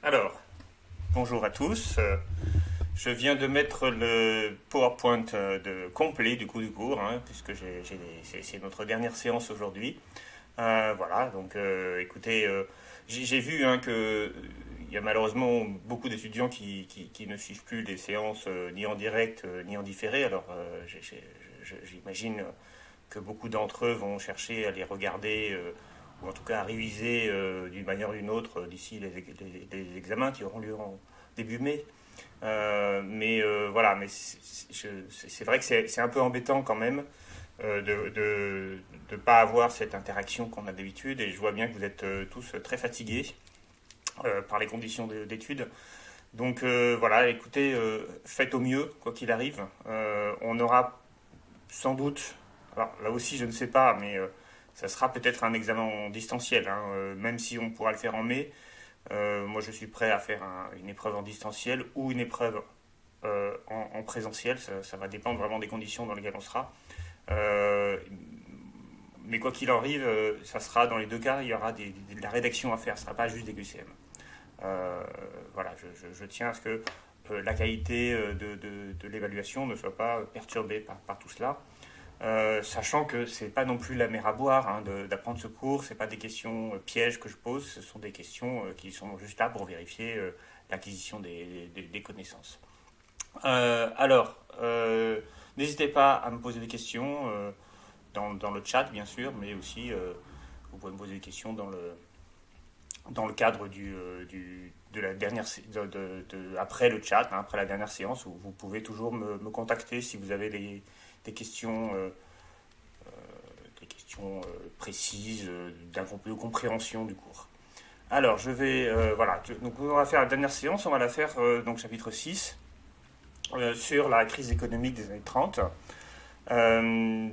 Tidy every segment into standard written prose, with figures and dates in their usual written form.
Alors, bonjour à tous. Je viens de mettre le PowerPoint complet du coup du cours, hein, puisque c'est notre dernière séance aujourd'hui. Voilà, donc écoutez, j'ai vu hein, que il y a malheureusement beaucoup d'étudiants qui ne suivent plus les séances ni en direct ni en différé. Alors, j'imagine que beaucoup d'entre eux vont chercher à les regarder ou en tout cas à réviser d'une manière ou d'une autre d'ici les examens qui auront lieu en début mai. Voilà, mais c'est vrai que c'est un peu embêtant quand même de ne pas avoir cette interaction qu'on a d'habitude, et je vois bien que vous êtes tous très fatigués par les conditions d'études. Donc voilà, écoutez, faites au mieux, quoi qu'il arrive. On aura sans doute, alors là aussi je ne sais pas, mais ça sera peut-être un examen en distanciel, hein, même si on pourra le faire en mai. Moi je suis prêt à faire une épreuve en distanciel ou une épreuve en présentiel, ça va dépendre vraiment des conditions dans lesquelles on sera. Euh, mais quoi qu'il arrive, ça sera dans les deux cas, il y aura de la rédaction à faire, ce ne sera pas juste des QCM. Voilà, je tiens à ce que la qualité de l'évaluation ne soit pas perturbée par tout cela. Sachant que c'est pas non plus la mer à boire hein, d'apprendre ce cours, c'est pas des questions pièges que je pose, ce sont des questions qui sont juste là pour vérifier l'acquisition des connaissances. Alors, n'hésitez pas à me poser des questions dans le chat bien sûr, mais aussi vous pouvez me poser des questions dans le cadre de la dernière après le chat, hein, après la dernière séance, où vous pouvez toujours me contacter si vous avez des questions, précises, de compréhension du cours. Alors, je vais. Voilà. Donc, on va faire la dernière séance. On va la faire, donc, chapitre 6, sur la crise économique des années 30.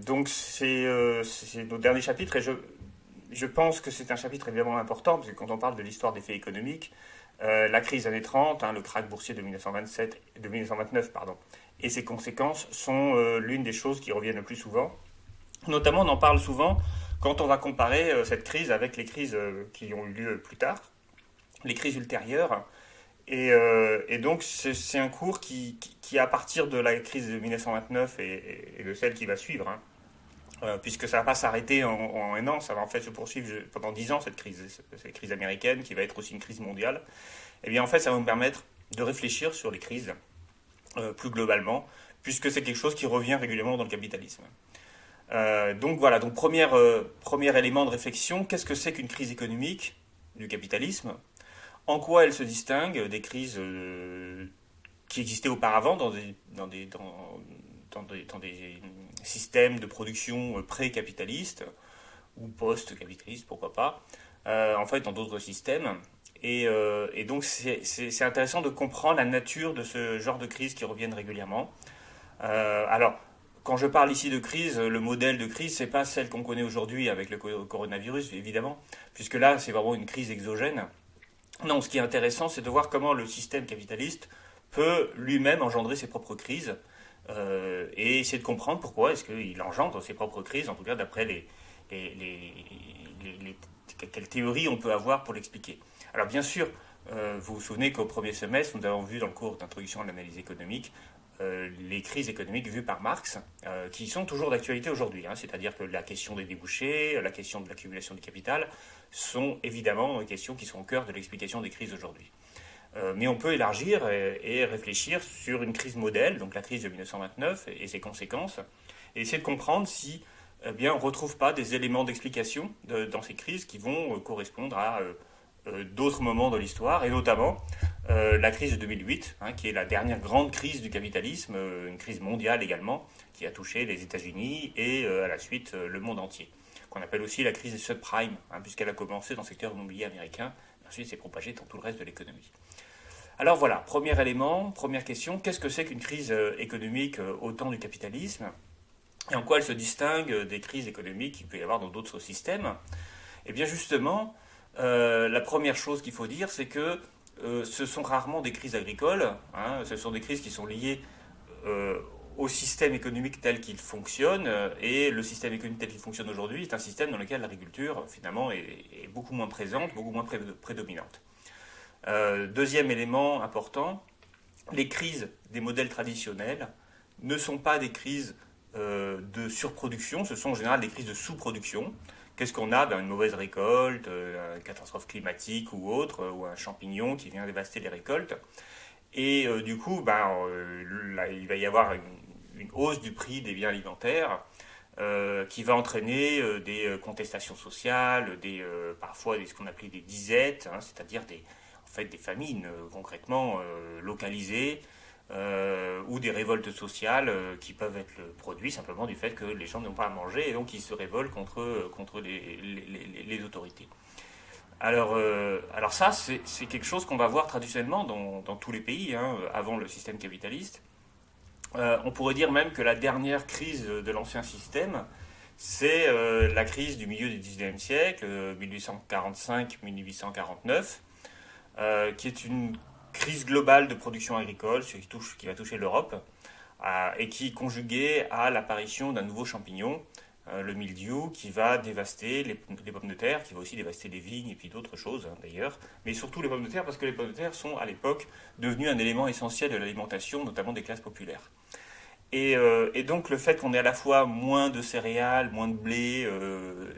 Donc, c'est notre dernier chapitre. Et je pense que c'est un chapitre évidemment important, parce que quand on parle de l'histoire des faits économiques, la crise des années 30, hein, le krach boursier de 1929, pardon, et ses conséquences sont l'une des choses qui reviennent le plus souvent. Notamment, on en parle souvent quand on va comparer cette crise avec les crises qui ont eu lieu plus tard, les crises ultérieures. Et donc, c'est un cours à partir de la crise de 1929 et de celle qui va suivre, hein, puisque ça ne va pas s'arrêter en un an, ça va en fait se poursuivre pendant 10 ans, cette crise américaine, qui va être aussi une crise mondiale. Et bien, en fait, ça va nous permettre de réfléchir sur les crises plus globalement, puisque c'est quelque chose qui revient régulièrement dans le capitalisme. Donc voilà, donc premier élément de réflexion, qu'est-ce que c'est qu'une crise économique du capitalisme? En quoi elle se distingue des crises qui existaient auparavant dans des systèmes de production pré-capitalistes ou post-capitalistes, pourquoi pas, en fait dans d'autres systèmes. Et donc c'est intéressant de comprendre la nature de ce genre de crises qui reviennent régulièrement. Alors, quand je parle ici de crise, le modèle de crise, c'est pas celle qu'on connaît aujourd'hui avec le coronavirus, évidemment, puisque là, c'est vraiment une crise exogène. Non, ce qui est intéressant, c'est de voir comment le système capitaliste peut lui-même engendrer ses propres crises et essayer de comprendre pourquoi est-ce qu'il engendre ses propres crises, en tout cas d'après les, les- quelles théories on peut avoir pour l'expliquer. Alors bien sûr, vous vous souvenez qu'au premier semestre, nous avons vu dans le cours d'introduction à l'analyse économique les crises économiques vues par Marx, qui sont toujours d'actualité aujourd'hui. Hein, c'est-à-dire que la question des débouchés, la question de l'accumulation du capital, sont évidemment des questions qui sont au cœur de l'explication des crises aujourd'hui. Mais on peut élargir et réfléchir sur une crise modèle, donc la crise de 1929 et ses conséquences, et essayer de comprendre si eh bien, on ne retrouve pas des éléments d'explication dans ces crises qui vont correspondre à d'autres moments de l'histoire, et notamment la crise de 2008, hein, qui est la dernière grande crise du capitalisme, une crise mondiale également, qui a touché les États-Unis et à la suite le monde entier, qu'on appelle aussi la crise des subprimes, hein, puisqu'elle a commencé dans le secteur immobilier américain, et ensuite s'est propagée dans tout le reste de l'économie. Alors voilà, premier élément, première question, qu'est-ce que c'est qu'une crise économique au temps du capitalisme, et en quoi elle se distingue des crises économiques qu'il peut y avoir dans d'autres systèmes? Eh bien justement, la première chose qu'il faut dire, c'est que ce sont rarement des crises agricoles, hein, ce sont des crises qui sont liées euh, au système économique tel qu'il fonctionne, et le système économique tel qu'il fonctionne aujourd'hui est un système dans lequel l'agriculture finalement est beaucoup moins présente, beaucoup moins prédominante. Deuxième élément important, les crises des modèles traditionnels ne sont pas des crises de surproduction, ce sont en général des crises de sous-production. Qu'est-ce qu'on a? Une mauvaise récolte, une catastrophe climatique ou autre, ou un champignon qui vient dévaster les récoltes. Et du coup, là, il va y avoir une hausse du prix des biens alimentaires qui va entraîner des contestations sociales, parfois ce qu'on appelait des disettes, hein, c'est-à-dire en fait, des famines concrètement localisées, ou des révoltes sociales qui peuvent être le produit simplement du fait que les gens n'ont pas à manger et donc ils se révoltent contre les autorités. Alors ça, c'est quelque chose qu'on va voir traditionnellement dans tous les pays, hein, avant le système capitaliste. On pourrait dire même que la dernière crise de l'ancien système, c'est la crise du milieu du 19e siècle, 1845-1849, qui est une crise globale de production agricole, ce qui va toucher l'Europe, et qui est conjuguée à l'apparition d'un nouveau champignon, le mildiou, qui va dévaster les pommes de terre, qui va aussi dévaster les vignes et puis d'autres choses, hein, d'ailleurs, mais surtout les pommes de terre, parce que les pommes de terre sont à l'époque devenues un élément essentiel de l'alimentation, notamment des classes populaires. Et donc le fait qu'on ait à la fois moins de céréales, moins de blé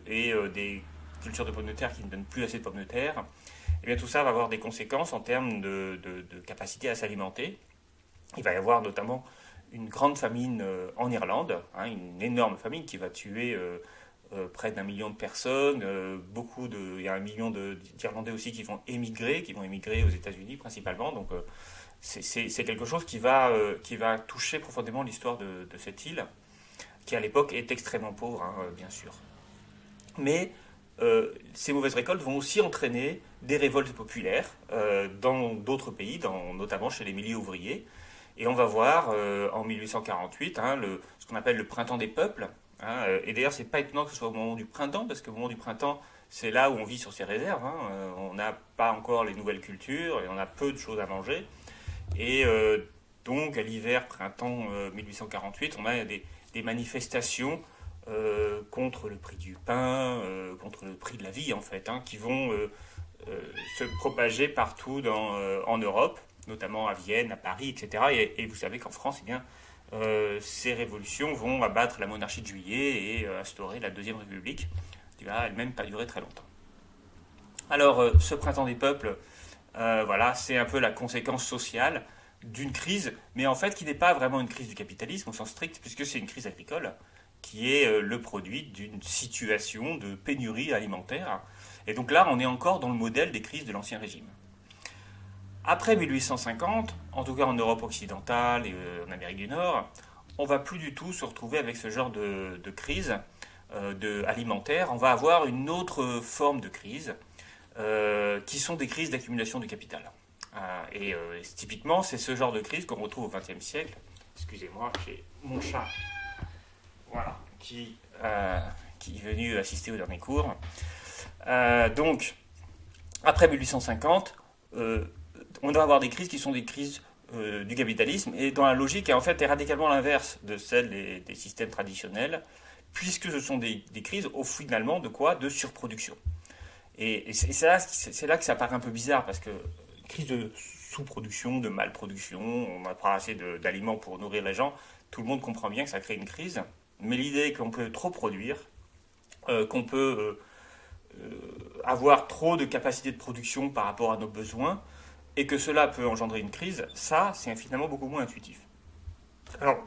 et des cultures de pommes de terre qui ne donnent plus assez de pommes de terre, eh bien tout ça va avoir des conséquences en termes de capacité à s'alimenter. Il va y avoir notamment une grande famine en Irlande, hein, une énorme famine qui va tuer près d'1 million de personnes. Il y a 1 million d'Irlandais aussi qui vont émigrer aux États-Unis principalement. Donc c'est quelque chose qui va toucher profondément l'histoire de cette île, qui à l'époque est extrêmement pauvre, hein, bien sûr. Mais ces mauvaises récoltes vont aussi entraîner des révoltes populaires dans d'autres pays, notamment chez les milieux ouvriers. Et on va voir en 1848 hein, ce qu'on appelle le printemps des peuples. Hein, et d'ailleurs, c'est pas étonnant que ce soit au moment du printemps, parce qu'au moment du printemps, c'est là où on vit sur ses réserves. Hein. On n'a pas encore les nouvelles cultures et on a peu de choses à manger. Et donc, à l'hiver, printemps 1848, on a des manifestations contre le prix du pain, contre le prix de la vie, en fait, hein, qui vont se propager partout en Europe, notamment à Vienne, à Paris, etc. Et vous savez qu'en France, eh bien, ces révolutions vont abattre la monarchie de Juillet et instaurer la Deuxième République, qui va elle-même pas durer très longtemps. Alors, ce printemps des peuples, voilà, c'est un peu la conséquence sociale d'une crise, mais en fait qui n'est pas vraiment une crise du capitalisme au sens strict, puisque c'est une crise agricole, qui est le produit d'une situation de pénurie alimentaire. Et donc là, on est encore dans le modèle des crises de l'Ancien Régime. Après 1850, en tout cas en Europe occidentale et en Amérique du Nord, on ne va plus du tout se retrouver avec ce genre de crise alimentaire. On va avoir une autre forme de crise, qui sont des crises d'accumulation du capital. Typiquement, c'est ce genre de crise qu'on retrouve au XXe siècle. Excusez-moi, j'ai mon chat, voilà, qui est venu assister au dernier cours. Donc, après 1850, on doit avoir des crises qui sont des crises du capitalisme, et dans la logique, en fait, est radicalement l'inverse de celle des systèmes traditionnels, puisque ce sont des crises, finalement, de quoi? De surproduction. Et c'est là que ça paraît un peu bizarre, parce que crise de sous-production, de malproduction, on n'a pas assez d'aliments pour nourrir les gens, tout le monde comprend bien que ça crée une crise, mais l'idée qu'on peut trop produire, qu'on peut avoir trop de capacité de production par rapport à nos besoins, et que cela peut engendrer une crise, ça, c'est finalement beaucoup moins intuitif. Alors,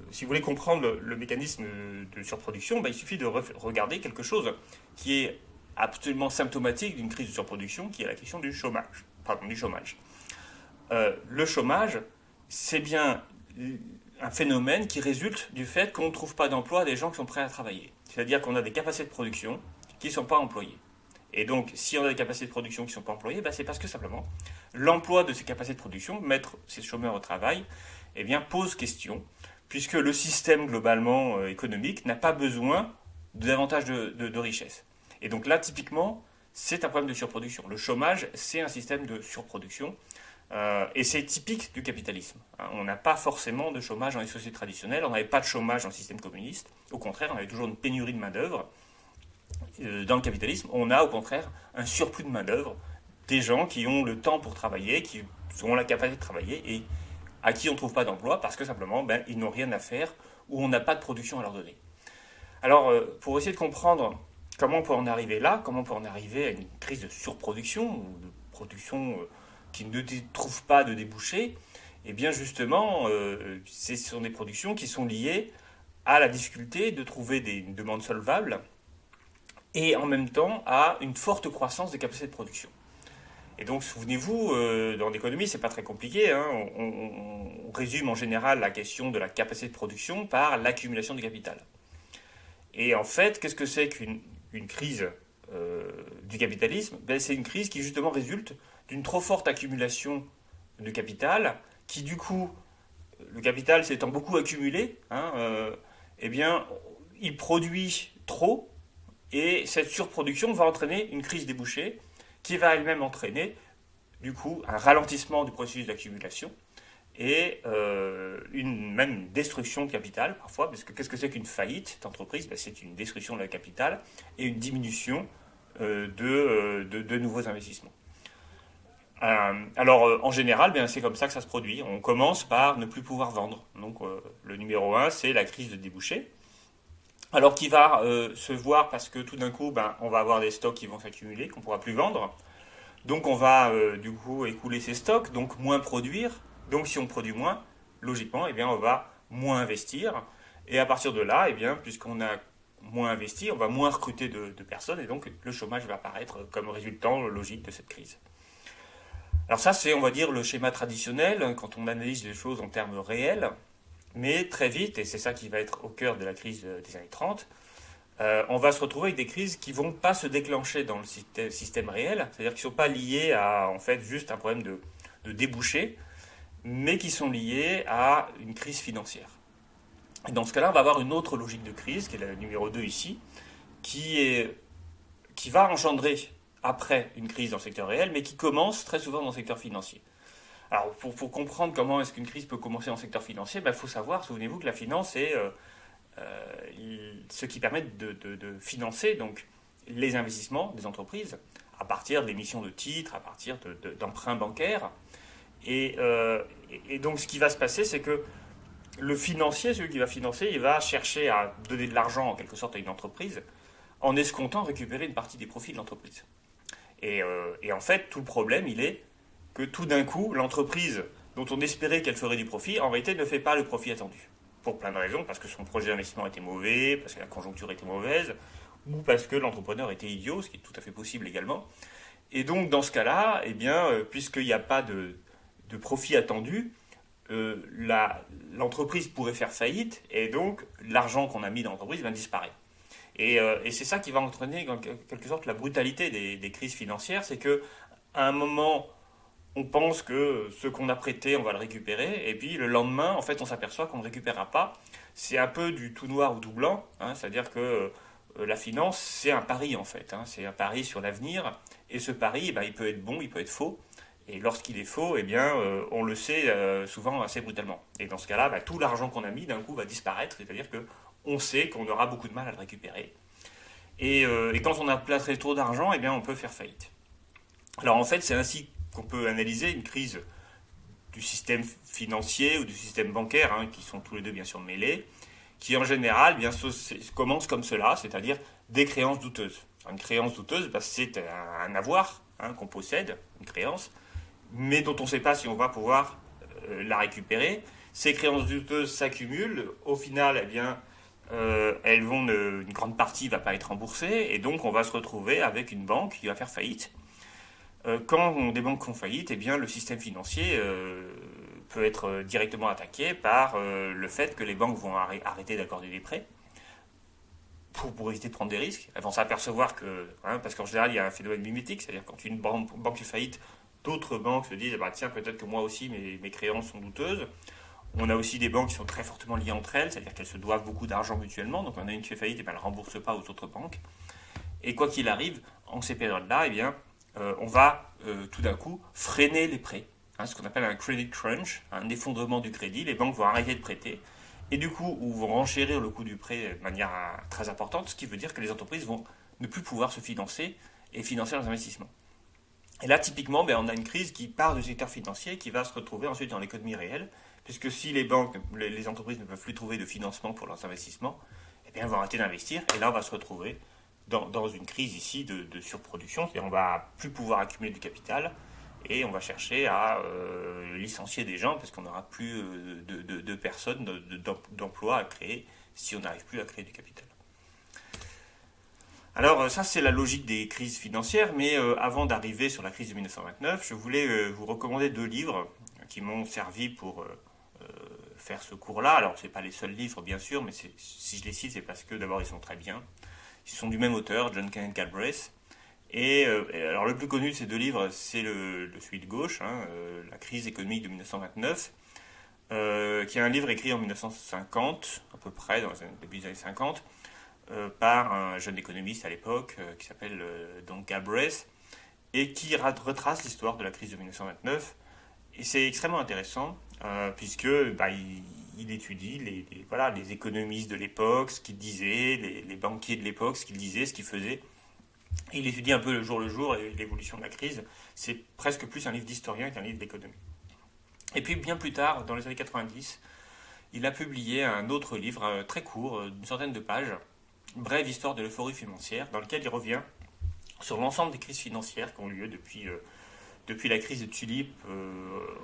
si vous voulez comprendre le mécanisme de surproduction, il suffit de regarder quelque chose qui est absolument symptomatique d'une crise de surproduction, qui est la question du chômage. Le chômage, c'est bien un phénomène qui résulte du fait qu'on ne trouve pas d'emploi à des gens qui sont prêts à travailler. C'est-à-dire qu'on a des capacités de production qui ne sont pas employées. Et donc, si on a des capacités de production qui ne sont pas employées, c'est parce que simplement, l'emploi de ces capacités de production, mettre ces chômeurs au travail, eh bien, pose question, puisque le système globalement économique n'a pas besoin de davantage de richesse. Et donc là, typiquement, c'est un problème de surproduction. Le chômage, c'est un système de surproduction, et c'est typique du capitalisme. On n'a pas forcément de chômage dans les sociétés traditionnelles, on n'avait pas de chômage dans le système communiste, au contraire, on avait toujours une pénurie de main-d'œuvre. Dans le capitalisme, on a au contraire un surplus de main-d'œuvre, des gens qui ont le temps pour travailler, qui ont la capacité de travailler et à qui on ne trouve pas d'emploi parce que simplement ils n'ont rien à faire ou on n'a pas de production à leur donner. Alors, pour essayer de comprendre comment on peut en arriver là, comment on peut en arriver à une crise de surproduction ou de production qui ne trouve pas de débouchés, eh bien justement, ce sont des productions qui sont liées à la difficulté de trouver des demandes solvables et en même temps à une forte croissance des capacités de production. Et donc, souvenez-vous, dans l'économie, c'est pas très compliqué. Hein, on résume en général la question de la capacité de production par l'accumulation du capital. Et en fait, qu'est-ce que c'est qu'une crise du capitalisme? C'est une crise qui justement résulte d'une trop forte accumulation de capital, qui du coup, le capital s'étant beaucoup accumulé, eh bien, il produit trop, et cette surproduction va entraîner une crise débouchée, qui va elle-même entraîner, du coup, un ralentissement du processus d'accumulation, et même une destruction de capital parfois, parce que qu'est-ce que c'est qu'une faillite d'entreprise? C'est une destruction de la capital et une diminution de nouveaux investissements. Alors en général, c'est comme ça que ça se produit. On commence par ne plus pouvoir vendre. Donc le numéro 1, c'est la crise de débouché. Alors qui va se voir parce que tout d'un coup, on va avoir des stocks qui vont s'accumuler, qu'on ne pourra plus vendre. Donc on va du coup écouler ces stocks, donc moins produire. Donc si on produit moins, logiquement, on va moins investir. Et à partir de là, puisqu'on a moins investi, on va moins recruter de personnes et donc le chômage va apparaître comme résultant logique de cette crise. Alors ça, c'est, on va dire, le schéma traditionnel quand on analyse les choses en termes réels. Mais très vite, et c'est ça qui va être au cœur de la crise des années 30, on va se retrouver avec des crises qui ne vont pas se déclencher dans le système réel, c'est-à-dire qui ne sont pas liées à en fait juste un problème de débouché, mais qui sont liées à une crise financière. Et dans ce cas-là, on va avoir une autre logique de crise, qui est la numéro 2 ici, qui va engendrer après une crise dans le secteur réel, mais qui commence très souvent dans le secteur financier. Alors, pour comprendre comment est-ce qu'une crise peut commencer dans le secteur financier, il faut savoir, souvenez-vous, que la finance est ce qui permet de financer donc, les investissements des entreprises à partir d'émissions de titres, à partir d'emprunts bancaires. Et donc, ce qui va se passer, c'est que le financier, celui qui va financer, il va chercher à donner de l'argent, en quelque sorte, à une entreprise, en escomptant récupérer une partie des profits de l'entreprise. Et en fait, tout le problème, il est que tout d'un coup, l'entreprise dont on espérait qu'elle ferait du profit, en réalité, ne fait pas le profit attendu. Pour plein de raisons, parce que son projet d'investissement était mauvais, parce que la conjoncture était mauvaise, ou parce que l'entrepreneur était idiot, ce qui est tout à fait possible également. Et donc, dans ce cas-là, puisqu'il n'y a pas de profit attendu, l'entreprise pourrait faire faillite, et donc l'argent qu'on a mis dans l'entreprise va disparaître. Et c'est ça qui va entraîner, en quelque sorte, la brutalité des crises financières, c'est qu'à un moment, on pense que ce qu'on a prêté, on va le récupérer, et puis le lendemain, en fait, on s'aperçoit qu'on ne récupérera pas. C'est un peu du tout noir ou tout blanc, c'est-à-dire que la finance, c'est un pari, en fait. C'est un pari sur l'avenir, et ce pari, il peut être bon, il peut être faux. Et lorsqu'il est faux, on le sait souvent assez brutalement. Et dans ce cas-là, tout l'argent qu'on a mis, d'un coup, va disparaître, c'est-à-dire qu'on sait qu'on aura beaucoup de mal à le récupérer. Et quand on a placé trop d'argent, on peut faire faillite. Alors en fait, c'est ainsi qu'on peut analyser une crise du système financier ou du système bancaire, qui sont tous les deux bien sûr mêlés, qui en général commence comme cela, c'est-à-dire des créances douteuses. Une créance douteuse, c'est un avoir qu'on possède, une créance, mais dont on ne sait pas si on va pouvoir la récupérer. Ces créances douteuses s'accumulent, au final, une grande partie ne va pas être remboursée, et donc on va se retrouver avec une banque qui va faire faillite. Quand des banques font faillite, le système financier peut être directement attaqué par le fait que les banques vont arrêter d'accorder des prêts pour éviter de prendre des risques. Elles vont s'apercevoir parce qu'en général, il y a un phénomène mimétique, c'est-à-dire quand une banque fait faillite, d'autres banques se disent tiens, peut-être que moi aussi mes créances sont douteuses. On a aussi des banques qui sont très fortement liées entre elles, c'est-à-dire qu'elles se doivent beaucoup d'argent mutuellement, donc on a une qui fait faillite, elle ne rembourse pas aux autres banques. Et quoi qu'il arrive, en ces périodes-là, on va tout d'un coup freiner les prêts, ce qu'on appelle un credit crunch, un effondrement du crédit. Les banques vont arrêter de prêter et du coup vont renchérir le coût du prêt de manière très importante, ce qui veut dire que les entreprises vont ne plus pouvoir se financer et financer leurs investissements. Et là, typiquement, on a une crise qui part du secteur financier, qui va se retrouver ensuite dans l'économie réelle, puisque si les banques, les entreprises ne peuvent plus trouver de financement pour leurs investissements, elles vont arrêter d'investir, et là, on va se retrouver dans une crise ici de surproduction, c'est-à-dire on va plus pouvoir accumuler du capital, et on va chercher à licencier des gens, parce qu'on n'aura plus de personnes, d'emplois à créer, si on n'arrive plus à créer du capital. Alors ça c'est la logique des crises financières, mais avant d'arriver sur la crise de 1929, je voulais vous recommander 2 livres qui m'ont servi pour faire ce cours-là. Alors ce n'est pas les seuls livres bien sûr, mais si je les cite c'est parce que d'abord ils sont très bien. Ils sont du même auteur, John Kenneth Galbraith. Et alors le plus connu de ces 2 livres, c'est celui de gauche, La crise économique de 1929, qui est un livre écrit en 1950, à peu près, dans le début des années 50, par un jeune économiste à l'époque qui s'appelle donc Galbraith et qui retrace l'histoire de la crise de 1929. Et c'est extrêmement intéressant puisque il étudie les économistes de l'époque, ce qu'ils disaient, les banquiers de l'époque, ce qu'ils disaient, ce qu'ils faisaient. Et il étudie un peu le jour l'évolution de la crise. C'est presque plus un livre d'historien qu'un livre d'économie. Et puis bien plus tard, dans les années 90, il a publié un autre livre très court, d'une centaine de pages, Brève histoire de l'euphorie financière, dans lequel il revient sur l'ensemble des crises financières qui ont lieu depuis la crise de Tulip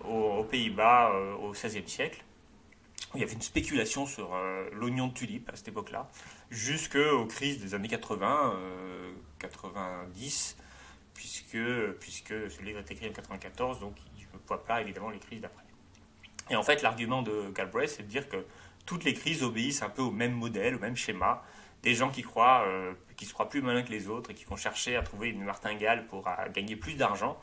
aux Pays-Bas au XVIe siècle. Il y avait une spéculation sur l'oignon de tulipe à cette époque-là, jusqu'aux crises des années 80, 90, puisque ce livre est écrit en 94, donc il ne voit pas évidemment les crises d'après. Et en fait, l'argument de Galbraith, c'est de dire que toutes les crises obéissent un peu au même modèle, au même schéma. Des gens qui se croient plus malins que les autres et qui vont chercher à trouver une martingale pour gagner plus d'argent.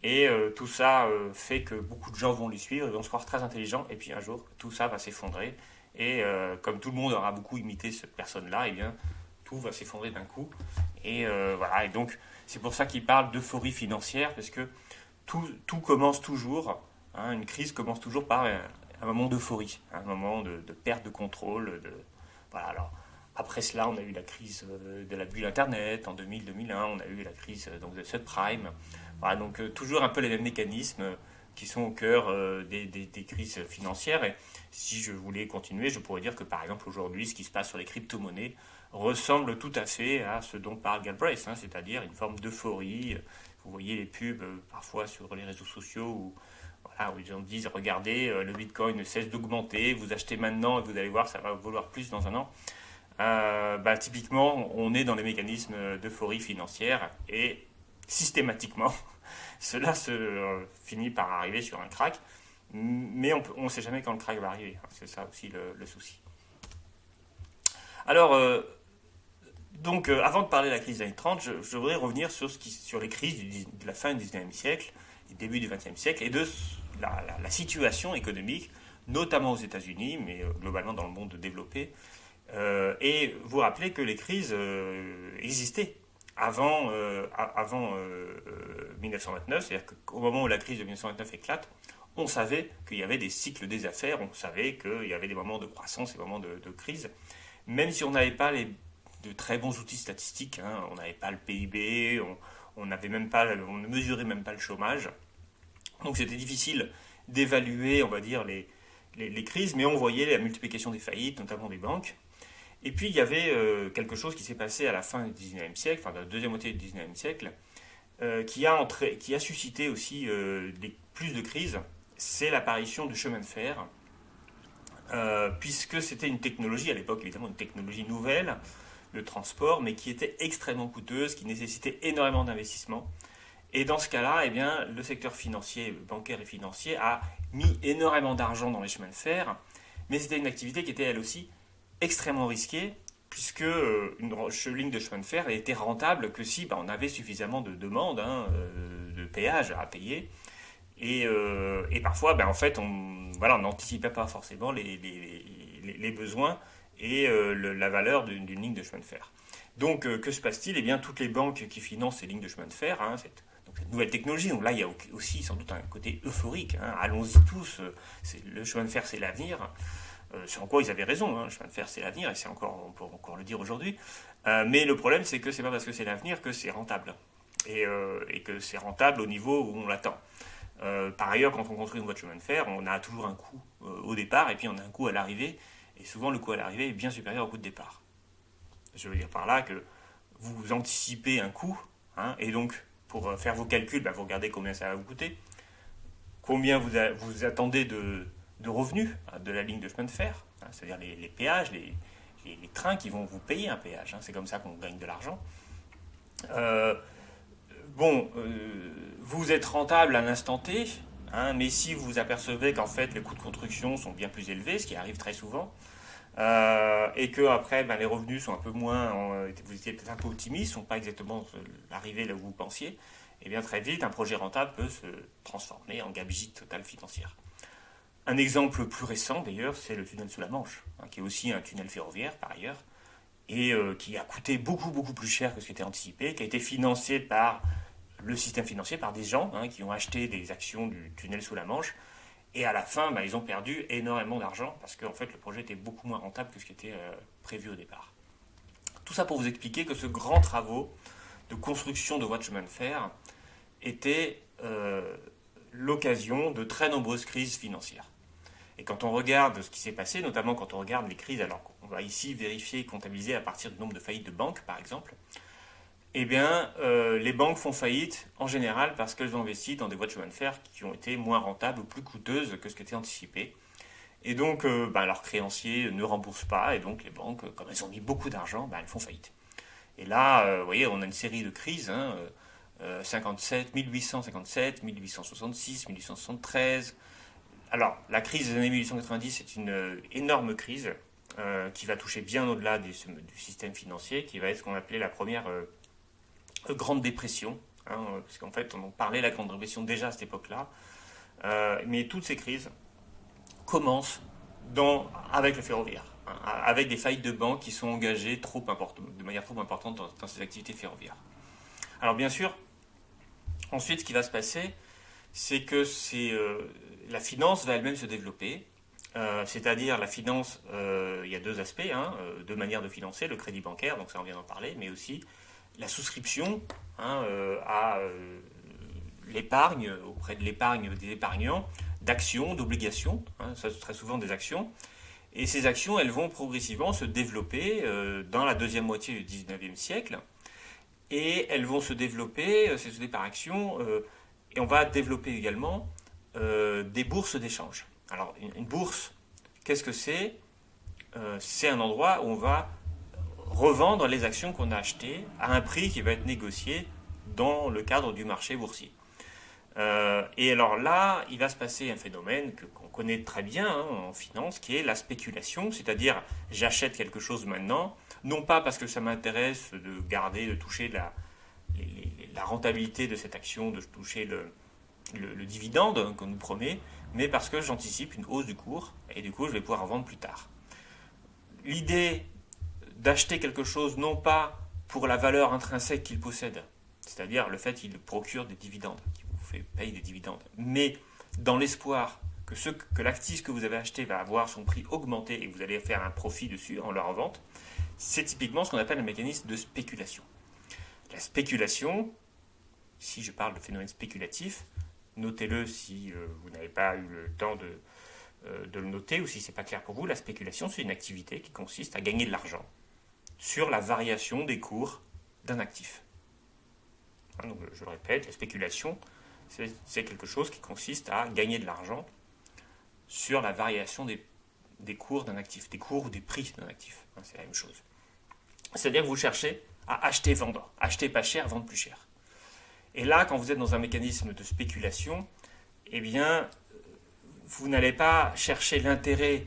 Et tout ça fait que beaucoup de gens vont lui suivre, ils vont se croire très intelligents, et puis un jour, tout ça va s'effondrer. Et comme tout le monde aura beaucoup imité cette personne-là, eh bien, tout va s'effondrer d'un coup. Et voilà, et donc c'est pour ça qu'il parle d'euphorie financière, parce que tout commence toujours, une crise commence toujours par un moment d'euphorie, un moment de perte de contrôle. Voilà, alors, après cela, on a eu la crise de la bulle Internet en 2000-2001, on a eu la crise donc, de subprime. Voilà, donc toujours un peu les mêmes mécanismes qui sont au cœur des crises financières. Et si je voulais continuer, je pourrais dire que par exemple aujourd'hui, ce qui se passe sur les crypto-monnaies ressemble tout à fait à ce dont parle Galbraith, c'est-à-dire une forme d'euphorie. Vous voyez les pubs parfois sur les réseaux sociaux où les gens disent regardez, le bitcoin ne cesse d'augmenter, vous achetez maintenant et vous allez voir, ça va valoir plus dans un an. Typiquement, on est dans les mécanismes d'euphorie financière et systématiquement, cela se finit par arriver sur un crack, mais on ne sait jamais quand le crack va arriver. C'est ça aussi le souci. Alors, avant de parler de la crise des années 30, je voudrais revenir sur les crises de la fin du 19e siècle, du début du 20e siècle, et de la situation économique, notamment aux États-Unis, mais globalement dans le monde développé. Et vous rappelez que les crises existaient avant 1929, c'est-à-dire qu'au moment où la crise de 1929 éclate, on savait qu'il y avait des cycles des affaires, on savait qu'il y avait des moments de croissance et des moments de crise, même si on n'avait pas de très bons outils statistiques, on n'avait pas le PIB, on ne mesurait même pas le chômage, donc c'était difficile d'évaluer, on va dire, les crises, mais on voyait la multiplication des faillites, notamment des banques. Et puis il y avait quelque chose qui s'est passé à la fin du 19e siècle, enfin de la deuxième moitié du 19e siècle, qui a suscité aussi plus de crises, c'est l'apparition du chemin de fer, puisque c'était une technologie, à l'époque évidemment une technologie nouvelle, le transport, mais qui était extrêmement coûteuse, qui nécessitait énormément d'investissements. Et dans ce cas-là, eh bien, le secteur financier, bancaire et financier a mis énormément d'argent dans les chemins de fer, mais c'était une activité qui était elle aussi extrêmement risquée, puisque une ligne de chemin de fer était rentable que si on avait suffisamment de demandes, de péages à payer. Et parfois, en fait, on n'anticipait pas forcément les besoins et la valeur d'une ligne de chemin de fer. Donc, que se passe-t-il ? Eh bien, toutes les banques qui financent ces lignes de chemin de fer, cette nouvelle technologie, donc là, il y a aussi sans doute un côté euphorique. Allons-y tous, le chemin de fer, c'est l'avenir. C'est en quoi ils avaient raison, le chemin de fer c'est l'avenir, et on peut encore le dire aujourd'hui. Mais le problème c'est que c'est pas parce que c'est l'avenir que c'est rentable. et que c'est rentable au niveau où on l'attend. Par ailleurs, quand on construit une voie de chemin de fer, on a toujours un coût au départ et puis on a un coût à l'arrivée. Et souvent, le coût à l'arrivée est bien supérieur au coût de départ. Je veux dire par là que vous anticipez un coût, hein, et donc pour faire vos calculs, vous regardez combien ça va vous coûter, combien vous attendez de revenus de la ligne de chemin de fer, hein, c'est-à-dire les péages, les trains qui vont vous payer un péage. Hein, c'est comme ça qu'on gagne de l'argent. Euh, vous êtes rentable à l'instant T, hein, mais si vous apercevez qu'en fait les coûts de construction sont bien plus élevés, ce qui arrive très souvent, et que après les revenus sont un peu moins, vous étiez peut-être un peu optimiste, ne sont pas exactement l'arrivée là où vous pensiez, et bien très vite un projet rentable peut se transformer en gabegie totale financière. Un exemple plus récent d'ailleurs, c'est le tunnel sous la Manche, hein, qui est aussi un tunnel ferroviaire par ailleurs, et qui a coûté beaucoup beaucoup plus cher que ce qui était anticipé, qui a été financé par le système financier, par des gens, hein, qui ont acheté des actions du tunnel sous la Manche, et à la fin, ils ont perdu énormément d'argent parce qu'en fait, le projet était beaucoup moins rentable que ce qui était prévu au départ. Tout ça pour vous expliquer que ce grand travaux de construction de voies de chemin de fer était l'occasion de très nombreuses crises financières. Et quand on regarde ce qui s'est passé, notamment quand on regarde les crises, alors on va ici vérifier et comptabiliser à partir du nombre de faillites de banques, par exemple, eh bien, les banques font faillite en général parce qu'elles ont investi dans des voies de chemin de fer qui ont été moins rentables ou plus coûteuses que ce qui était anticipé. Et donc, leurs créanciers ne remboursent pas, et donc les banques, comme elles ont mis beaucoup d'argent, elles font faillite. Et là, vous voyez, on a une série de crises, 1857, 1866, 1873. Alors, la crise des années 1890, c'est une énorme crise qui va toucher bien au-delà du système financier, qui va être ce qu'on appelait la première Grande Dépression, hein, parce qu'en fait, on en parlait la Grande Dépression déjà à cette époque-là, mais toutes ces crises commencent avec le ferroviaire, hein, avec des faillites de banques qui sont engagées de manière trop importante dans ces activités ferroviaires. Alors bien sûr, ensuite, ce qui va se passer, c'est que la finance va elle-même se développer. C'est-à-dire la finance, il y a deux aspects, hein, deux manières de financer, le crédit bancaire, donc ça on vient d'en parler, mais aussi la souscription, hein, à l'épargne, auprès de l'épargne des épargnants, d'actions, d'obligations, hein, ça c'est très souvent des actions. Et ces actions, elles vont progressivement se développer dans la deuxième moitié du 19e siècle. Et elles vont se développer, c'est soudé par action, et on va développer également des bourses d'échange. Alors, une bourse, qu'est-ce que c'est? C'est un endroit où on va revendre les actions qu'on a achetées à un prix qui va être négocié dans le cadre du marché boursier. Et alors là, il va se passer un phénomène qu'on connaît très bien, hein, en finance, qui est la spéculation, c'est-à-dire j'achète quelque chose maintenant, non pas parce que ça m'intéresse de garder, de toucher la rentabilité de cette action, de toucher le dividende qu'on nous promet, mais parce que j'anticipe une hausse du cours, et du coup je vais pouvoir en vendre plus tard. L'idée d'acheter quelque chose non pas pour la valeur intrinsèque qu'il possède, c'est-à-dire le fait qu'il procure des dividendes, qu'il vous fait payer des dividendes, mais dans l'espoir que l'actif que vous avez acheté va avoir son prix augmenté et que vous allez faire un profit dessus en la revente, c'est typiquement ce qu'on appelle un mécanisme de spéculation. La spéculation, si je parle de phénomène spéculatif, notez-le si vous n'avez pas eu le temps de le noter ou si ce n'est pas clair pour vous, la spéculation c'est une activité qui consiste à gagner de l'argent sur la variation des cours d'un actif. Donc, je le répète, la spéculation c'est quelque chose qui consiste à gagner de l'argent sur la variation des cours d'un actif, des cours ou des prix d'un actif. C'est la même chose. C'est-à-dire que vous cherchez à acheter, vendre, acheter pas cher, vendre plus cher. Et là, quand vous êtes dans un mécanisme de spéculation, eh bien, vous n'allez pas chercher l'intérêt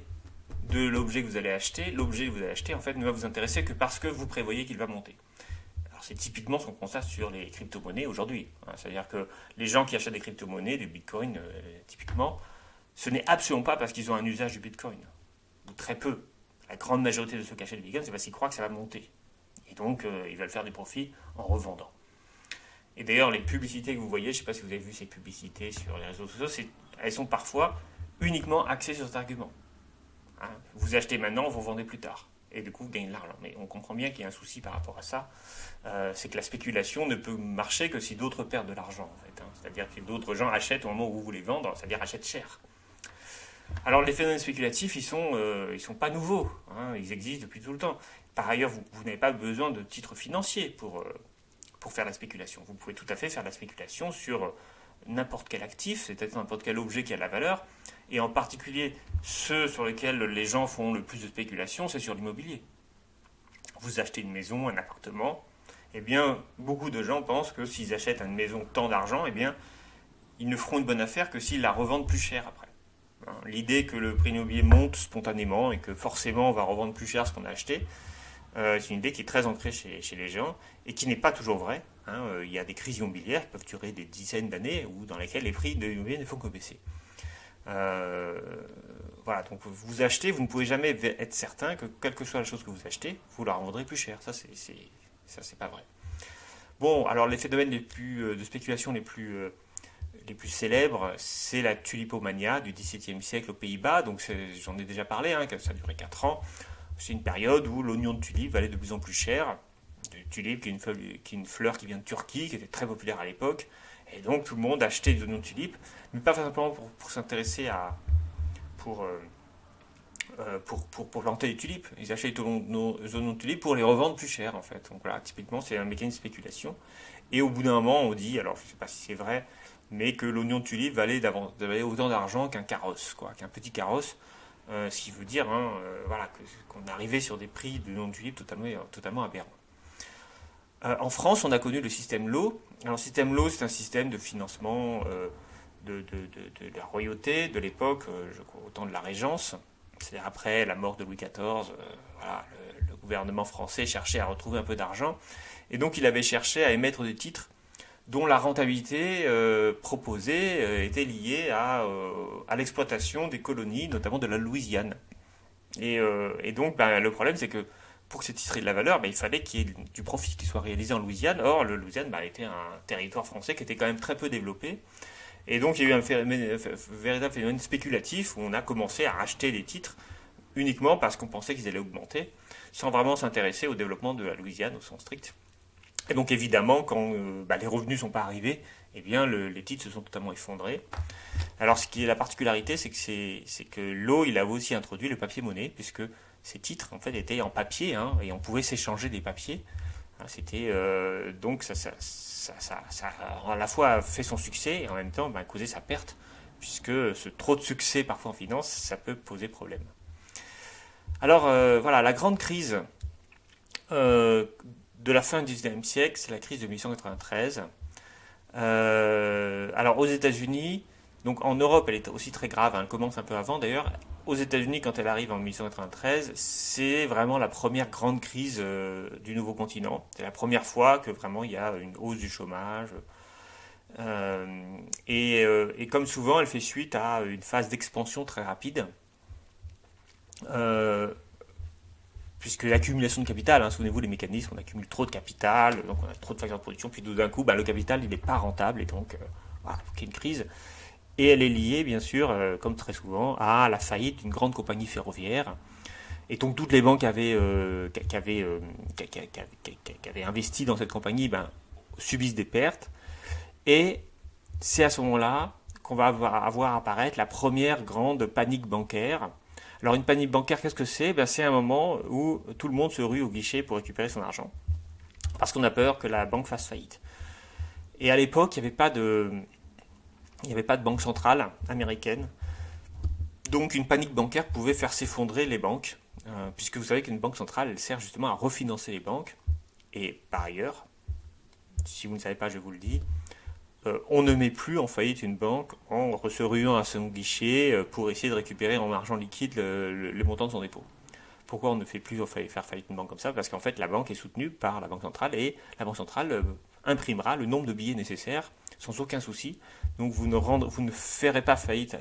de l'objet que vous allez acheter. L'objet que vous allez acheter, en fait, ne va vous intéresser que parce que vous prévoyez qu'il va monter. Alors, c'est typiquement ce qu'on constate sur les crypto-monnaies aujourd'hui. C'est-à-dire que les gens qui achètent des crypto-monnaies, du bitcoin, typiquement, ce n'est absolument pas parce qu'ils ont un usage du bitcoin. Ou très peu. La grande majorité de ceux qui achètent du bitcoin, c'est parce qu'ils croient que ça va monter. Et donc, ils veulent faire des profits en revendant. Et d'ailleurs, les publicités que vous voyez, je ne sais pas si vous avez vu ces publicités sur les réseaux sociaux, elles sont parfois uniquement axées sur cet argument. Vous achetez maintenant, vous vendez plus tard. et du coup vous gagnez de l'argent. Mais on comprend bien qu'il y a un souci par rapport à ça, c'est que la spéculation ne peut marcher que si d'autres perdent de l'argent en fait, hein. C'est-à-dire que d'autres gens achètent au moment où vous voulez vendre, c'est-à-dire achètent cher. Alors les phénomènes spéculatifs, ils sont pas nouveaux, hein, ils existent depuis tout le temps. Par ailleurs, vous n'avez pas besoin de titres financiers pour faire la spéculation. Vous pouvez tout à fait faire la spéculation sur n'importe quel actif, c'est-à-dire n'importe quel objet qui a de la valeur, et en particulier ceux sur lesquels les gens font le plus de spéculation, c'est sur l'immobilier. Vous achetez une maison, un appartement, eh bien, beaucoup de gens pensent que s'ils achètent une maison tant d'argent, eh bien, ils ne feront une bonne affaire que s'ils la revendent plus cher après. L'idée que le prix immobilier monte spontanément et que forcément on va revendre plus cher ce qu'on a acheté, c'est une idée qui est très ancrée chez les gens et qui n'est pas toujours vraie. Il y a des crises immobilières qui peuvent durer des dizaines d'années ou dans lesquelles les prix de l'immobilier ne font que baisser. Voilà, donc vous achetez, vous ne pouvez jamais être certain que quelle que soit la chose que vous achetez, vous la revendrez plus cher. Ça, c'est pas vrai. Bon, alors les phénomènes de spéculation les plus célèbres, c'est la tulipomania du XVIIe siècle aux Pays-Bas. Donc j'en ai déjà parlé, hein, ça a duré 4 ans. C'est une période où l'oignon de tulipe valait de plus en plus cher. Le tulipe, qui est une fleur qui vient de Turquie, qui était très populaire à l'époque. Et donc tout le monde achetait des oignons de tulipe, mais pas simplement pour s'intéresser à... pour planter des tulipes. Ils achetaient des oignons de tulipe pour les revendre plus cher, en fait. Donc voilà, typiquement, c'est un mécanisme de spéculation. Et au bout d'un moment, on dit, alors je ne sais pas si c'est vrai, mais que l'oignon de tulipe valait autant d'argent qu'un carrosse, quoi, qu'un petit carrosse. Ce qui veut dire voilà, qu'on est arrivé sur des prix de l'oignon de tulipe totalement aberrants. En France, on a connu le système Low. Alors, le système Low, c'est un système de financement de la royauté de l'époque, au temps de la Régence. C'est-à-dire après la mort de Louis XIV, voilà, le gouvernement français cherchait à retrouver un peu d'argent. Et donc, il avait cherché à émettre des titres dont la rentabilité proposée était liée à l'exploitation des colonies, notamment de la Louisiane. Et donc, le problème, c'est que pour que ces titres aient de la valeur, il fallait qu'il y ait du profit qui soit réalisé en Louisiane. Or, le Louisiane était un territoire français qui était quand même très peu développé. Et donc, il y a eu un véritable phénomène spéculatif où on a commencé à racheter des titres uniquement parce qu'on pensait qu'ils allaient augmenter, sans vraiment s'intéresser au développement de la Louisiane au sens strict. Et donc, évidemment, quand les revenus ne sont pas arrivés, eh bien, les titres se sont totalement effondrés. Alors, ce qui est la particularité, c'est que Low, il a aussi introduit le papier-monnaie, puisque ces titres, en fait, étaient en papier, et on pouvait s'échanger des papiers. C'était donc ça a à la fois fait son succès et en même temps causé sa perte, puisque trop de succès parfois en finance, ça peut poser problème. Alors voilà, la grande crise de la fin du XIXe siècle, c'est la crise de 1893. Alors aux États-Unis, donc en Europe, elle est aussi très grave, elle commence un peu avant d'ailleurs. Aux États-Unis, quand elle arrive en 1893, c'est vraiment la première grande crise du nouveau continent. C'est la première fois que vraiment il y a une hausse du chômage. Et comme souvent, elle fait suite à une phase d'expansion très rapide. Puisque l'accumulation de capital, souvenez-vous les mécanismes, on accumule trop de capital, donc on a trop de facteurs de production, puis tout d'un coup, le capital il n'est pas rentable, et donc voilà, il y a une crise. Et elle est liée, bien sûr, comme très souvent, à la faillite d'une grande compagnie ferroviaire. Et donc toutes les banques qui avaient investi dans cette compagnie subissent des pertes. Et c'est à ce moment-là qu'on va avoir apparaître la première grande panique bancaire. Alors une panique bancaire, qu'est-ce que c'est ? C'est un moment où tout le monde se rue au guichet pour récupérer son argent. Parce qu'on a peur que la banque fasse faillite. Et à l'époque, il n'y avait pas de banque centrale américaine. Donc une panique bancaire pouvait faire s'effondrer les banques, puisque vous savez qu'une banque centrale, elle sert justement à refinancer les banques. Et par ailleurs, si vous ne savez pas, je vous le dis, on ne met plus en faillite une banque en se ruant à son guichet pour essayer de récupérer en argent liquide le montant de son dépôt. Pourquoi on ne fait plus faire faillite une banque comme ça ? Parce qu'en fait, la banque est soutenue par la Banque centrale et la Banque centrale imprimera le nombre de billets nécessaires sans aucun souci. Donc vous ne ferez pas faillite,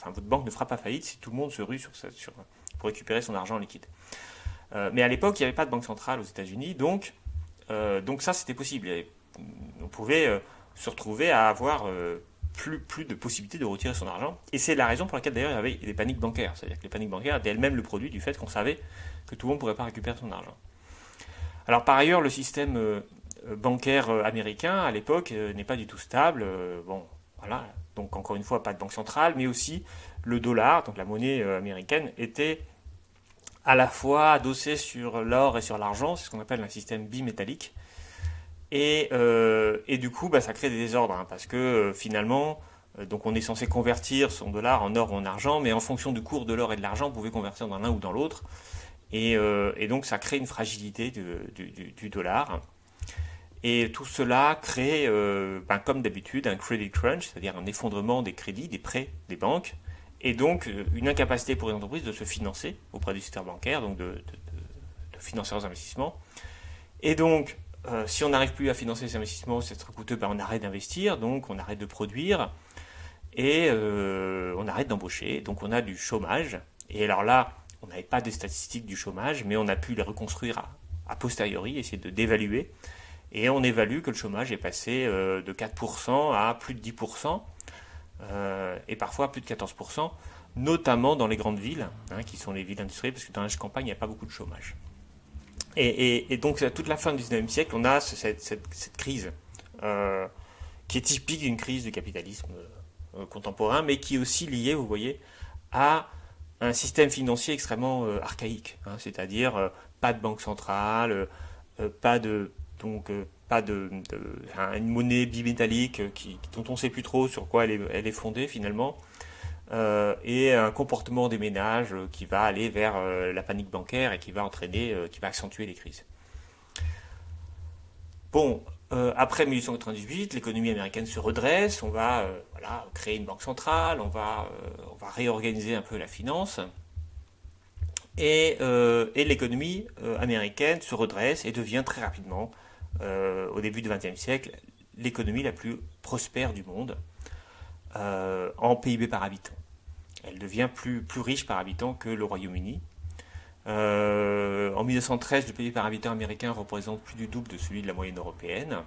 votre banque ne fera pas faillite si tout le monde se rue pour récupérer son argent en liquide. Mais à l'époque, il n'y avait pas de banque centrale aux États-Unis, donc ça c'était possible. On pouvait se retrouver à avoir plus de possibilité de retirer son argent. Et c'est la raison pour laquelle d'ailleurs il y avait des paniques bancaires. C'est-à-dire que les paniques bancaires étaient elles-mêmes le produit du fait qu'on savait que tout le monde ne pourrait pas récupérer son argent. Alors par ailleurs, le système bancaire américain à l'époque n'est pas du tout stable. Bon, voilà. Donc encore une fois, pas de banque centrale, mais aussi le dollar, donc la monnaie américaine, était à la fois adossé sur l'or et sur l'argent. C'est ce qu'on appelle un système bimétallique. Et du coup, ça crée des désordres, hein, parce que finalement, donc on est censé convertir son dollar en or ou en argent, mais en fonction du cours de l'or et de l'argent, on pouvait convertir dans l'un ou dans l'autre. Et donc ça crée une fragilité du dollar. Et tout cela crée, comme d'habitude, un credit crunch, c'est-à-dire un effondrement des crédits, des prêts des banques, et donc une incapacité pour les entreprises de se financer auprès du secteur bancaire, donc de financer leurs investissements. Et donc, si on n'arrive plus à financer ces investissements, c'est trop coûteux, on arrête d'investir, donc on arrête de produire, et on arrête d'embaucher, donc on a du chômage. Et alors là, on n'avait pas de statistiques du chômage, mais on a pu les reconstruire a posteriori, essayer d'évaluer. Et on évalue que le chômage est passé de 4% à plus de 10%, et parfois plus de 14%, notamment dans les grandes villes, hein, qui sont les villes industrielles, parce que dans les campagnes, il n'y a pas beaucoup de chômage. Et donc, à toute la fin du 19e siècle, on a cette crise qui est typique d'une crise du capitalisme contemporain, mais qui est aussi liée, vous voyez, à un système financier extrêmement archaïque, hein, c'est-à-dire pas de banque centrale, une monnaie bimétallique dont on ne sait plus trop sur quoi elle est fondée finalement, et un comportement des ménages qui va aller vers la panique bancaire et qui va accentuer les crises. Bon, après 1898, l'économie américaine se redresse, on va créer une banque centrale, on va réorganiser un peu la finance, et l'économie américaine se redresse et devient très rapidement, au début du XXe siècle, l'économie la plus prospère du monde en PIB par habitant. Elle devient plus riche par habitant que le Royaume-Uni. En 1913, le PIB par habitant américain représente plus du double de celui de la moyenne européenne.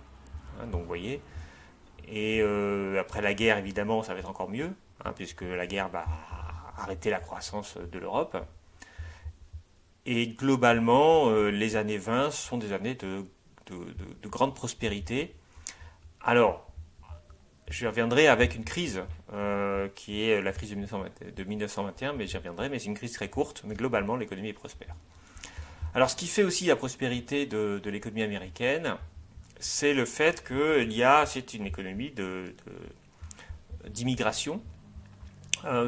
Hein, donc vous voyez. Et après la guerre, évidemment, ça va être encore mieux, hein, puisque la guerre va arrêter la croissance de l'Europe. Et globalement, les années 20 sont des années de grande prospérité. Alors, je reviendrai avec une crise qui est la crise de 1921, mais j'y reviendrai, mais c'est une crise très courte, mais globalement l'économie est prospère. Alors ce qui fait aussi la prospérité de l'économie américaine, c'est le fait que c'est une économie d'immigration.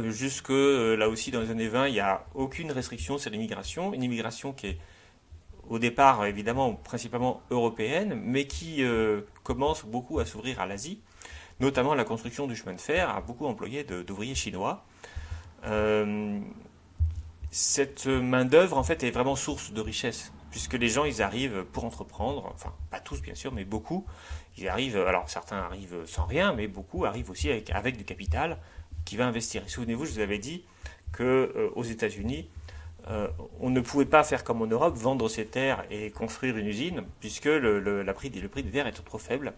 Jusque là aussi dans les années 20, il n'y a aucune restriction sur l'immigration, une immigration qui est au départ évidemment principalement européenne, mais qui commence beaucoup à s'ouvrir à l'Asie. Notamment la construction du chemin de fer a beaucoup employé d'ouvriers chinois. Cette main-d'œuvre en fait est vraiment source de richesse, puisque les gens ils arrivent pour entreprendre, enfin pas tous bien sûr, mais beaucoup. Ils arrivent, alors certains arrivent sans rien, mais beaucoup arrivent aussi avec du capital qui va investir. Et souvenez-vous, je vous avais dit que aux États-Unis, on ne pouvait pas faire comme en Europe, vendre ses terres et construire une usine, puisque le prix des terres est trop faible.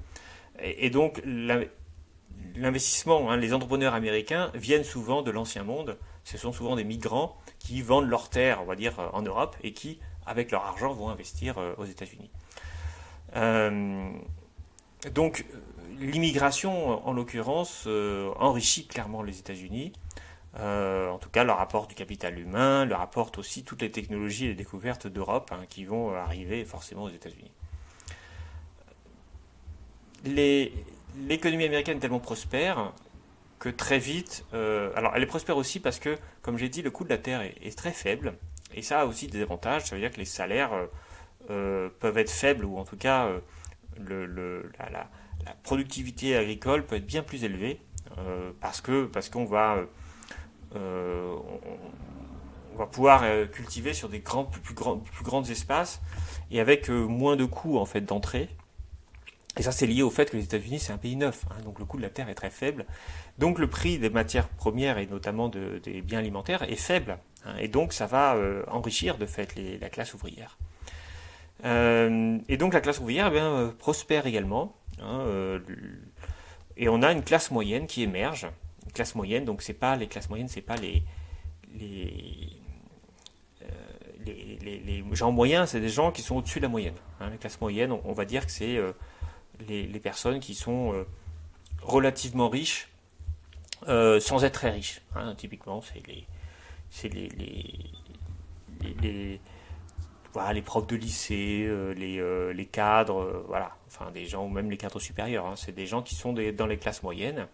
Et donc l'investissement, hein, les entrepreneurs américains viennent souvent de l'ancien monde. Ce sont souvent des migrants qui vendent leurs terres, on va dire, en Europe et qui, avec leur argent, vont investir aux États-Unis. Donc, l'immigration, en l'occurrence, enrichit clairement les États-Unis. En tout cas, leur apporte du capital humain, leur apporte aussi toutes les technologies et les découvertes d'Europe, hein, qui vont arriver forcément aux États-Unis. L'économie américaine est tellement prospère que très vite, alors elle est prospère aussi parce que, comme j'ai dit, le coût de la terre est très faible, et ça a aussi des avantages. Ça veut dire que les salaires peuvent être faibles, ou en tout cas la productivité agricole peut être bien plus élevée, parce qu'on va pouvoir cultiver sur des plus grands espaces et avec moins de coûts en fait d'entrée. Et ça, c'est lié au fait que les États-Unis, c'est un pays neuf, hein, donc le coût de la terre est très faible. Donc le prix des matières premières et notamment des biens alimentaires est faible, hein, et donc ça va enrichir de fait la classe ouvrière. Et donc la classe ouvrière prospère également. Hein, Et on a une classe moyenne qui émerge. Une classe moyenne, donc c'est pas les classes moyennes, c'est pas les, les gens moyens, c'est des gens qui sont au-dessus de la moyenne. Hein. Les classes moyennes, on va dire que c'est les personnes qui sont relativement riches sans être très riches. Hein. Typiquement, c'est les, voilà, les profs de lycée, les cadres, voilà, enfin des gens, ou même les cadres supérieurs. Hein. C'est des gens qui sont dans les classes moyennes.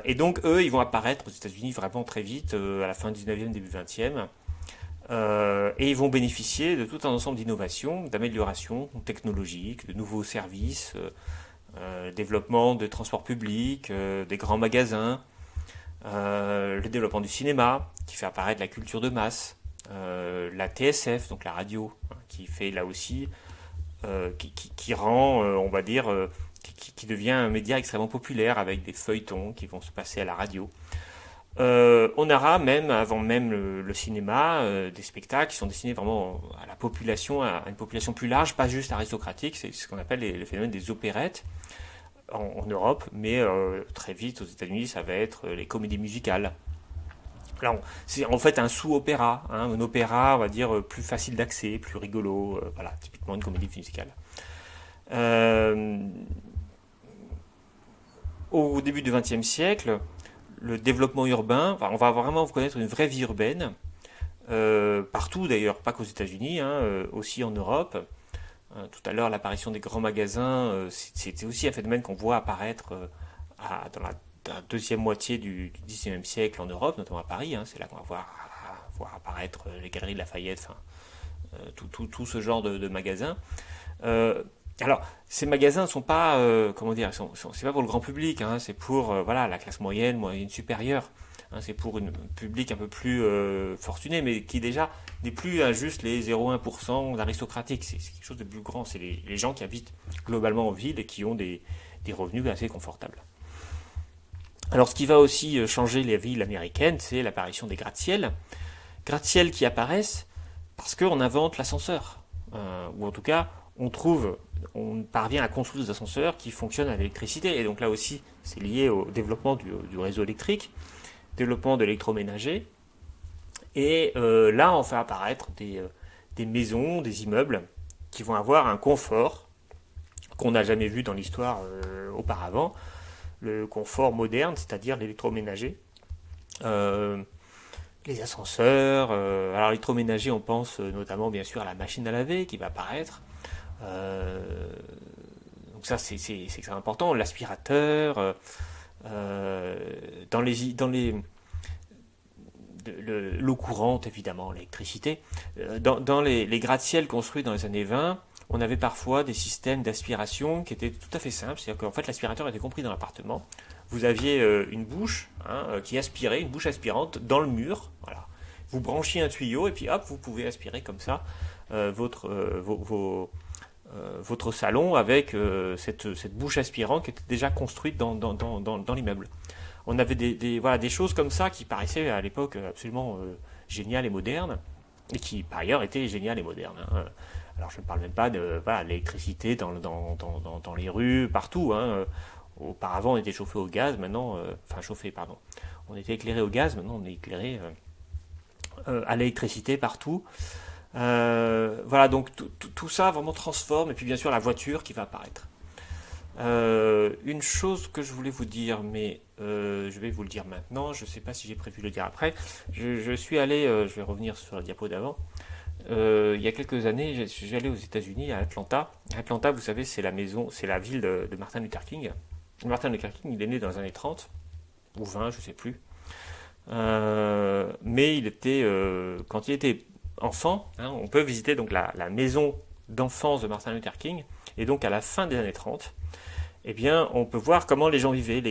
Et donc, eux, ils vont apparaître aux États-Unis vraiment très vite, à la fin 19e, début 20e. Et ils vont bénéficier de tout un ensemble d'innovations, d'améliorations technologiques, de nouveaux services, développement de transports publics, des grands magasins, le développement du cinéma, qui fait apparaître la culture de masse, la TSF, donc la radio, hein, qui fait là aussi, qui rend, on va dire, qui devient un média extrêmement populaire avec des feuilletons qui vont se passer à la radio. On aura même, avant même le cinéma, des spectacles qui sont destinés vraiment à la population, à une population plus large, pas juste aristocratique, c'est ce qu'on appelle le phénomène des opérettes en Europe, mais très vite aux États-Unis, ça va être les comédies musicales. Alors, c'est en fait un sous-opéra, hein, un opéra, on va dire, plus facile d'accès, plus rigolo, voilà, typiquement une comédie musicale. Euh, Au début du XXe siècle, le développement urbain, enfin, on va vraiment connaître une vraie vie urbaine, partout d'ailleurs, pas qu'aux États-Unis, hein, aussi en Europe. Tout à l'heure, l'apparition des grands magasins, c'était aussi un phénomène qu'on voit apparaître dans la deuxième moitié du XIXe siècle en Europe, notamment à Paris. Hein, c'est là qu'on va voir apparaître les galeries de Lafayette, enfin, tout ce genre de magasins. Euh, alors, ces magasins ne sont pas, comment dire, c'est pas pour le grand public, hein, c'est pour voilà, la classe moyenne, moyenne supérieure. Hein, c'est pour un public un peu plus fortuné, mais qui déjà n'est plus juste les 0,1% d'aristocratique. C'est quelque chose de plus grand. C'est les gens qui habitent globalement en ville et qui ont des revenus assez confortables. Alors, ce qui va aussi changer les villes américaines, c'est l'apparition des gratte-ciels. Gratte-ciels qui apparaissent parce qu'on invente l'ascenseur. Ou en tout cas, on parvient à construire des ascenseurs qui fonctionnent à l'électricité. Et donc là aussi, c'est lié au développement du réseau électrique, développement de l'électroménager. Et là, on fait apparaître des maisons, des immeubles qui vont avoir un confort qu'on n'a jamais vu dans l'histoire auparavant. Le confort moderne, c'est-à-dire l'électroménager. Les ascenseurs. Alors l'électroménager, on pense notamment bien sûr à la machine à laver qui va apparaître. Donc ça, c'est extrêmement important. L'aspirateur. Dans les l'eau courante, évidemment, l'électricité. Dans les gratte-ciels construits dans les années 20, on avait parfois des systèmes d'aspiration qui étaient tout à fait simples. C'est-à-dire qu'en fait, l'aspirateur était compris dans l'appartement. Vous aviez une bouche qui aspirait, une bouche aspirante dans le mur. Voilà. Vous branchiez un tuyau et puis hop, vous pouvez aspirer comme ça votre salon avec cette bouche aspirante qui était déjà construite dans l'immeuble. On avait voilà, des choses comme ça qui paraissaient à l'époque absolument géniales et modernes, et qui par ailleurs étaient géniales et modernes. Hein. Alors je ne parle même pas de voilà, l'électricité dans les rues, partout. Hein. Auparavant on était chauffé au gaz, maintenant, enfin chauffé, pardon. On était éclairé au gaz, maintenant on est éclairé à l'électricité partout. Voilà, donc tout ça vraiment transforme, et puis bien sûr la voiture qui va apparaître. Une chose que je voulais vous dire, mais je vais vous le dire maintenant, je ne sais pas si j'ai prévu de le dire après. Je suis allé, je vais revenir sur la diapo d'avant, il y a quelques années, je suis allé aux États-Unis, à Atlanta. Atlanta, vous savez, c'est la ville de Martin Luther King. Martin Luther King, il est né dans les années 30, ou 20, je ne sais plus. Mais quand il était enfant, hein, on peut visiter donc la maison d'enfance de Martin Luther King, et donc à la fin des années 30, eh bien, on peut voir comment les gens vivaient,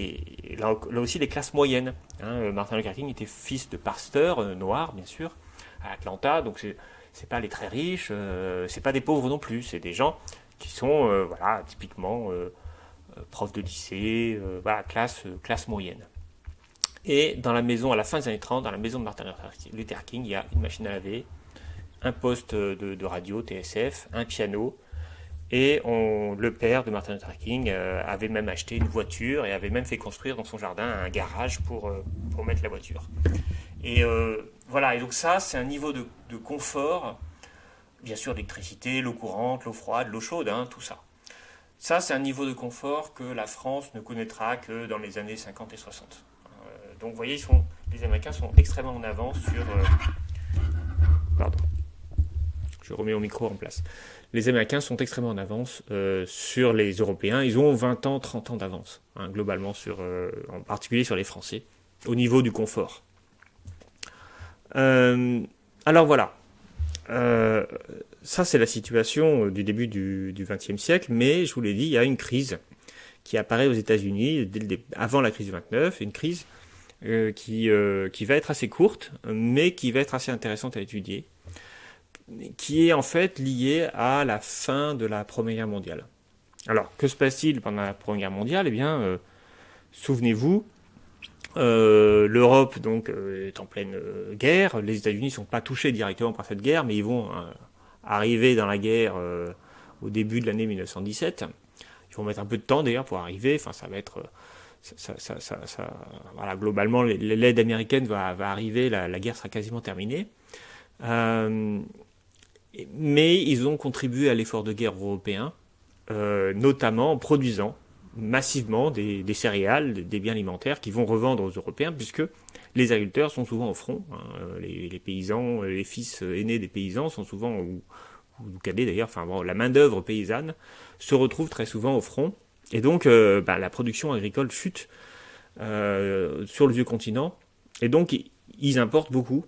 là aussi les classes moyennes. Hein. Martin Luther King était fils de pasteur noir, bien sûr, à Atlanta, donc c'est pas les très riches, c'est pas des pauvres non plus, c'est des gens qui sont voilà, typiquement profs de lycée, voilà, classe moyenne. Et dans la maison, à la fin des années 30, dans la maison de Martin Luther King, il y a une machine à laver, un poste de radio TSF, un piano, Et le père de Martin Luther King avait même acheté une voiture et avait même fait construire dans son jardin un garage pour mettre la voiture. Et voilà, et donc ça, c'est un niveau de confort, bien sûr, l'électricité, l'eau courante, l'eau froide, l'eau chaude, hein, tout ça. Ça, c'est un niveau de confort que la France ne connaîtra que dans les années 50 et 60. Donc vous voyez, les Américains sont extrêmement en avance sur... Pardon. Je remets mon micro en place. Les Américains sont extrêmement en avance sur les Européens. Ils ont 20 ans, 30 ans d'avance, hein, globalement, en particulier sur les Français, au niveau du confort. Alors voilà. Ça, c'est la situation du début du XXe siècle, mais je vous l'ai dit, il y a une crise qui apparaît aux États-Unis avant la crise du 29, une crise qui va être assez courte, mais qui va être assez intéressante à étudier, qui est en fait liée à la fin de la Première Guerre mondiale. Alors, que se passe-t-il pendant la Première Guerre mondiale ? Eh bien, souvenez-vous, l'Europe donc est en pleine guerre. Les États-Unis ne sont pas touchés directement par cette guerre, mais ils vont arriver dans la guerre au début de l'année 1917. Ils vont mettre un peu de temps d'ailleurs pour arriver. Enfin, ça va être voilà, globalement, l'aide américaine va arriver. La guerre sera quasiment terminée. Mais ils ont contribué à l'effort de guerre européen, notamment en produisant massivement des céréales, des biens alimentaires qui vont revendre aux Européens, puisque les agriculteurs sont souvent au front. Hein, les paysans, les fils aînés des paysans sont souvent, ou cadets d'ailleurs, enfin bon, la main-d'œuvre paysanne se retrouve très souvent au front. Et donc la production agricole chute sur le vieux continent. Et donc ils importent beaucoup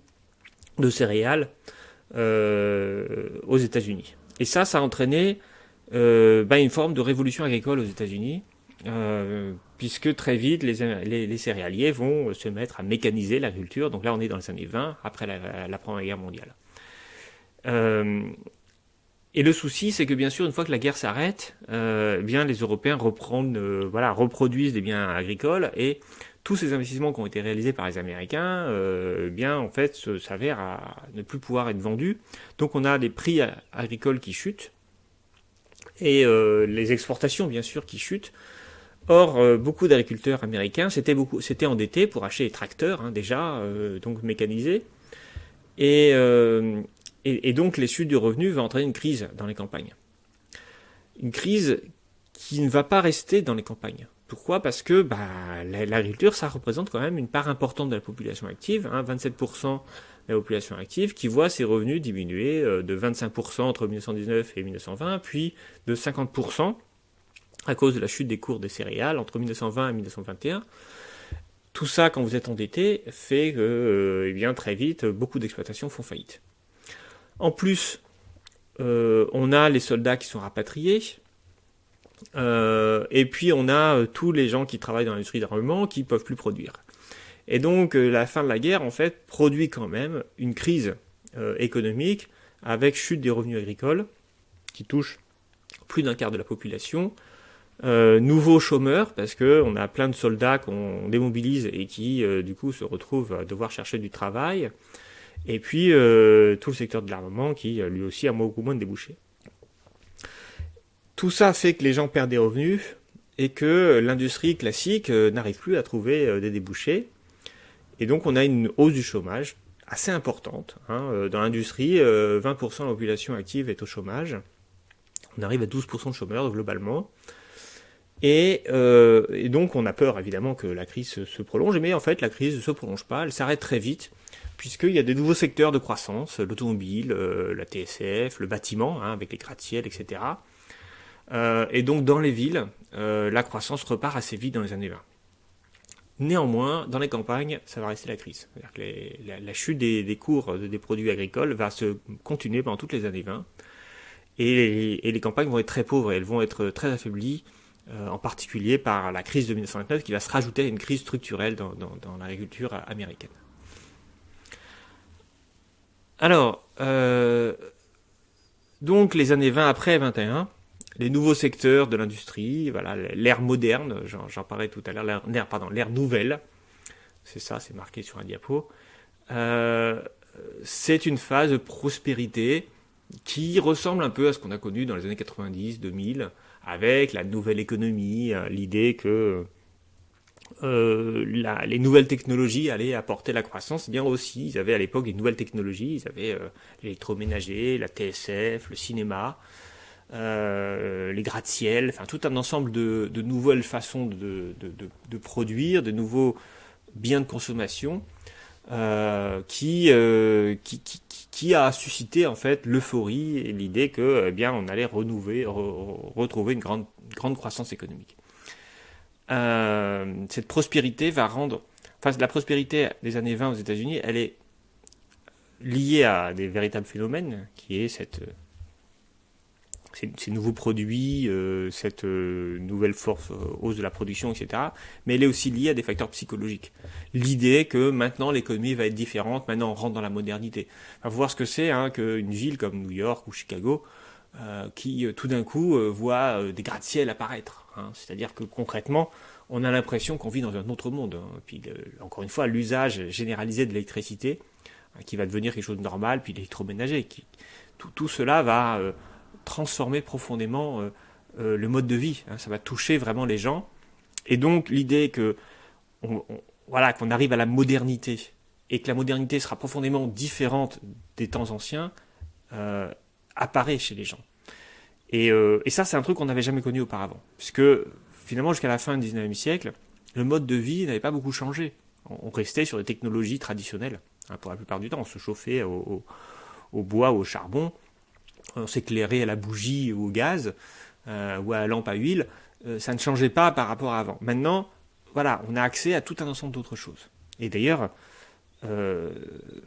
de céréales aux États-Unis. Et ça a entraîné une forme de révolution agricole aux États-Unis, puisque très vite les céréaliers vont se mettre à mécaniser l'agriculture. Donc là, on est dans les années 20, après la Première Guerre mondiale. Et le souci, c'est que bien sûr, une fois que la guerre s'arrête, bien les Européens reproduisent des biens agricoles, et tous ces investissements qui ont été réalisés par les Américains, bien en fait, s'avèrent à ne plus pouvoir être vendus. Donc on a des prix agricoles qui chutent, et les exportations, bien sûr, qui chutent. Or, beaucoup d'agriculteurs américains s'étaient endettés pour acheter des tracteurs, hein, déjà, donc mécanisés. Et donc, les chutes du revenu vont entraîner une crise dans les campagnes. Une crise qui ne va pas rester dans les campagnes. Pourquoi ? Parce que l'agriculture, ça représente quand même une part importante de la population active, hein, 27% de la population active, qui voit ses revenus diminuer de 25% entre 1919 et 1920, puis de 50% à cause de la chute des cours des céréales entre 1920 et 1921. Tout ça, quand vous êtes endetté, fait que très vite, beaucoup d'exploitations font faillite. En plus, on a les soldats qui sont rapatriés, et puis on a tous les gens qui travaillent dans l'industrie d'armement qui ne peuvent plus produire. Et donc la fin de la guerre, en fait, produit quand même une crise économique avec chute des revenus agricoles qui touche plus d'un quart de la population. Nouveaux chômeurs, parce qu'on a plein de soldats qu'on démobilise et qui, du coup, se retrouvent à devoir chercher du travail. Et puis, tout le secteur de l'armement qui, lui aussi, a beaucoup moins de débouchés. Tout ça fait que les gens perdent des revenus et que l'industrie classique n'arrive plus à trouver des débouchés. Et donc, on a une hausse du chômage assez importante. Hein. Dans l'industrie, 20% de la population active est au chômage. On arrive à 12% de chômeurs, globalement. Et donc, on a peur, évidemment, que la crise se prolonge. Mais en fait, la crise ne se prolonge pas. Elle s'arrête très vite, puisqu'il y a des nouveaux secteurs de croissance, l'automobile, la TSF, le bâtiment, hein, avec les gratte-ciel, etc. Et donc, dans les villes, la croissance repart assez vite dans les années 20. Néanmoins, dans les campagnes, ça va rester la crise. C'est-à-dire que la chute des cours des produits agricoles va se continuer pendant toutes les années 20. Et les campagnes vont être très pauvres et elles vont être très affaiblies, en particulier par la crise de 1929 qui va se rajouter à une crise structurelle dans l'agriculture américaine. Alors, donc les années 20 après 21, les nouveaux secteurs de l'industrie, voilà, l'ère moderne, j'en parlais tout à l'heure, l'ère nouvelle, c'est ça, c'est marqué sur un diapo, c'est une phase de prospérité qui ressemble un peu à ce qu'on a connu dans les années 90, 2000, avec la nouvelle économie, l'idée que les nouvelles technologies allaient apporter la croissance. Eh bien aussi, ils avaient à l'époque des nouvelles technologies, ils avaient l'électroménager, la TSF, le cinéma, les gratte-ciel, enfin tout un ensemble de nouvelles façons de produire, de nouveaux biens de consommation qui a suscité en fait l'euphorie et l'idée que eh bien on allait retrouver une grande croissance économique. Cette prospérité va rendre, enfin la prospérité des années 20 aux États-Unis, elle est liée à des véritables phénomènes, qui est ces nouveaux produits, cette nouvelle force, hausse de la production, etc. Mais elle est aussi liée à des facteurs psychologiques. L'idée que maintenant l'économie va être différente, maintenant on rentre dans la modernité. On va voir ce que c'est qu'une ville comme New York ou Chicago qui tout d'un coup voit des gratte-ciel apparaître. C'est-à-dire que concrètement, on a l'impression qu'on vit dans un autre monde. Puis encore une fois, l'usage généralisé de l'électricité, qui va devenir quelque chose de normal, puis l'électroménager. Tout cela va transformer profondément le mode de vie. Ça va toucher vraiment les gens. Et donc l'idée que qu'on arrive à la modernité et que la modernité sera profondément différente des temps anciens apparaît chez les gens. Et ça, c'est un truc qu'on n'avait jamais connu auparavant. Puisque finalement, jusqu'à la fin du 19e siècle, le mode de vie n'avait pas beaucoup changé. On restait sur des technologies traditionnelles. Pour la plupart du temps, on se chauffait au bois ou au charbon. On s'éclairait à la bougie ou au gaz ou à la lampe à huile, ça ne changeait pas par rapport à avant. Maintenant, voilà, on a accès à tout un ensemble d'autres choses. Et d'ailleurs,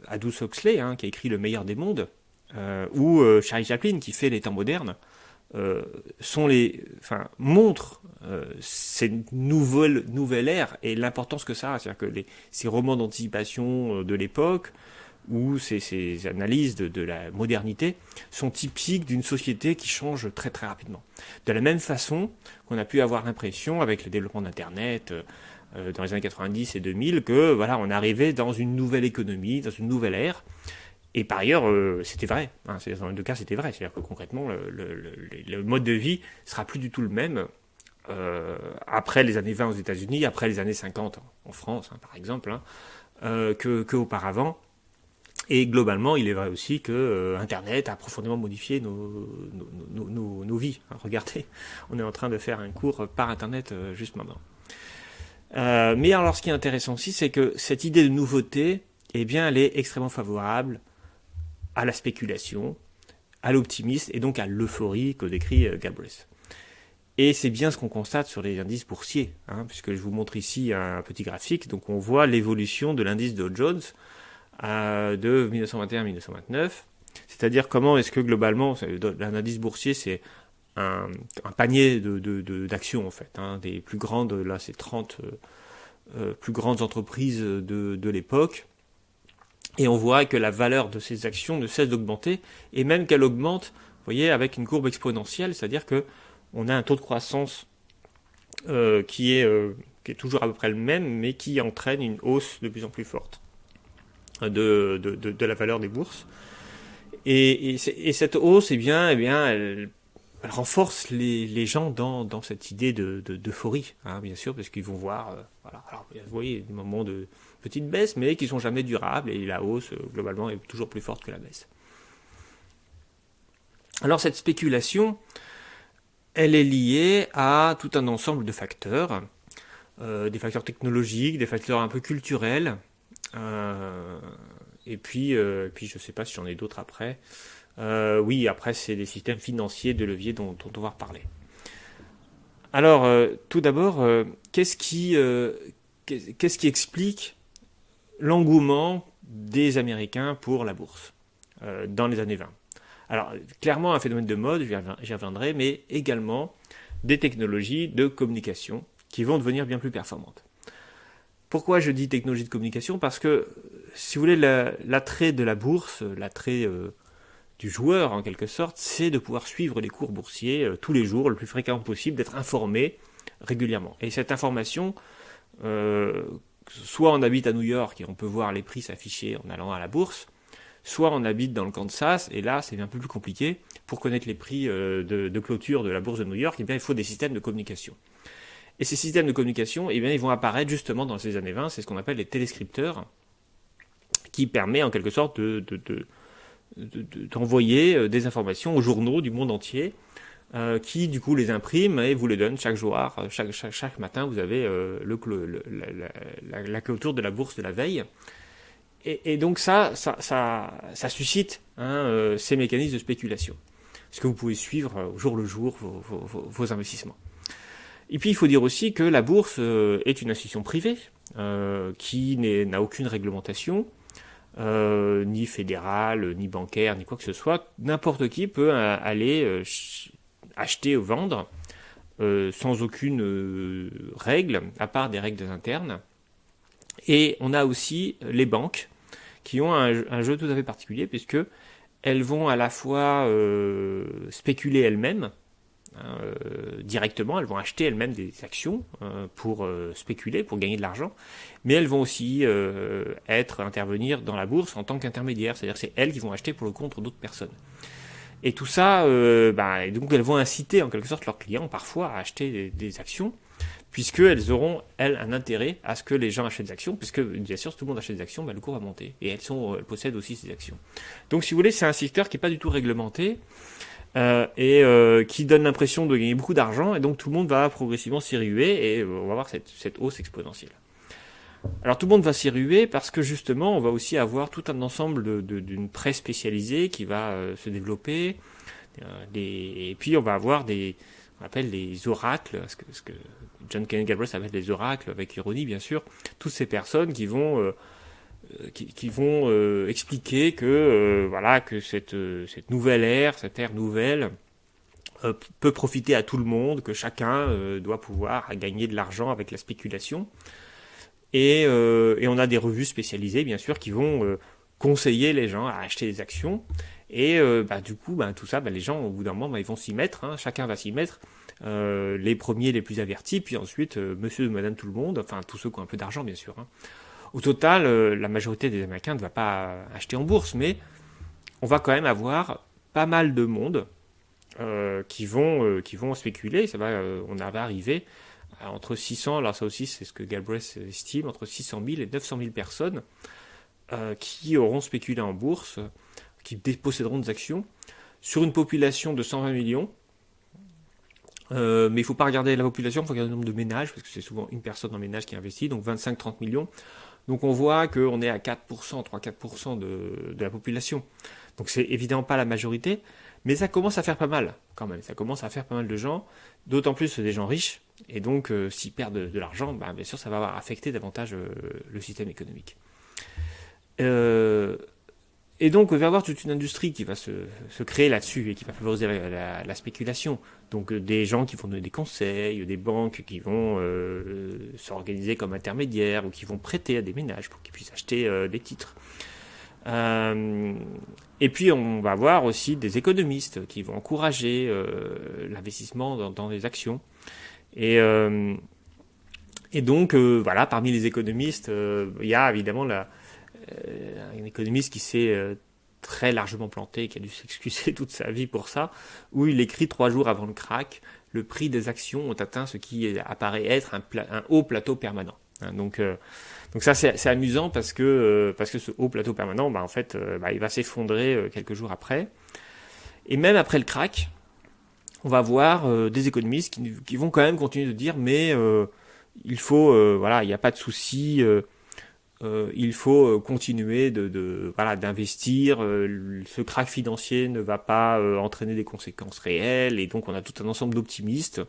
Aldous Huxley, qui a écrit Le meilleur des mondes, ou Charlie Chaplin, qui fait Les temps modernes, montrent cette nouvelle ère et l'importance que ça a. C'est-à-dire que ces romans d'anticipation de l'époque, où ces analyses de la modernité sont typiques d'une société qui change très très rapidement. De la même façon qu'on a pu avoir l'impression, avec le développement d'Internet dans les années 90 et 2000, que voilà, on arrivait dans une nouvelle économie, dans une nouvelle ère. Et par ailleurs, c'était vrai. Dans les deux cas, c'était vrai. C'est-à-dire que concrètement, le mode de vie sera plus du tout le même après les années 20 aux États-Unis, après les années 50 en France, par exemple, qu'auparavant. Et globalement, il est vrai aussi que Internet a profondément modifié nos vies. Regardez, on est en train de faire un cours par Internet juste maintenant. Mais alors, ce qui est intéressant aussi, c'est que cette idée de nouveauté, eh bien, elle est extrêmement favorable à la spéculation, à l'optimisme et donc à l'euphorie que décrit Galbraith. Et c'est bien ce qu'on constate sur les indices boursiers, puisque je vous montre ici un petit graphique. Donc, on voit l'évolution de l'indice Dow Jones de 1921 à 1929, c'est-à-dire comment est-ce que globalement, un indice boursier, c'est un panier d'actions en fait, des plus grandes, là c'est 30 plus grandes entreprises de l'époque, et on voit que la valeur de ces actions ne cesse d'augmenter, et même qu'elle augmente, vous voyez, avec une courbe exponentielle, c'est-à-dire que on a un taux de croissance qui est toujours à peu près le même, mais qui entraîne une hausse de plus en plus forte de la valeur des bourses. Et cette hausse, elle renforce les gens dans cette idée d'euphorie, bien sûr, parce qu'ils vont voir, alors vous voyez, des moments de petite baisse, mais qui sont jamais durables, et la hausse, globalement, est toujours plus forte que la baisse. Alors cette spéculation, elle est liée à tout un ensemble de facteurs, des facteurs technologiques, des facteurs un peu culturels, et puis je ne sais pas si j'en ai d'autres après. Oui, après c'est des systèmes financiers de levier dont on va reparler. Alors, tout d'abord, qu'est-ce qui explique l'engouement des Américains pour la bourse dans les années 20 ? Alors, clairement un phénomène de mode, j'y reviendrai, mais également des technologies de communication qui vont devenir bien plus performantes. Pourquoi je dis technologie de communication ? Parce que, si vous voulez, l'attrait de la bourse, l'attrait du joueur, en quelque sorte, c'est de pouvoir suivre les cours boursiers tous les jours, le plus fréquemment possible, d'être informé régulièrement. Et cette information, soit on habite à New York et on peut voir les prix s'afficher en allant à la bourse, soit on habite dans le Kansas, et là c'est un peu plus compliqué. Pour connaître les prix de clôture de la bourse de New York, eh bien, il faut des systèmes de communication. Et ces systèmes de communication, eh bien, ils vont apparaître justement dans ces années 20, c'est ce qu'on appelle les téléscripteurs, qui permet en quelque sorte d'envoyer des informations aux journaux du monde entier, qui du coup les impriment et vous les donnent chaque jour. Chaque matin, vous avez la clôture de la bourse de la veille. Et donc ça suscite ces mécanismes de spéculation. Parce que vous pouvez suivre au jour le jour vos investissements. Et puis il faut dire aussi que la bourse est une institution privée qui n'a aucune réglementation, ni fédérale, ni bancaire, ni quoi que ce soit. N'importe qui peut aller acheter ou vendre sans aucune règle, à part des règles internes. Et on a aussi les banques qui ont un jeu tout à fait particulier, puisque elles vont à la fois spéculer elles-mêmes, directement, elles vont acheter elles-mêmes des actions pour spéculer, pour gagner de l'argent, mais elles vont aussi intervenir dans la bourse en tant qu'intermédiaire, c'est-à-dire que c'est elles qui vont acheter pour le compte d'autres personnes. Et tout ça, donc elles vont inciter en quelque sorte leurs clients parfois à acheter des actions, puisqu'elles auront, elles, un intérêt à ce que les gens achètent des actions, puisque, bien sûr, si tout le monde achète des actions, le cours va monter. Et elles possèdent aussi ces actions. Donc, si vous voulez, c'est un secteur qui n'est pas du tout réglementé, qui donne l'impression de gagner beaucoup d'argent, et donc tout le monde va progressivement s'y ruer, et on va avoir cette hausse exponentielle. Alors, tout le monde va s'y ruer parce que, justement, on va aussi avoir tout un ensemble d'une presse spécialisée qui va se développer, et puis on va avoir on appelle les oracles, ce que John Kenneth Galbraith appelle les oracles, avec ironie bien sûr, toutes ces personnes qui vont expliquer que cette nouvelle ère, cette ère nouvelle, peut profiter à tout le monde, que chacun doit pouvoir gagner de l'argent avec la spéculation. Et on a des revues spécialisées bien sûr qui vont conseiller les gens à acheter des actions. Et du coup, tout ça, les gens, au bout d'un moment, ils vont s'y mettre. Chacun va s'y mettre. Les premiers, les plus avertis, puis ensuite, monsieur, madame, tout le monde, enfin, tous ceux qui ont un peu d'argent, bien sûr. Au total, la majorité des Américains ne va pas acheter en bourse, mais on va quand même avoir pas mal de monde qui vont spéculer. On va arriver à entre 600, alors ça aussi, c'est ce que Galbraith estime, entre 600 000 et 900 000 personnes qui auront spéculé en bourse, qui posséderont des actions, sur une population de 120 millions. Mais il ne faut pas regarder la population, il faut regarder le nombre de ménages, parce que c'est souvent une personne en ménage qui investit, donc 25-30 millions. Donc on voit qu'on est à 4%, 3-4% de la population. Donc c'est évidemment pas la majorité, mais ça commence à faire pas mal, quand même. Ça commence à faire pas mal de gens, d'autant plus des gens riches, et donc s'ils perdent de l'argent, bien sûr ça va affecter davantage le système économique. Et donc, il va y avoir toute une industrie qui va se créer là-dessus et qui va favoriser la spéculation. Donc, des gens qui vont donner des conseils, des banques qui vont s'organiser comme intermédiaires ou qui vont prêter à des ménages pour qu'ils puissent acheter des titres. Et puis, on va avoir aussi des économistes qui vont encourager l'investissement dans les actions. Et donc, parmi les économistes, il y a évidemment un économiste qui s'est très largement planté, qui a dû s'excuser toute sa vie pour ça, où il écrit 3 jours avant le crack, le prix des actions ont atteint ce qui apparaît être un haut plateau permanent. Donc ça c'est amusant parce que ce haut plateau permanent, il va s'effondrer quelques jours après. Et même après le crack, on va voir des économistes qui vont quand même continuer de dire mais il faut il n'y a pas de souci. Il faut continuer d'investir. Ce krach financier ne va pas entraîner des conséquences réelles, et donc on a tout un ensemble d'optimistes,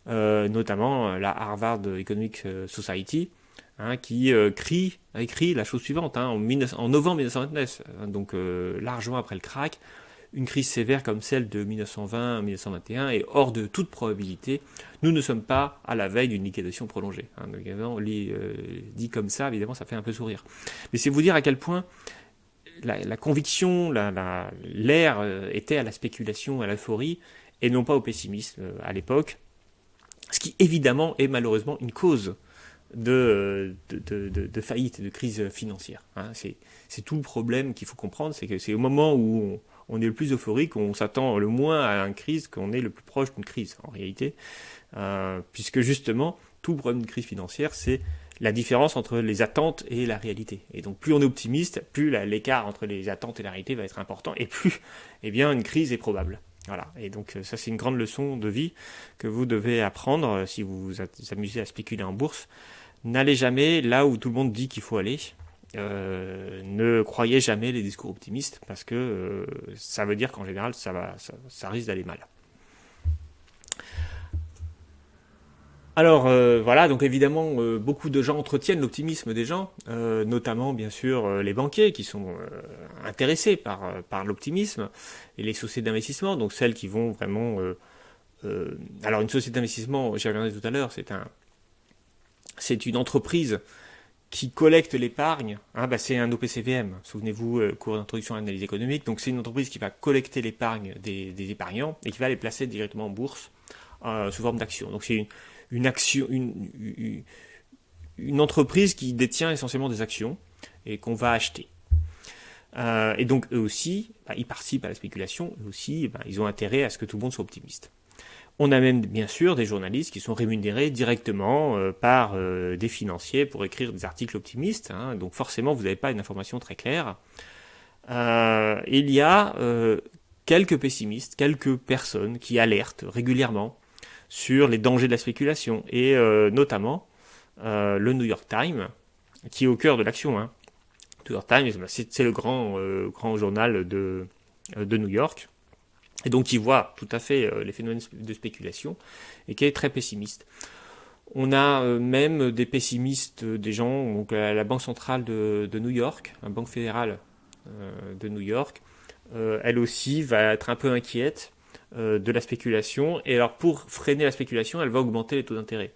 notamment la Harvard Economic Society, qui a écrit la chose suivante en novembre 1929, donc largement après le krach. Une crise sévère comme celle de 1920-1921 est hors de toute probabilité. Nous ne sommes pas à la veille d'une liquidation prolongée. Donc, évidemment, dit comme ça, évidemment, ça fait un peu sourire. Mais c'est vous dire à quel point la conviction, l'air était à la spéculation, à l'euphorie, et non pas au pessimisme à l'époque. Ce qui, évidemment, est malheureusement une cause de faillite, de crise financière. Hein. C'est tout le problème qu'il faut comprendre, c'est que c'est au moment où on est le plus euphorique, on s'attend le moins à une crise, qu'on est le plus proche d'une crise, en réalité. Puisque justement, tout le problème d'une crise financière, c'est la différence entre les attentes et la réalité. Et donc, plus on est optimiste, plus l'écart entre les attentes et la réalité va être important, et plus, eh bien, une crise est probable. Voilà. Et donc, ça, c'est une grande leçon de vie que vous devez apprendre si vous vous amusez à spéculer en bourse. N'allez jamais là où tout le monde dit qu'il faut aller. Ne croyez jamais les discours optimistes, parce que ça veut dire qu'en général, ça risque d'aller mal. Alors voilà, donc évidemment, beaucoup de gens entretiennent l'optimisme des gens, notamment bien sûr les banquiers qui sont intéressés par l'optimisme, et les sociétés d'investissement, donc celles qui vont vraiment... alors une société d'investissement, j'y reviendrai tout à l'heure, c'est une entreprise qui collecte l'épargne, hein, c'est un OPCVM, souvenez-vous, cours d'introduction à l'analyse économique, donc c'est une entreprise qui va collecter l'épargne des épargnants et qui va les placer directement en bourse sous forme d'actions. Donc c'est une entreprise qui détient essentiellement des actions et qu'on va acheter. Et donc eux aussi, ils participent à la spéculation, eux aussi, ils ont intérêt à ce que tout le monde soit optimiste. On a même bien sûr des journalistes qui sont rémunérés directement par des financiers pour écrire des articles optimistes, hein, donc forcément vous n'avez pas une information très claire. Il y a quelques pessimistes, quelques personnes qui alertent régulièrement sur les dangers de la spéculation, et notamment le New York Times, qui est au cœur de l'action. Hein. New York Times, c'est le grand journal de New York, et donc qui voit tout à fait les phénomènes de spéculation, et qui est très pessimiste. On a même des pessimistes, des gens, donc la Banque centrale de New York, la Banque fédérale de New York, elle aussi va être un peu inquiète de la spéculation, et alors pour freiner la spéculation, elle va augmenter les taux d'intérêt.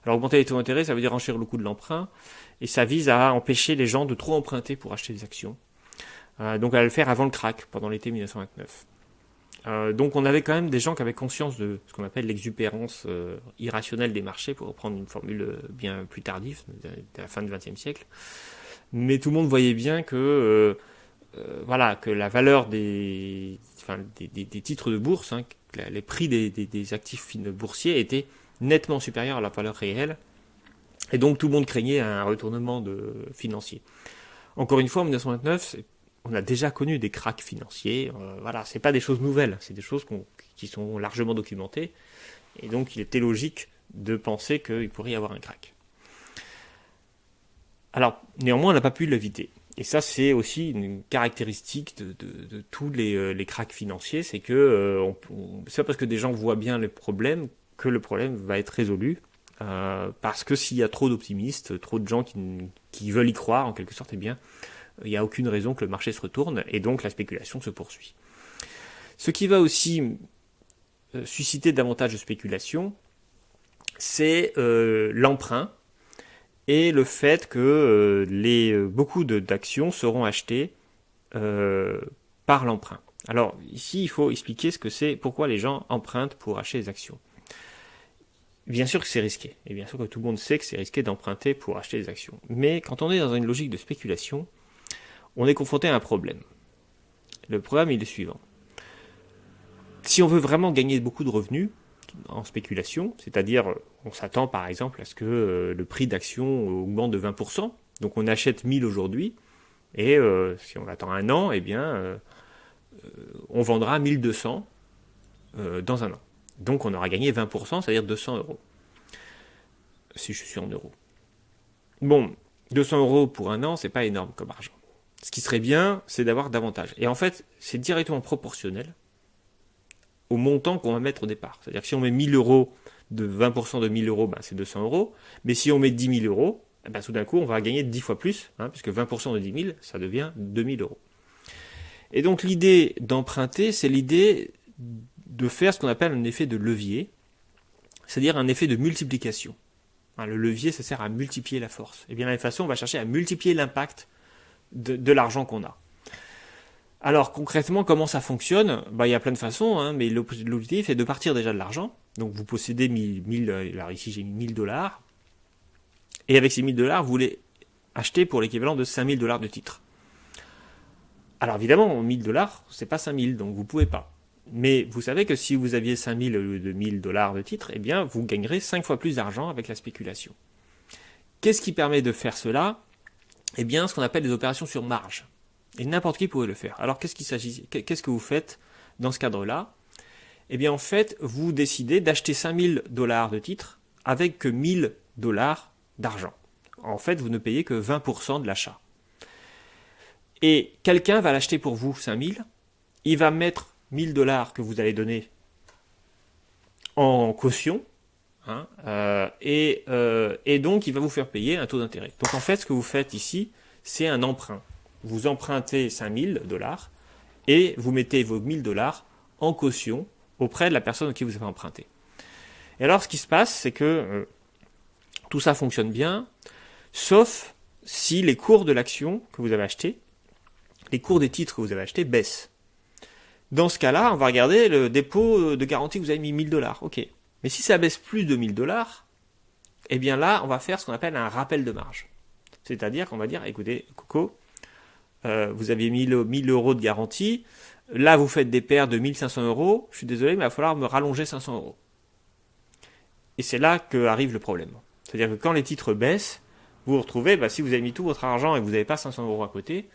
Alors augmenter les taux d'intérêt, ça veut dire enrichir le coût de l'emprunt, et ça vise à empêcher les gens de trop emprunter pour acheter des actions. Donc elle va le faire avant le crack, pendant l'été 1929. Donc on avait quand même des gens qui avaient conscience de ce qu'on appelle l'exupérance irrationnelle des marchés, pour reprendre une formule bien plus tardive, de la fin du XXe siècle. Mais tout le monde voyait bien que que la valeur des titres de bourse, hein, les prix des actifs boursiers étaient nettement supérieurs à la valeur réelle, et donc tout le monde craignait un retournement financier. Encore une fois, en 1929, on a déjà connu des cracks financiers, c'est pas des choses nouvelles, c'est des choses qui sont largement documentées, et donc il était logique de penser qu'il pourrait y avoir un crack. Alors, néanmoins, on n'a pas pu l'éviter. Et ça, c'est aussi une caractéristique de tous les cracks financiers, c'est que c'est pas parce que des gens voient bien le problème que le problème va être résolu, parce que s'il y a trop d'optimistes, trop de gens qui veulent y croire, en quelque sorte, eh bien, il n'y a aucune raison que le marché se retourne, et donc la spéculation se poursuit. Ce qui va aussi susciter davantage de spéculation, c'est l'emprunt, et le fait que beaucoup d'actions seront achetées par l'emprunt. Alors ici, il faut expliquer ce que c'est, pourquoi les gens empruntent pour acheter des actions. Bien sûr que c'est risqué, et bien sûr que tout le monde sait que c'est risqué d'emprunter pour acheter des actions. Mais quand on est dans une logique de spéculation, on est confronté à un problème. Le problème est le suivant. Si on veut vraiment gagner beaucoup de revenus en spéculation, c'est-à-dire on s'attend par exemple à ce que le prix d'action augmente de 20%, donc on achète 1000 aujourd'hui, et si on attend un an, eh bien on vendra 1200 dans un an. Donc on aura gagné 20%, c'est-à-dire 200 euros, si je suis en euros. Bon, 200 euros pour un an, c'est pas énorme comme argent. Ce qui serait bien, c'est d'avoir davantage. Et en fait, c'est directement proportionnel au montant qu'on va mettre au départ. C'est-à-dire que si on met 1000 euros, de 20% de 1000 euros, c'est 200 euros. Mais si on met 10 000 euros, tout d'un coup, on va gagner 10 fois plus, puisque 20% de 10 000, ça devient 2000 euros. Et donc l'idée d'emprunter, c'est l'idée de faire ce qu'on appelle un effet de levier, c'est-à-dire un effet de multiplication. Le levier, ça sert à multiplier la force. Et bien de la même façon, on va chercher à multiplier l'impact de l'argent qu'on a. Alors concrètement, comment ça fonctionne ? Il y a plein de façons, mais l'objectif est de partir déjà de l'argent. Donc vous possédez 1000, alors ici j'ai mis $1000, Et avec ces 1000 $, vous voulez acheter pour l'équivalent de 5000 $ de titres. Alors évidemment, 1000 $, c'est pas 5000, donc vous pouvez pas. Mais vous savez que si vous aviez 5000 au lieu de 1000 $ de titres, eh bien, vous gagnerez 5 fois plus d'argent avec la spéculation. Qu'est-ce qui permet de faire cela? Eh bien, ce qu'on appelle des opérations sur marge. Et n'importe qui pourrait le faire. Alors, qu'est-ce que vous faites dans ce cadre-là? Eh bien, en fait, vous décidez d'acheter 5000 $ de titres avec que 1000 $ d'argent. En fait, vous ne payez que 20% de l'achat. Et quelqu'un va l'acheter pour vous 5000, il va mettre 1000 $ que vous allez donner en caution, hein, et donc il va vous faire payer un taux d'intérêt. Donc en fait, ce que vous faites ici, c'est un emprunt. Vous empruntez 5000 $ et vous mettez vos 1000 $ en caution auprès de la personne à qui vous avez emprunté. Et alors, ce qui se passe, c'est que tout ça fonctionne bien, sauf si les cours de l'action que vous avez acheté, les cours des titres que vous avez achetés baissent. Dans ce cas-là, on va regarder le dépôt de garantie que vous avez mis 1000 $. Ok. Mais si ça baisse plus de 1000 $, eh bien là, on va faire ce qu'on appelle un rappel de marge. C'est-à-dire qu'on va dire, écoutez, Coco, vous aviez mis 1000 € de garantie, là vous faites des pertes de 1500 €, je suis désolé, mais il va falloir me rallonger 500 €. Et c'est là qu'arrive le problème. C'est-à-dire que quand les titres baissent, vous vous retrouvez, si vous avez mis tout votre argent et que vous n'avez pas 500 € à côté,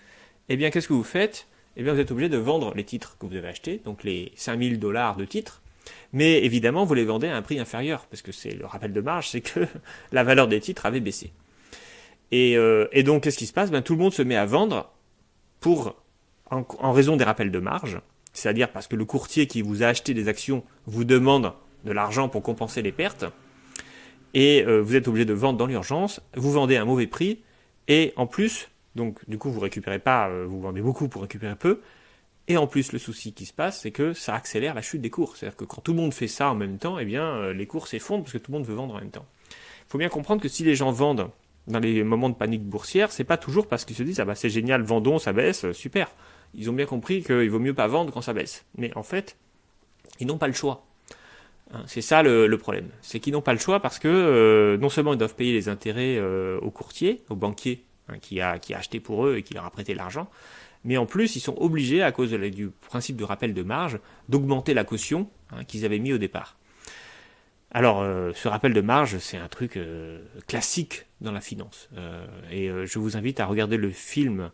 eh bien qu'est-ce que vous faites? Eh bien vous êtes obligé de vendre les titres que vous avez achetés, donc les 5000 $ de titres, mais évidemment vous les vendez à un prix inférieur, parce que c'est le rappel de marge, c'est que la valeur des titres avait baissé. Et donc qu'est-ce qui se passe? Tout le monde se met à vendre en raison des rappels de marge, c'est-à-dire parce que le courtier qui vous a acheté des actions vous demande de l'argent pour compenser les pertes, et vous êtes obligé de vendre dans l'urgence, vous vendez à un mauvais prix, et en plus, donc du coup vous récupérez pas, vous vendez beaucoup pour récupérer peu, et en plus le souci qui se passe, c'est que ça accélère la chute des cours. C'est-à-dire que quand tout le monde fait ça en même temps, eh bien les cours s'effondrent parce que tout le monde veut vendre en même temps. Il faut bien comprendre que si les gens vendent dans les moments de panique boursière, c'est pas toujours parce qu'ils se disent c'est génial, vendons, ça baisse, super. Ils ont bien compris qu'il vaut mieux pas vendre quand ça baisse. Mais en fait, ils n'ont pas le choix. C'est ça le problème. C'est qu'ils n'ont pas le choix parce que non seulement ils doivent payer les intérêts au courtier, au banquier qui a acheté pour eux et qui leur a prêté l'argent, mais en plus ils sont obligés, à cause du principe de rappel de marge, d'augmenter la caution qu'ils avaient mis au départ. Alors, ce rappel de marge, c'est un truc classique dans la finance. Je vous invite à regarder le film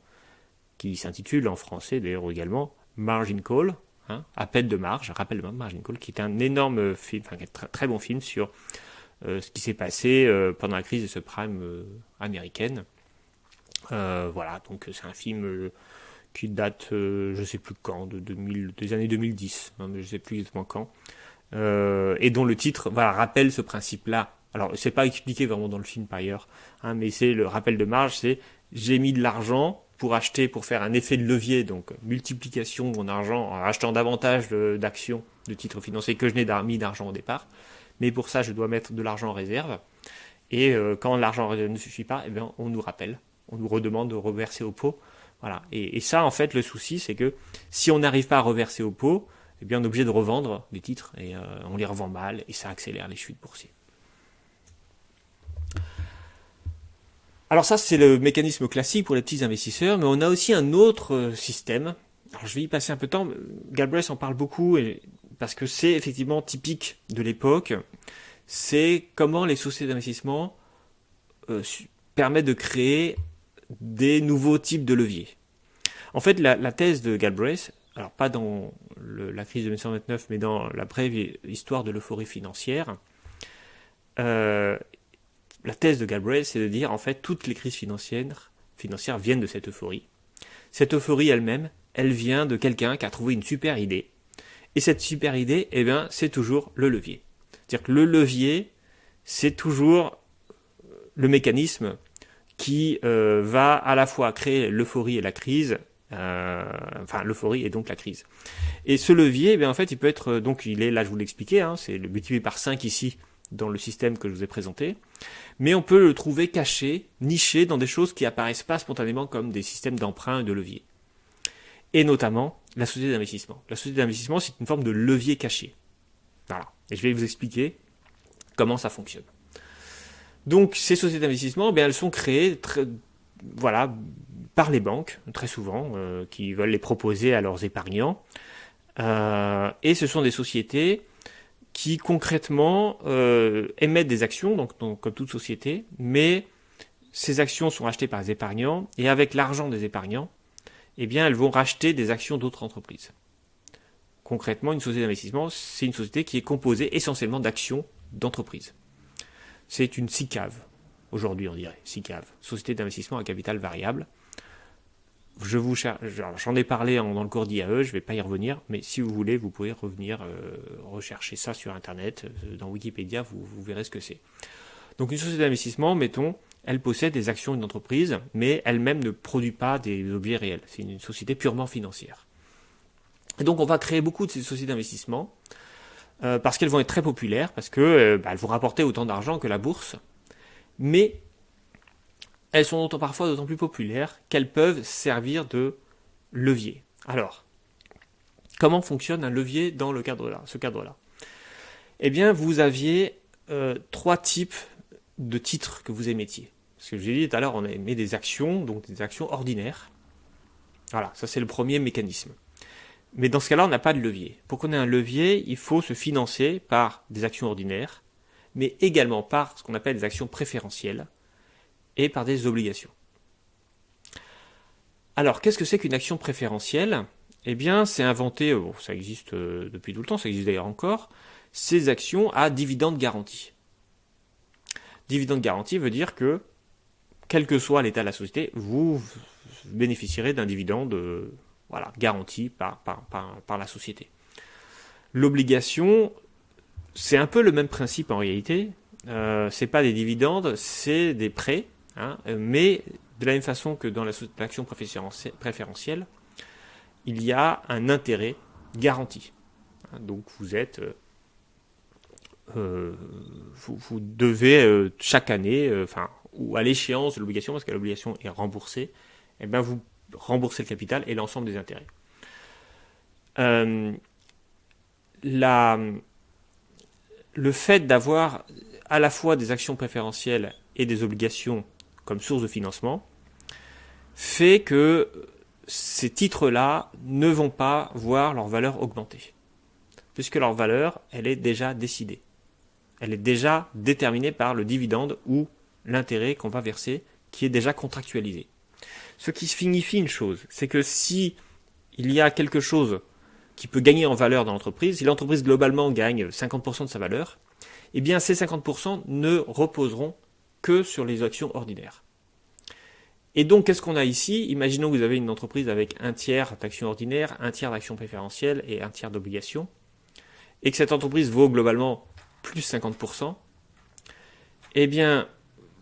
qui s'intitule en français d'ailleurs également Margin Call, appel de marge, rappel de marge, Margin Call, qui est un énorme film, très, très bon film sur ce qui s'est passé pendant la crise des subprimes américaine. Voilà, donc c'est un film qui date, je sais plus quand, des années 2010, mais je sais plus exactement quand. Et dont le titre rappelle ce principe-là. Alors, c'est pas expliqué vraiment dans le film par ailleurs, mais c'est le rappel de marge, c'est j'ai mis de l'argent pour acheter, pour faire un effet de levier, donc multiplication de mon argent en achetant davantage d'actions, de titres financiers que je n'ai mis d'argent au départ. Mais pour ça, je dois mettre de l'argent en réserve. Et quand l'argent en réserve ne suffit pas, eh bien, on nous rappelle, on nous redemande de reverser au pot. Voilà. Et ça, en fait, le souci, c'est que si on n'arrive pas à reverser au pot, eh bien, on est obligé de revendre les titres et on les revend mal et ça accélère les chutes boursières. Alors ça, c'est le mécanisme classique pour les petits investisseurs, mais on a aussi un autre système. Alors je vais y passer un peu de temps. Galbraith en parle beaucoup parce que c'est effectivement typique de l'époque. C'est comment les sociétés d'investissement permettent de créer des nouveaux types de leviers. En fait, la thèse de Galbraith, alors pas dans la crise de 1929, mais dans la brève histoire de l'euphorie financière, la thèse de Galbraith, c'est de dire, en fait, toutes les crises financières viennent de cette euphorie. Cette euphorie elle-même, elle vient de quelqu'un qui a trouvé une super idée. Et cette super idée, eh bien, c'est toujours le levier. C'est-à-dire que le levier, c'est toujours le mécanisme qui va à la fois créer l'euphorie et la crise, l'euphorie et donc la crise. Et ce levier, eh bien, en fait, il peut être, donc il est, là je vous l'expliquais, c'est le multiplié par 5 ici, dans le système que je vous ai présenté, mais on peut le trouver caché, niché dans des choses qui apparaissent pas spontanément comme des systèmes d'emprunt et de levier. Et notamment, la société d'investissement. La société d'investissement, c'est une forme de levier caché. Voilà. Et je vais vous expliquer comment ça fonctionne. Donc ces sociétés d'investissement, elles sont créées par les banques, très souvent, qui veulent les proposer à leurs épargnants. Et ce sont des sociétés qui concrètement émettent des actions, donc comme toute société, mais ces actions sont achetées par les épargnants, et avec l'argent des épargnants, elles vont racheter des actions d'autres entreprises. Concrètement, une société d'investissement, c'est une société qui est composée essentiellement d'actions d'entreprises. C'est une SICAV, aujourd'hui on dirait, SICAV, Société d'investissement à capital variable. J'en ai parlé dans le cours d'IAE, je ne vais pas y revenir, mais si vous voulez, vous pouvez revenir rechercher ça sur Internet, dans Wikipédia, vous verrez ce que c'est. Donc une société d'investissement, mettons, elle possède des actions d'une entreprise, mais elle-même ne produit pas des objets réels. C'est une société purement financière. Et donc on va créer beaucoup de ces sociétés d'investissement, parce qu'elles vont être très populaires, parce que elles vont rapporter autant d'argent que la bourse, mais elles sont parfois d'autant plus populaires qu'elles peuvent servir de levier. Alors, comment fonctionne un levier dans ce cadre-là ? Vous aviez 3 types de titres que vous émettiez. Parce que je vous ai dit tout à l'heure, on émet des actions, donc des actions ordinaires. Voilà, ça c'est le premier mécanisme. Mais dans ce cas-là, on n'a pas de levier. Pour qu'on ait un levier, il faut se financer par des actions ordinaires, mais également par ce qu'on appelle des actions préférentielles et par des obligations. Alors, qu'est-ce que c'est qu'une action préférentielle ? C'est inventé, ça existe depuis tout le temps, ça existe d'ailleurs encore, ces actions à dividendes garantis. Dividende garanti veut dire que, quel que soit l'état de la société, vous bénéficierez d'un dividende garanti par la société. L'obligation, c'est un peu le même principe en réalité. C'est pas des dividendes, c'est des prêts, mais de la même façon que dans l'action préférentielle, il y a un intérêt garanti. Donc vous êtes, vous devez chaque année, ou à l'échéance de l'obligation, parce que l'obligation est remboursée, vous remboursez le capital et l'ensemble des intérêts. Le fait d'avoir à la fois des actions préférentielles et des obligations comme source de financement fait que ces titres-là ne vont pas voir leur valeur augmenter, puisque leur valeur, elle est déjà décidée. Elle est déjà déterminée par le dividende ou l'intérêt qu'on va verser, qui est déjà contractualisé. Ce qui signifie une chose, c'est que si il y a quelque chose qui peut gagner en valeur dans l'entreprise, si l'entreprise globalement gagne 50% de sa valeur, ces 50% ne reposeront que sur les actions ordinaires. Et donc, qu'est-ce qu'on a ici ? Imaginons que vous avez une entreprise avec un tiers d'actions ordinaires, un tiers d'actions préférentielles et un tiers d'obligations, et que cette entreprise vaut globalement plus 50%,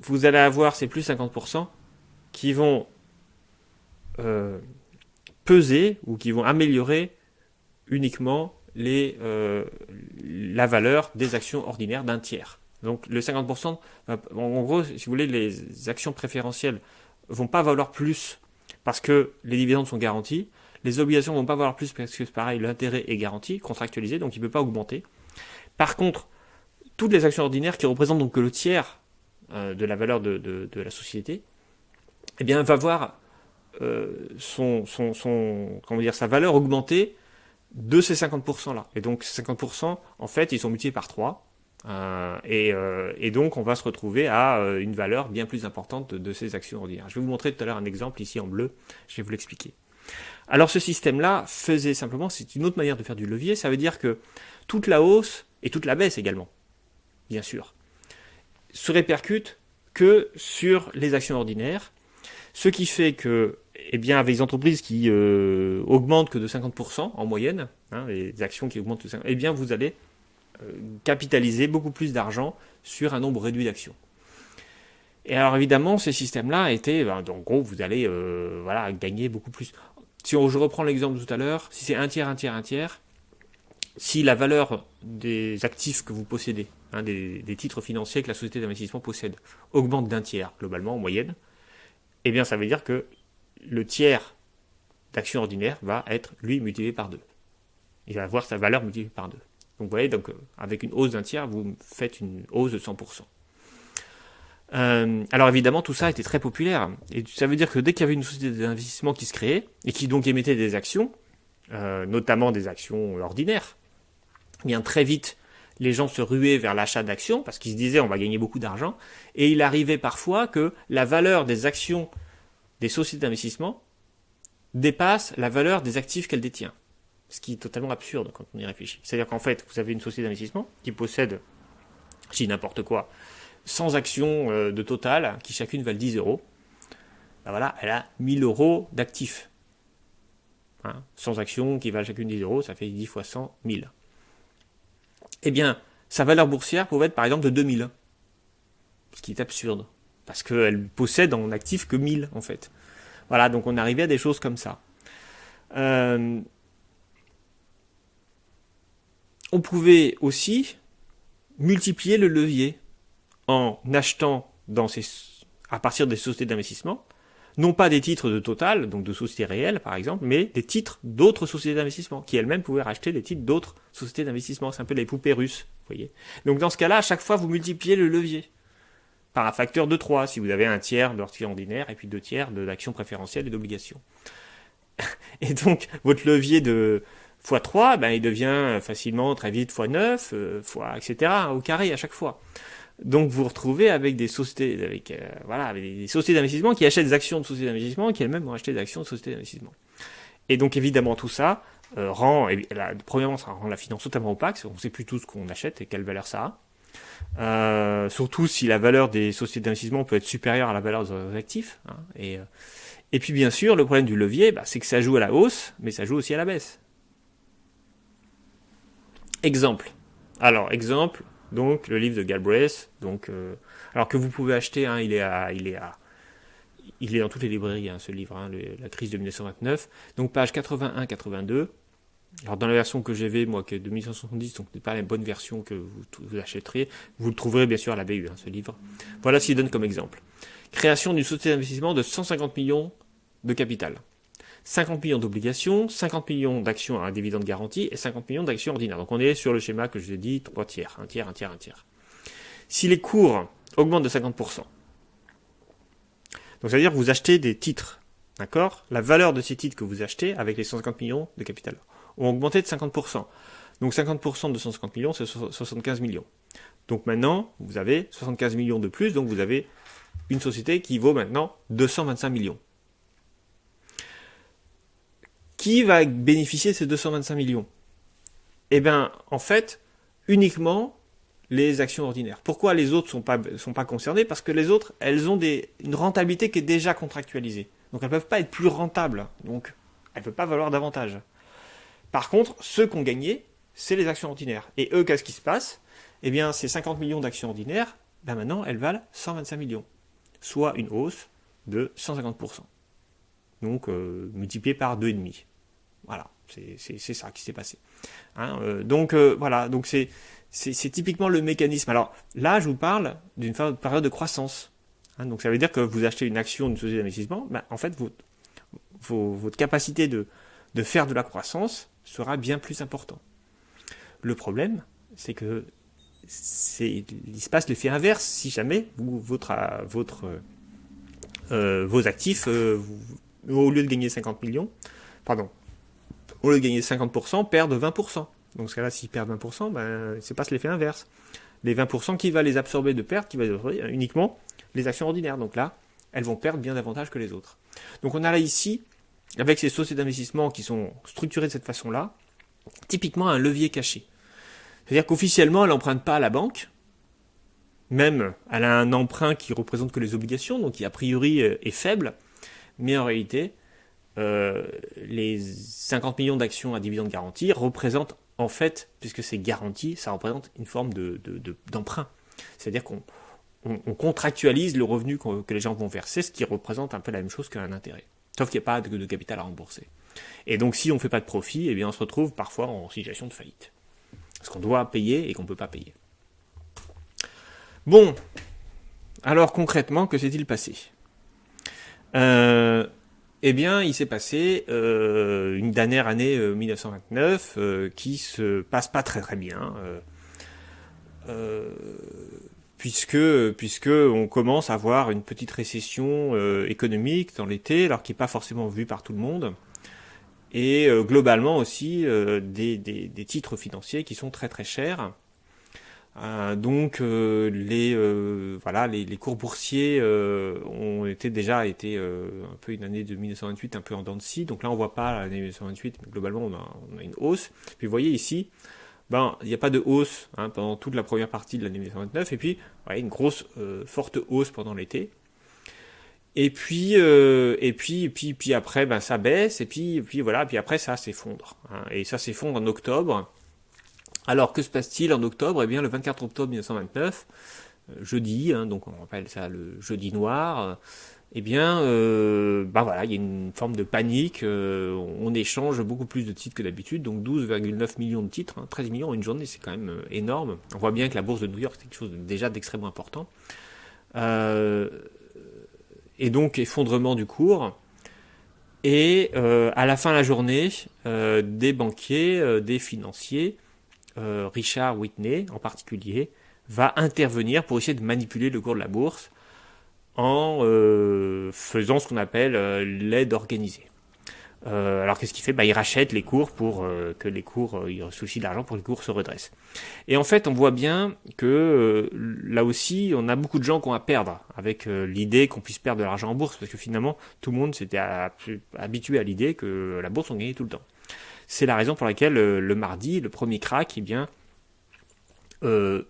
vous allez avoir ces plus 50% qui vont peser ou qui vont améliorer uniquement la valeur des actions ordinaires d'un tiers. Donc le 50%, en gros, si vous voulez, les actions préférentielles vont pas valoir plus parce que les dividendes sont garantis, les obligations vont pas valoir plus parce que pareil, l'intérêt est garanti, contractualisé, donc il ne peut pas augmenter. Par contre, toutes les actions ordinaires qui représentent donc que le tiers de la valeur de la société, va voir sa valeur augmenter de ces 50%-là. Et donc, ces 50%, en fait, ils sont multipliés par 3. Et donc, on va se retrouver à une valeur bien plus importante de ces actions ordinaires. Je vais vous montrer tout à l'heure un exemple ici en bleu. Je vais vous l'expliquer. Alors, ce système-là faisait simplement, c'est une autre manière de faire du levier. Ça veut dire que toute la hausse et toute la baisse également, bien sûr, se répercutent que sur les actions ordinaires. Ce qui fait que, avec les entreprises qui augmentent que de 50% en moyenne, les actions qui augmentent de 50%, vous allez capitaliser beaucoup plus d'argent sur un nombre réduit d'actions. Et alors évidemment, ces systèmes-là étaient, en gros, vous allez gagner beaucoup plus. Si je reprends l'exemple de tout à l'heure, si c'est un tiers, si la valeur des actifs que vous possédez, des titres financiers que la société d'investissement possède, augmente d'un tiers, globalement, en moyenne, ça veut dire que le tiers d'action ordinaire va être, lui, multiplié par 2. Il va avoir sa valeur multipliée par 2. Donc, vous voyez, avec une hausse d'un tiers, vous faites une hausse de 100%. Alors évidemment, tout ça était très populaire. Et ça veut dire que dès qu'il y avait une société d'investissement qui se créait, et qui donc émettait des actions, notamment des actions ordinaires, eh bien très vite, les gens se ruaient vers l'achat d'actions, parce qu'ils se disaient on va gagner beaucoup d'argent, et il arrivait parfois que la valeur des actions des sociétés d'investissement dépasse la valeur des actifs qu'elle détient. Ce qui est totalement absurde quand on y réfléchit. C'est-à-dire qu'en fait, vous avez une société d'investissement qui possède, je dis n'importe quoi, 100 actions de Total, qui chacune valent 10 euros. Ben voilà, elle a 1000 euros d'actifs. 100 actions qui valent chacune 10 euros, ça fait 10 fois 100, 1000. Eh bien, sa valeur boursière pouvait être par exemple de 2000. Ce qui est absurde. Parce qu'elle possède en actifs que 1000 en fait. Voilà, donc on arrivait à des choses comme ça. On pouvait aussi multiplier le levier en achetant à partir des sociétés d'investissement, non pas des titres de Total, donc de sociétés réelles par exemple, mais des titres d'autres sociétés d'investissement, qui elles-mêmes pouvaient racheter des titres d'autres sociétés d'investissement. C'est un peu les poupées russes, vous voyez. Donc dans ce cas-là, à chaque fois, vous multipliez le levier par un facteur de 3, si vous avez un tiers d'actions ordinaires et puis 2 tiers d'actions préférentielles et d'obligations. Et donc, votre levier de x3, il devient facilement, très vite, x9, etc., au carré à chaque fois. Donc, vous vous retrouvez avec des sociétés, avec des sociétés d'investissement qui achètent des actions de sociétés d'investissement qui elles-mêmes vont acheter des actions de sociétés d'investissement. Et donc, évidemment, tout ça premièrement, ça rend la finance totalement opaque, on ne sait plus tout ce qu'on achète et quelle valeur ça a. Surtout si la valeur des sociétés d'investissement peut être supérieure à la valeur des actifs. Et puis bien sûr, le problème du levier, c'est que ça joue à la hausse, mais ça joue aussi à la baisse. Exemple, donc le livre de Galbraith, alors que vous pouvez acheter, il est dans toutes les librairies, ce livre, la crise de 1929, donc page 81-82. Alors dans la version que j'avais, moi, qui est de 1970, donc ce n'est pas la bonne version que vous achèterez, vous le trouverez bien sûr à la BU, ce livre. Voilà ce qu'il donne comme exemple. Création d'une société d'investissement de 150 millions de capital. 50 millions d'obligations, 50 millions d'actions à un dividende garanti et 50 millions d'actions ordinaires. Donc on est sur le schéma que je vous ai dit, 3 tiers, 1 tiers, 1 tiers, 1 tiers. Si les cours augmentent de 50%, donc ça veut dire que vous achetez des titres, d'accord ? La valeur de ces titres que vous achetez avec les 150 millions de capital ont augmenté de 50%. Donc 50% de 150 millions, c'est 75 millions. Donc maintenant, vous avez 75 millions de plus, donc vous avez une société qui vaut maintenant 225 millions. Qui va bénéficier de ces 225 millions ? Eh bien, en fait, uniquement les actions ordinaires. Pourquoi les autres sont pas concernées ? Parce que les autres, elles ont une rentabilité qui est déjà contractualisée. Donc elles ne peuvent pas être plus rentables. Donc elles ne peuvent pas valoir davantage. Par contre, ceux qui ont gagné, c'est les actions ordinaires. Et eux, qu'est-ce qui se passe ? Eh bien, ces 50 millions d'actions ordinaires, maintenant, elles valent 125 millions. Soit une hausse de 150%. Donc, multiplié par 2,5. Voilà, c'est ça qui s'est passé. Donc c'est typiquement le mécanisme. Alors là, je vous parle d'une période de croissance. Donc ça veut dire que vous achetez une action d'une société d'investissement, en fait, votre capacité de faire de la croissance sera bien plus important. Le problème, c'est que il se passe l'effet inverse si jamais vos actifs, au lieu de gagner 50 millions, au lieu de gagner 50%, perdent 20%. Donc, dans ce cas-là, s'ils perdent 20%, il se passe l'effet inverse. Les 20% qui va les absorber de pertes, qui va les absorber uniquement les actions ordinaires. Donc là, elles vont perdre bien davantage que les autres. Donc on a là ici, avec ces sociétés d'investissement qui sont structurées de cette façon-là, typiquement un levier caché. C'est-à-dire qu'officiellement, elle n'emprunte pas à la banque. Même, elle a un emprunt qui représente que les obligations, donc qui a priori est faible. Mais en réalité, les 50 millions d'actions à dividende garanti représentent, en fait, puisque c'est garanti, ça représente une forme d'emprunt. C'est-à-dire qu'on contractualise le revenu que les gens vont verser, ce qui représente un peu la même chose qu'un intérêt. Sauf qu'il n'y a pas de capital à rembourser. Et donc, si on ne fait pas de profit, eh bien, on se retrouve parfois en situation de faillite. Parce qu'on doit payer et qu'on ne peut pas payer. Bon, alors concrètement, que s'est-il passé ? Eh bien, il s'est passé une dernière année 1929 qui se passe pas très très bien, puisque on commence à voir une petite récession économique dans l'été, alors qui n'est pas forcément vue par tout le monde, et globalement aussi des titres financiers qui sont très très chers. Donc les cours boursiers ont déjà été un peu une année de 1928 un peu en dents de scie. Donc là on voit pas l'année 1928, mais globalement on a une hausse. Puis vous voyez ici, il n'y a pas de hausse pendant toute la première partie de l'année 1929, et puis une grosse forte hausse pendant l'été. Et puis après ça baisse, et puis après ça s'effondre. Et ça s'effondre en octobre. Alors, que se passe-t-il en octobre? Eh bien, le 24 octobre 1929, jeudi, donc on appelle ça le jeudi noir, il y a une forme de panique, on échange beaucoup plus de titres que d'habitude, donc 12,9 millions de titres, 13 millions en une journée, c'est quand même énorme. On voit bien que la bourse de New York, c'est quelque chose déjà d'extrêmement important. Et donc, effondrement du cours. Et à la fin de la journée, des banquiers, des financiers, Richard Whitney en particulier, va intervenir pour essayer de manipuler le cours de la bourse en faisant ce qu'on appelle l'aide organisée. Alors qu'est-ce qu'il fait? Il rachète les cours pour que les cours, il soucie de l'argent pour que les cours se redressent. Et en fait, on voit bien que là aussi, on a beaucoup de gens qui ont à perdre avec l'idée qu'on puisse perdre de l'argent en bourse, parce que finalement, tout le monde s'était habitué à l'idée que la bourse, on gagnait tout le temps. C'est la raison pour laquelle le mardi, le premier crack,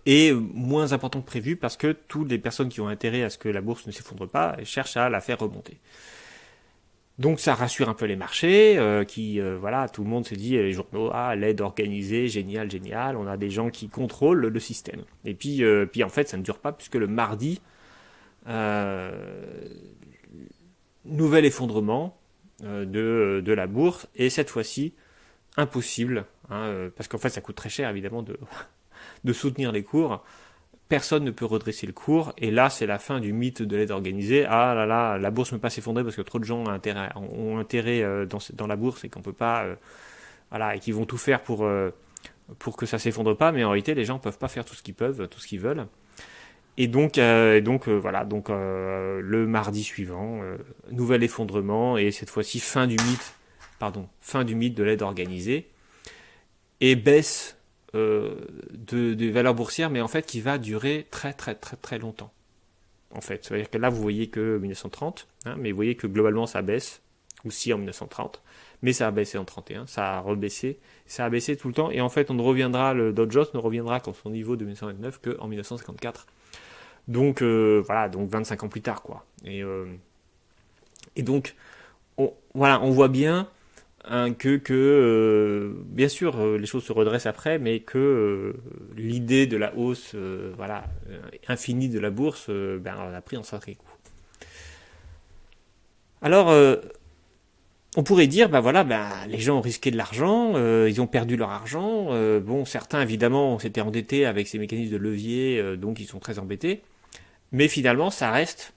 est moins important que prévu, parce que toutes les personnes qui ont intérêt à ce que la bourse ne s'effondre pas cherchent à la faire remonter. Donc ça rassure un peu les marchés, tout le monde s'est dit, les journaux, l'aide organisée, génial, on a des gens qui contrôlent le système. Et puis en fait, ça ne dure pas, puisque le mardi, nouvel effondrement de la bourse, et cette fois-ci, impossible, parce qu'en fait ça coûte très cher évidemment de soutenir les cours. Personne ne peut redresser le cours, et là c'est la fin du mythe de l'aide organisée. La bourse ne peut pas s'effondrer parce que trop de gens ont intérêt dans la bourse, et qu'on peut pas, et qu'ils vont tout faire pour que ça s'effondre pas, mais en réalité les gens peuvent pas faire tout ce qu'ils veulent. Et donc le mardi suivant, nouvel effondrement, et cette fois-ci fin du mythe de l'aide organisée, et baisse de valeur boursière, mais en fait qui va durer très très très très longtemps. En fait, c'est-à-dire que là vous voyez que 1930, mais vous voyez que globalement ça baisse aussi en 1930, mais ça a baissé en 31, ça a rebaissé, ça a baissé tout le temps, et en fait le Dow Jones ne reviendra qu'en son niveau de 1929 qu'en 1954. Donc donc 25 ans plus tard, quoi. Et donc on voit bien que bien sûr les choses se redressent après, mais que l'idée de la hausse infinie de la bourse on a pris un sacré coup. Alors on pourrait dire les gens ont risqué de l'argent, ils ont perdu leur argent, certains évidemment s'étaient endettés avec ces mécanismes de levier, donc ils sont très embêtés, mais finalement ça reste,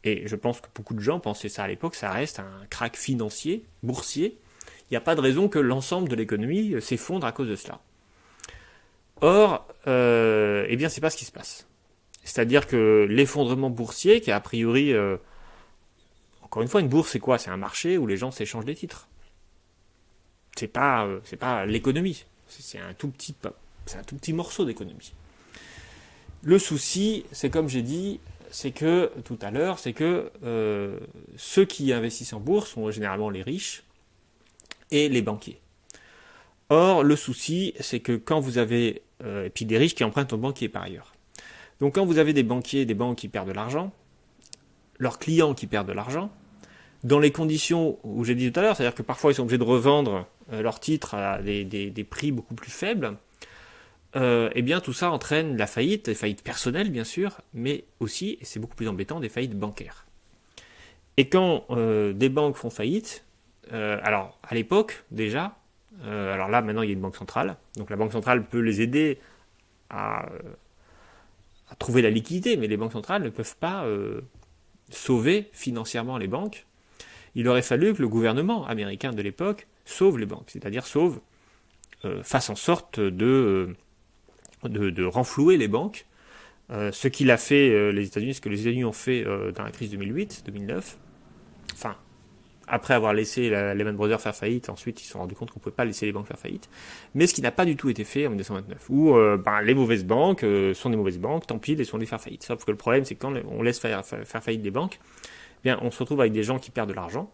et je pense que beaucoup de gens pensaient ça à l'époque, ça reste un krach financier, boursier. Il n'y a pas de raison que l'ensemble de l'économie s'effondre à cause de cela. Or, c'est pas ce qui se passe. C'est-à-dire que l'effondrement boursier, qui a priori, encore une fois, une bourse, c'est quoi? C'est un marché où les gens s'échangent des titres. C'est pas l'économie. C'est un tout petit morceau d'économie. Le souci, c'est comme j'ai dit, tout à l'heure, c'est que ceux qui investissent en bourse sont généralement les riches et les banquiers. Or, le souci, c'est que quand vous avez, et puis des riches qui empruntent aux banquiers par ailleurs. Donc quand vous avez des banquiers, des banques qui perdent de l'argent, leurs clients qui perdent de l'argent, dans les conditions où j'ai dit tout à l'heure, c'est-à-dire que parfois ils sont obligés de revendre leurs titres à des prix beaucoup plus faibles, tout ça entraîne la faillite, des faillites personnelles bien sûr, mais aussi, et c'est beaucoup plus embêtant, des faillites bancaires. Et quand des banques font faillite, alors à l'époque déjà, alors là maintenant il y a une banque centrale, donc la banque centrale peut les aider à trouver la liquidité, mais les banques centrales ne peuvent pas sauver financièrement les banques. Il aurait fallu que le gouvernement américain de l'époque sauve les banques, c'est-à-dire fasse en sorte de renflouer les banques Ce qu'il a fait les États-Unis, ce que les États-Unis ont fait dans la crise 2008-2009, enfin, après avoir laissé Lehman Brothers faire faillite, ensuite ils se sont rendus compte qu'on ne pouvait pas laisser les banques faire faillite, mais ce qui n'a pas du tout été fait en 1929, où les mauvaises banques sont des mauvaises banques, tant pis, laissons-les faire faillite. Sauf que le problème, c'est que quand on laisse faire faillite des banques, eh bien, on se retrouve avec des gens qui perdent de l'argent,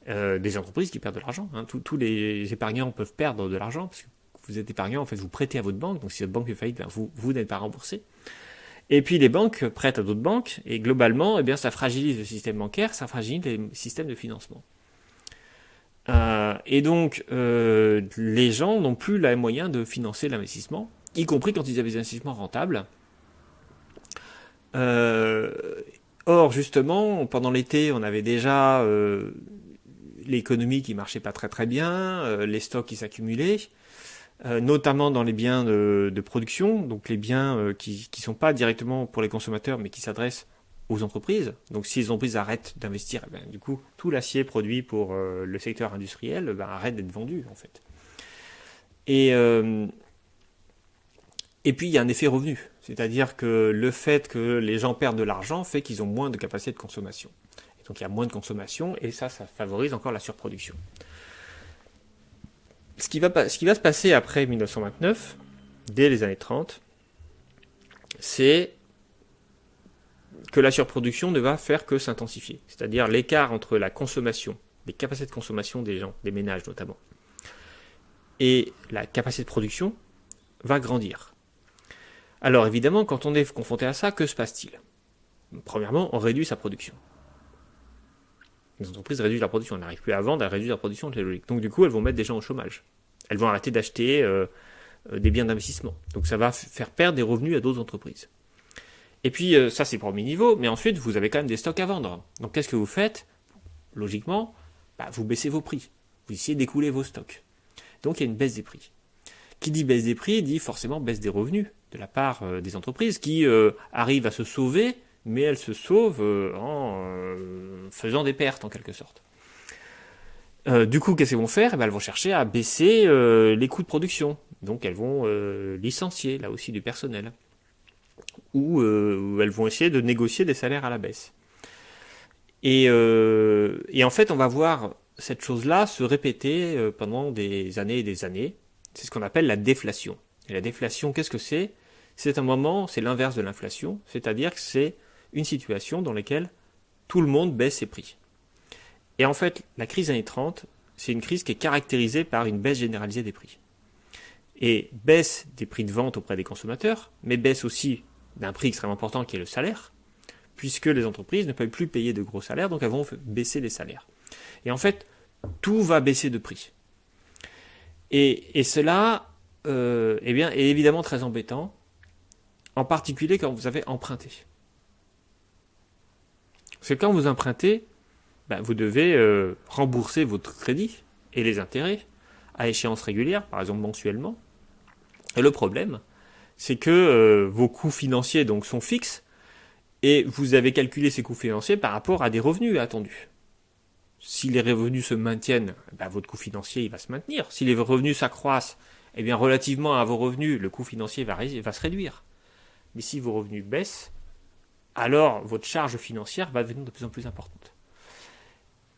des entreprises qui perdent de l'argent. Hein. Tous les épargnants peuvent perdre de l'argent, parce que vous êtes épargnant, en fait, vous prêtez à votre banque, donc si votre banque fait faillite, ben, vous n'êtes pas remboursé. Et puis les banques prêtent à d'autres banques, et globalement, eh bien, ça fragilise le système bancaire, ça fragilise les systèmes de financement. Et donc, les gens n'ont plus les moyens de financer l'investissement, y compris quand ils avaient des investissements rentables. Or, justement, pendant l'été, on avait déjà l'économie qui marchait pas très très bien, les stocks qui s'accumulaient, notamment dans les biens de production, donc les biens qui sont pas directement pour les consommateurs, mais qui s'adressent aux entreprises. Donc si les entreprises arrêtent d'investir, eh ben, du coup, tout l'acier produit pour le secteur industriel arrête d'être vendu, en fait. Et puis, il y a un effet revenu. C'est-à-dire que le fait que les gens perdent de l'argent fait qu'ils ont moins de capacité de consommation. Et donc, il y a moins de consommation, et ça favorise encore la surproduction. Ce qui va se passer après 1929, dès les années 30, c'est que la surproduction ne va faire que s'intensifier. C'est-à-dire l'écart entre la consommation, les capacités de consommation des gens, des ménages notamment, et la capacité de production va grandir. Alors évidemment, quand on est confronté à ça, que se passe-t-il ? Premièrement, on réduit sa production. Les entreprises réduisent leur production, elles n'arrivent plus à vendre, elles réduisent leur production, c'est logique. Donc du coup, elles vont mettre des gens au chômage. Elles vont arrêter d'acheter des biens d'investissement. Donc ça va faire perdre des revenus à d'autres entreprises. Et puis ça c'est premier niveau, mais ensuite vous avez quand même des stocks à vendre. Donc qu'est-ce que vous faites ? Logiquement, vous baissez vos prix. Vous essayez d'écouler vos stocks. Donc il y a une baisse des prix. Qui dit baisse des prix dit forcément baisse des revenus de la part des entreprises qui arrivent à se sauver, mais elles se sauvent en faisant des pertes en quelque sorte. Du coup, qu'est-ce qu'elles vont faire ? Elles vont chercher à baisser les coûts de production. Donc elles vont licencier là aussi du personnel. Ou elles vont essayer de négocier des salaires à la baisse. Et en fait, on va voir cette chose-là se répéter pendant des années et des années. C'est ce qu'on appelle la déflation. Et la déflation, qu'est-ce que c'est ? C'est un moment, c'est l'inverse de l'inflation, c'est-à-dire que c'est une situation dans laquelle tout le monde baisse ses prix. Et en fait, la crise des années 30, c'est une crise qui est caractérisée par une baisse généralisée des prix. Et baisse des prix de vente auprès des consommateurs, mais baisse aussi d'un prix extrêmement important qui est le salaire, puisque les entreprises ne peuvent plus payer de gros salaires, donc elles vont baisser les salaires. Et en fait, tout va baisser de prix. Et cela est évidemment très embêtant, en particulier quand vous avez emprunté. Parce que quand vous empruntez, vous devez rembourser votre crédit et les intérêts à échéance régulière, par exemple mensuellement. Et le problème, c'est que vos coûts financiers donc sont fixes et vous avez calculé ces coûts financiers par rapport à des revenus attendus. Si les revenus se maintiennent, votre coût financier il va se maintenir. Si les revenus s'accroissent, relativement à vos revenus, le coût financier va se réduire. Mais si vos revenus baissent, alors votre charge financière va devenir de plus en plus importante.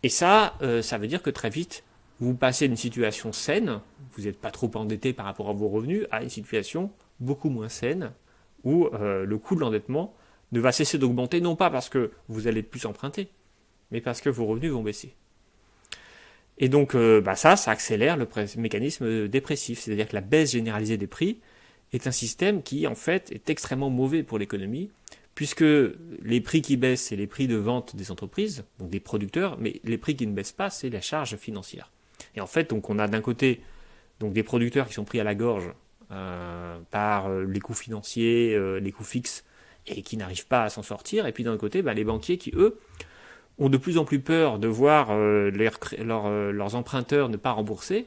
Et ça veut dire que très vite, vous passez d'une situation saine, vous n'êtes pas trop endetté par rapport à vos revenus, à une situation beaucoup moins saine, où le coût de l'endettement ne va cesser d'augmenter, non pas parce que vous allez plus emprunter, mais parce que vos revenus vont baisser. Et donc ça accélère le mécanisme dépressif, c'est-à-dire que la baisse généralisée des prix est un système qui, en fait, est extrêmement mauvais pour l'économie, puisque les prix qui baissent, c'est les prix de vente des entreprises, donc des producteurs, mais les prix qui ne baissent pas, c'est la charge financière. Et en fait, donc, on a d'un côté donc, des producteurs qui sont pris à la gorge par les coûts financiers, les coûts fixes, et qui n'arrivent pas à s'en sortir, et puis d'un côté, les banquiers qui, eux, ont de plus en plus peur de voir leurs emprunteurs ne pas rembourser,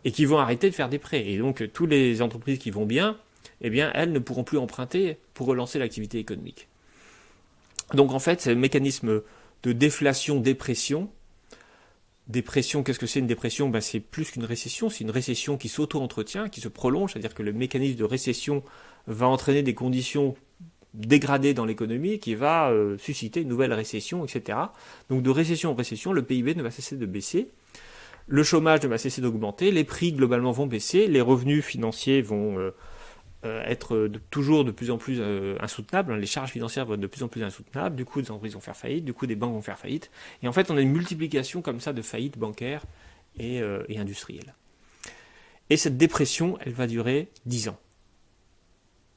et qui vont arrêter de faire des prêts. Et donc, toutes les entreprises qui vont bien, elles ne pourront plus emprunter pour relancer l'activité économique. Donc en fait, c'est un mécanisme de déflation-dépression. Dépression, qu'est-ce que c'est une dépression ? C'est plus qu'une récession, c'est une récession qui s'auto-entretient, qui se prolonge, c'est-à-dire que le mécanisme de récession va entraîner des conditions dégrader dans l'économie qui va susciter une nouvelle récession, etc. Donc de récession en récession, le PIB ne va cesser de baisser, le chômage ne va cesser d'augmenter, les prix globalement vont baisser, les revenus financiers vont être toujours de plus en plus insoutenables, les charges financières vont être de plus en plus insoutenables, du coup des entreprises vont faire faillite, du coup des banques vont faire faillite, et en fait on a une multiplication comme ça de faillites bancaires et industrielles. Et cette dépression, elle va durer 10 ans.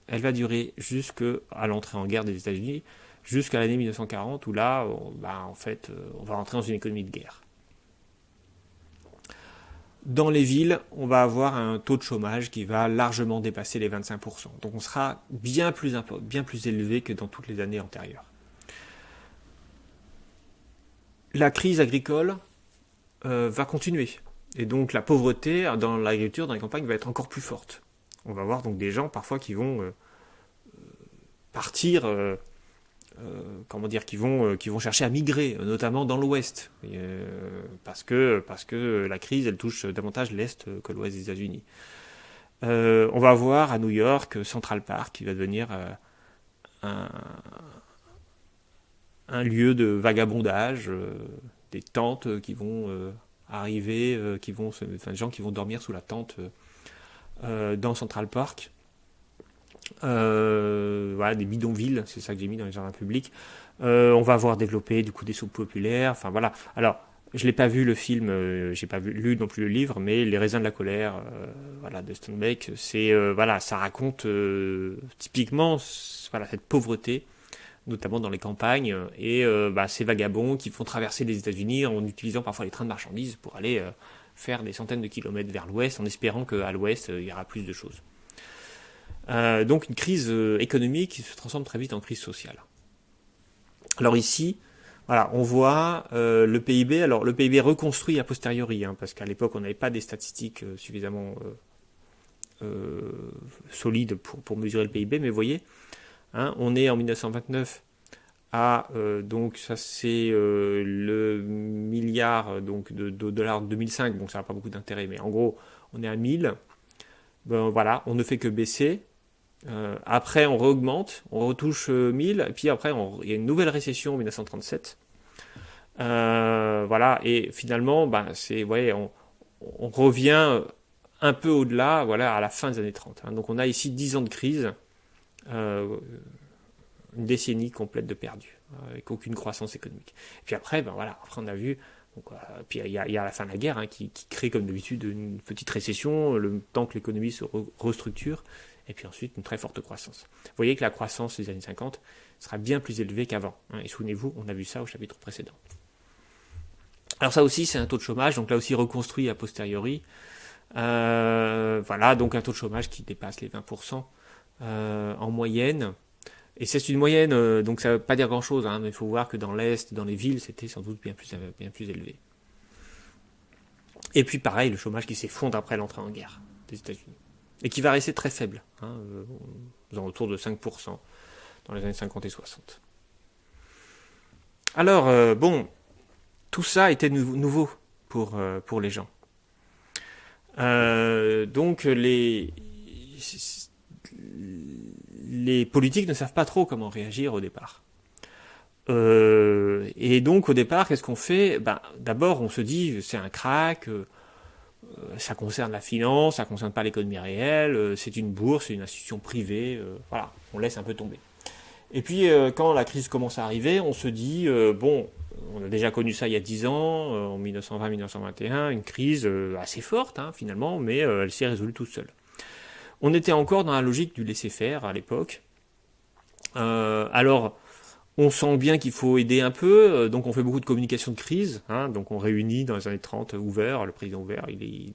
Elle va durer jusqu'à l'entrée en guerre des États-Unis, jusqu'à l'année 1940, où là, en fait, on va rentrer dans une économie de guerre. Dans les villes, on va avoir un taux de chômage qui va largement dépasser les 25%. Donc on sera bien plus élevé que dans toutes les années antérieures. La crise agricole va continuer. Et donc la pauvreté dans l'agriculture, dans les campagnes, va être encore plus forte. On va voir donc des gens parfois qui vont partir, qui vont chercher à migrer, notamment dans l'Ouest, parce que la crise elle touche davantage l'Est que l'Ouest des États-Unis. On va voir à New York Central Park qui va devenir un lieu de vagabondage, des tentes qui vont arriver, des gens qui vont dormir sous la tente dans Central Park. Des bidonvilles, c'est ça que j'ai mis dans les jardins publics. On va voir développer du coup des soupes populaires. Enfin voilà. Alors, je l'ai pas vu le film, j'ai pas lu non plus le livre, mais Les raisins de la colère, de Steinbeck, ça raconte typiquement cette pauvreté, notamment dans les campagnes, et ces vagabonds qui font traverser les États-Unis en utilisant parfois les trains de marchandises pour aller faire des centaines de kilomètres vers l'ouest, en espérant qu'à l'ouest il y aura plus de choses. Donc une crise économique qui se transforme très vite en crise sociale. Alors ici, on voit le PIB. Alors le PIB reconstruit a posteriori, parce qu'à l'époque on n'avait pas des statistiques suffisamment solides pour mesurer le PIB. Mais vous voyez, on est en 1929 à donc ça c'est le milliard de dollars de 2005. Bon, ça n'a pas beaucoup d'intérêt, mais en gros on est à 1000. On ne fait que baisser. Après, on réaugmente, on retouche 1000, et puis après, il y a une nouvelle récession en 1937. Et finalement, on revient un peu au-delà, à la fin des années 30. Donc on a ici 10 ans de crise, une décennie complète de perdu, avec aucune croissance économique. Et puis après, après on a vu. Puis il y a la fin de la guerre qui crée comme d'habitude une petite récession, le temps que l'économie se restructure, et puis ensuite une très forte croissance. Vous voyez que la croissance des années 50 sera bien plus élevée qu'avant. Et souvenez-vous, on a vu ça au chapitre précédent. Alors ça aussi, c'est un taux de chômage, donc là aussi reconstruit a posteriori. Donc un taux de chômage qui dépasse les 20% en moyenne. Et c'est une moyenne, donc ça ne veut pas dire grand-chose, mais il faut voir que dans l'Est, dans les villes, c'était sans doute bien plus élevé. Et puis pareil, le chômage qui s'effondre après l'entrée en guerre des États-Unis. Et qui va rester très faible, autour de 5% dans les années 50 et 60. Alors, tout ça était nouveau pour les gens. Donc les politiques ne savent pas trop comment réagir au départ. Et donc au départ, qu'est-ce qu'on fait ? D'abord, on se dit c'est un krach, ça concerne la finance, ça concerne pas l'économie réelle, c'est une bourse, c'est une institution privée, on laisse un peu tomber. Et puis quand la crise commence à arriver, on se dit on a déjà connu ça il y a 10 ans, en 1920-1921, une crise assez forte finalement, mais elle s'est résolue toute seule. On était encore dans la logique du laisser-faire à l'époque. Alors, on sent bien qu'il faut aider un peu, donc on fait beaucoup de communication de crise. Donc on réunit dans les années 30 Hoover, le président Hoover, il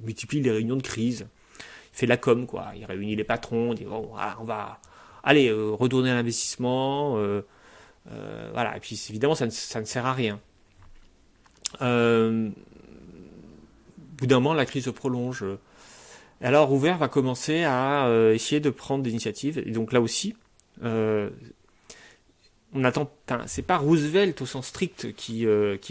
multiplie les réunions de crise. Il fait de la com, quoi. Il réunit les patrons, il dit on va retourner à l'investissement. Et puis évidemment, ça ne sert à rien. Au bout d'un moment, la crise se prolonge. Alors Hoover va commencer à essayer de prendre des initiatives. Et donc là aussi, on attend, c'est pas Roosevelt au sens strict qui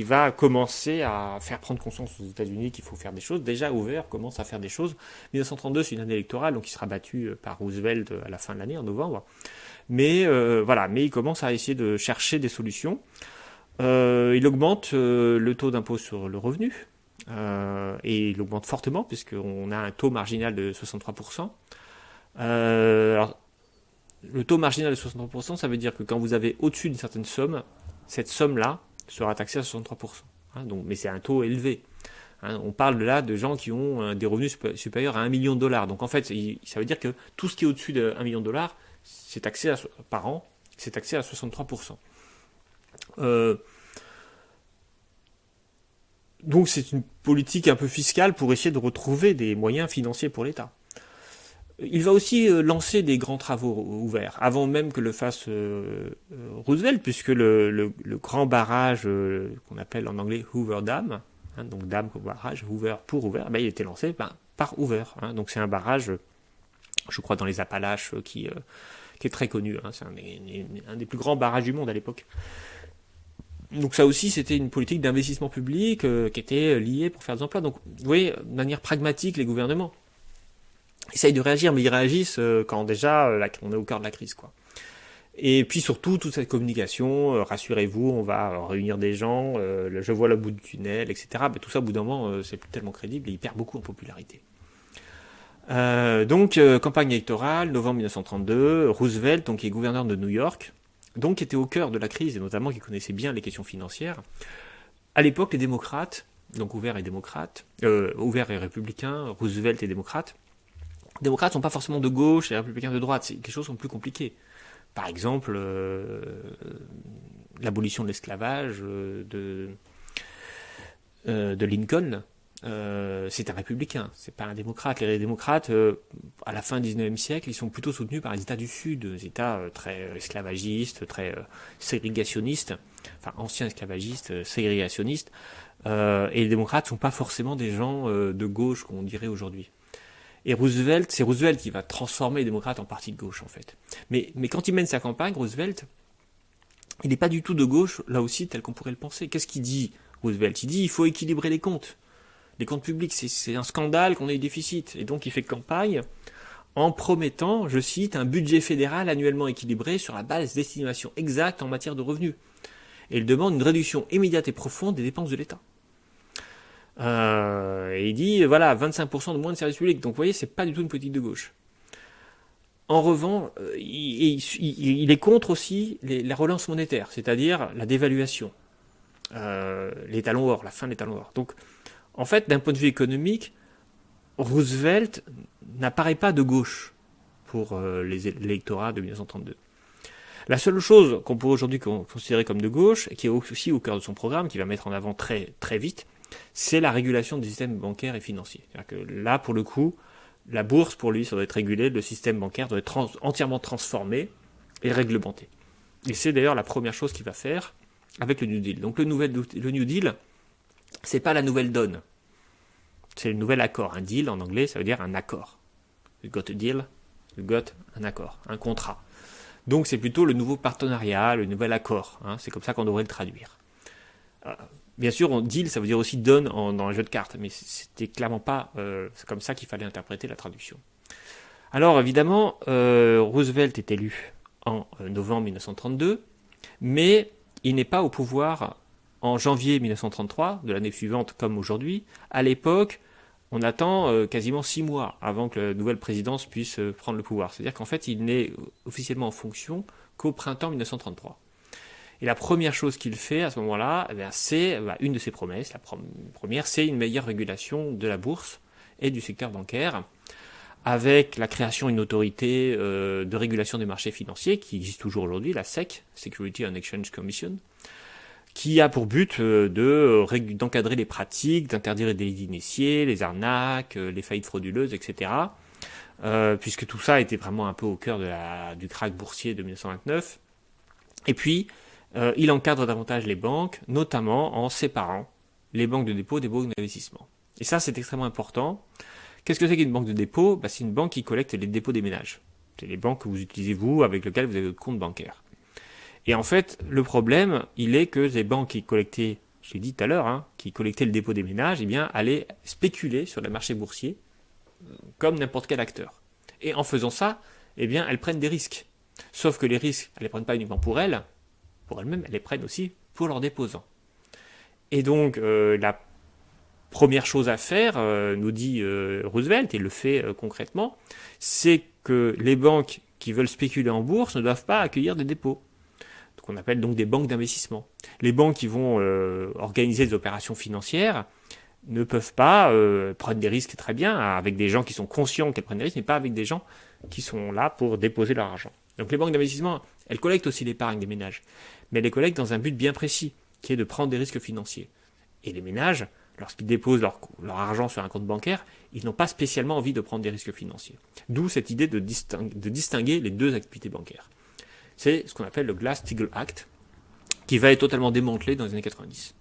va commencer à faire prendre conscience aux États-Unis qu'il faut faire des choses. Déjà, Hoover commence à faire des choses. 1932, c'est une année électorale, donc il sera battu par Roosevelt à la fin de l'année, en novembre. Mais mais il commence à essayer de chercher des solutions. Il augmente le taux d'impôt sur le revenu, et il augmente fortement, puisqu'on a un taux marginal de 63%. Alors, le taux marginal de 63%, ça veut dire que quand vous avez au-dessus d'une certaine somme, cette somme-là sera taxée à 63%. Donc, mais c'est un taux élevé. On parle là de gens qui ont des revenus supérieurs à $1 million. Donc en fait, ça veut dire que tout ce qui est au-dessus de $1 million, c'est taxé par an, c'est taxé à 63%. Donc c'est une politique un peu fiscale pour essayer de retrouver des moyens financiers pour l'État. Il va aussi lancer des grands travaux ouverts, avant même que le fasse Roosevelt, puisque le grand barrage qu'on appelle en anglais Hoover Dam, donc Dam comme barrage, Hoover pour Hoover, il a été lancé par Hoover. Donc c'est un barrage, je crois, dans les Appalaches qui est très connu. C'est un des plus grands barrages du monde à l'époque. Donc ça aussi, c'était une politique d'investissement public qui était liée pour faire des emplois. Donc vous voyez, de manière pragmatique, les gouvernements essayent de réagir, mais ils réagissent quand déjà on est au cœur de la crise, quoi. Et puis surtout, toute cette communication, rassurez-vous, on va réunir des gens, je vois le bout du tunnel, etc. Mais tout ça, au bout d'un moment, c'est plus tellement crédible et il perd beaucoup en popularité. Donc, campagne électorale, novembre 1932, Roosevelt, donc, qui est gouverneur de New York, donc qui était au cœur de la crise et notamment qui connaissait bien les questions financières. À l'époque, les démocrates, donc Hoover est démocrate, Hoover est républicain, Roosevelt est démocrate. Les démocrates sont pas forcément de gauche, les républicains de droite, c'est quelque chose qui sont plus compliqués. Par exemple, l'abolition de l'esclavage de Lincoln, c'est un républicain, c'est pas un démocrate. Les démocrates, à la fin du 19e siècle, ils sont plutôt soutenus par les États du Sud, des États très esclavagistes, très ségrégationnistes, enfin anciens esclavagistes, ségrégationnistes, et les démocrates sont pas forcément des gens de gauche qu'on dirait aujourd'hui. Et c'est Roosevelt qui va transformer les démocrates en parti de gauche, en fait. Mais quand il mène sa campagne, Roosevelt, il n'est pas du tout de gauche, là aussi, tel qu'on pourrait le penser. Qu'est-ce qu'il dit, Roosevelt ? Il dit il faut équilibrer les comptes. Les comptes publics, c'est un scandale qu'on ait des déficits. Et donc, il fait campagne en promettant, je cite, un budget fédéral annuellement équilibré sur la base d'estimations exactes en matière de revenus. Et il demande une réduction immédiate et profonde des dépenses de l'État. Et il dit, voilà, 25% de moins de services publics. Donc, vous voyez, c'est pas du tout une politique de gauche. En revanche, il est contre aussi la relance monétaire, c'est-à-dire la dévaluation, les talons or, la fin des talons or. Donc, en fait, d'un point de vue économique, Roosevelt n'apparaît pas de gauche pour l'électorat de 1932. La seule chose qu'on pourrait aujourd'hui considérer comme de gauche, et qui est aussi au cœur de son programme, qui va mettre en avant très, très vite, c'est la régulation du système bancaire et financier. C'est-à-dire que là, pour le coup, la bourse, pour lui, ça doit être régulé, le système bancaire doit être entièrement transformé et réglementé. Et c'est d'ailleurs la première chose qu'il va faire avec le New Deal. Donc le New Deal, c'est pas la nouvelle donne. C'est le nouvel accord. Un deal, en anglais, ça veut dire un accord. You got a deal, you got un accord, un contrat. Donc c'est plutôt le nouveau partenariat, le nouvel accord. C'est comme ça qu'on devrait le traduire. Bien sûr, deal, ça veut dire aussi donne dans un jeu de cartes, mais c'était clairement pas c'est comme ça qu'il fallait interpréter la traduction. Alors évidemment, Roosevelt est élu en novembre 1932, mais il n'est pas au pouvoir en janvier 1933, de l'année suivante comme aujourd'hui. À l'époque, on attend quasiment 6 mois avant que la nouvelle présidence puisse prendre le pouvoir. C'est-à-dire qu'en fait, il n'est officiellement en fonction qu'au printemps 1933. Et la première chose qu'il fait à ce moment-là, c'est une de ses promesses. La première, c'est une meilleure régulation de la bourse et du secteur bancaire, avec la création d'une autorité de régulation des marchés financiers qui existe toujours aujourd'hui, la SEC, Security and Exchange Commission, qui a pour but d'encadrer les pratiques, d'interdire les délits d'initiés, les arnaques, les faillites frauduleuses, etc. Puisque tout ça était vraiment un peu au cœur du krach boursier de 1929. Et puis, il encadre davantage les banques, notamment en séparant les banques de dépôt des banques d'investissement. Et ça, c'est extrêmement important. Qu'est-ce que c'est qu'une banque de dépôt ? C'est une banque qui collecte les dépôts des ménages. C'est les banques que vous utilisez, vous, avec lesquelles vous avez votre compte bancaire. Et en fait, le problème, il est que les banques qui collectaient, je l'ai dit tout à l'heure, qui collectaient le dépôt des ménages, eh bien, allaient spéculer sur le marché boursier comme n'importe quel acteur. Et en faisant ça, eh bien, elles prennent des risques. Sauf que les risques, elles ne les prennent pas uniquement pour elles-mêmes, elles les prennent aussi pour leurs déposants. Et donc, la première chose à faire, nous dit Roosevelt, et le fait concrètement, c'est que les banques qui veulent spéculer en bourse ne doivent pas accueillir des dépôts, qu'on appelle donc des banques d'investissement. Les banques qui vont organiser des opérations financières ne peuvent pas prendre des risques très bien avec des gens qui sont conscients qu'elles prennent des risques, mais pas avec des gens qui sont là pour déposer leur argent. Donc les banques d'investissement, elles collectent aussi l'épargne des ménages, mais elles les collectent dans un but bien précis, qui est de prendre des risques financiers. Et les ménages, lorsqu'ils déposent leur argent sur un compte bancaire, ils n'ont pas spécialement envie de prendre des risques financiers. D'où cette idée de distinguer les deux activités bancaires. C'est ce qu'on appelle le Glass-Steagall Act, qui va être totalement démantelé dans les années 90.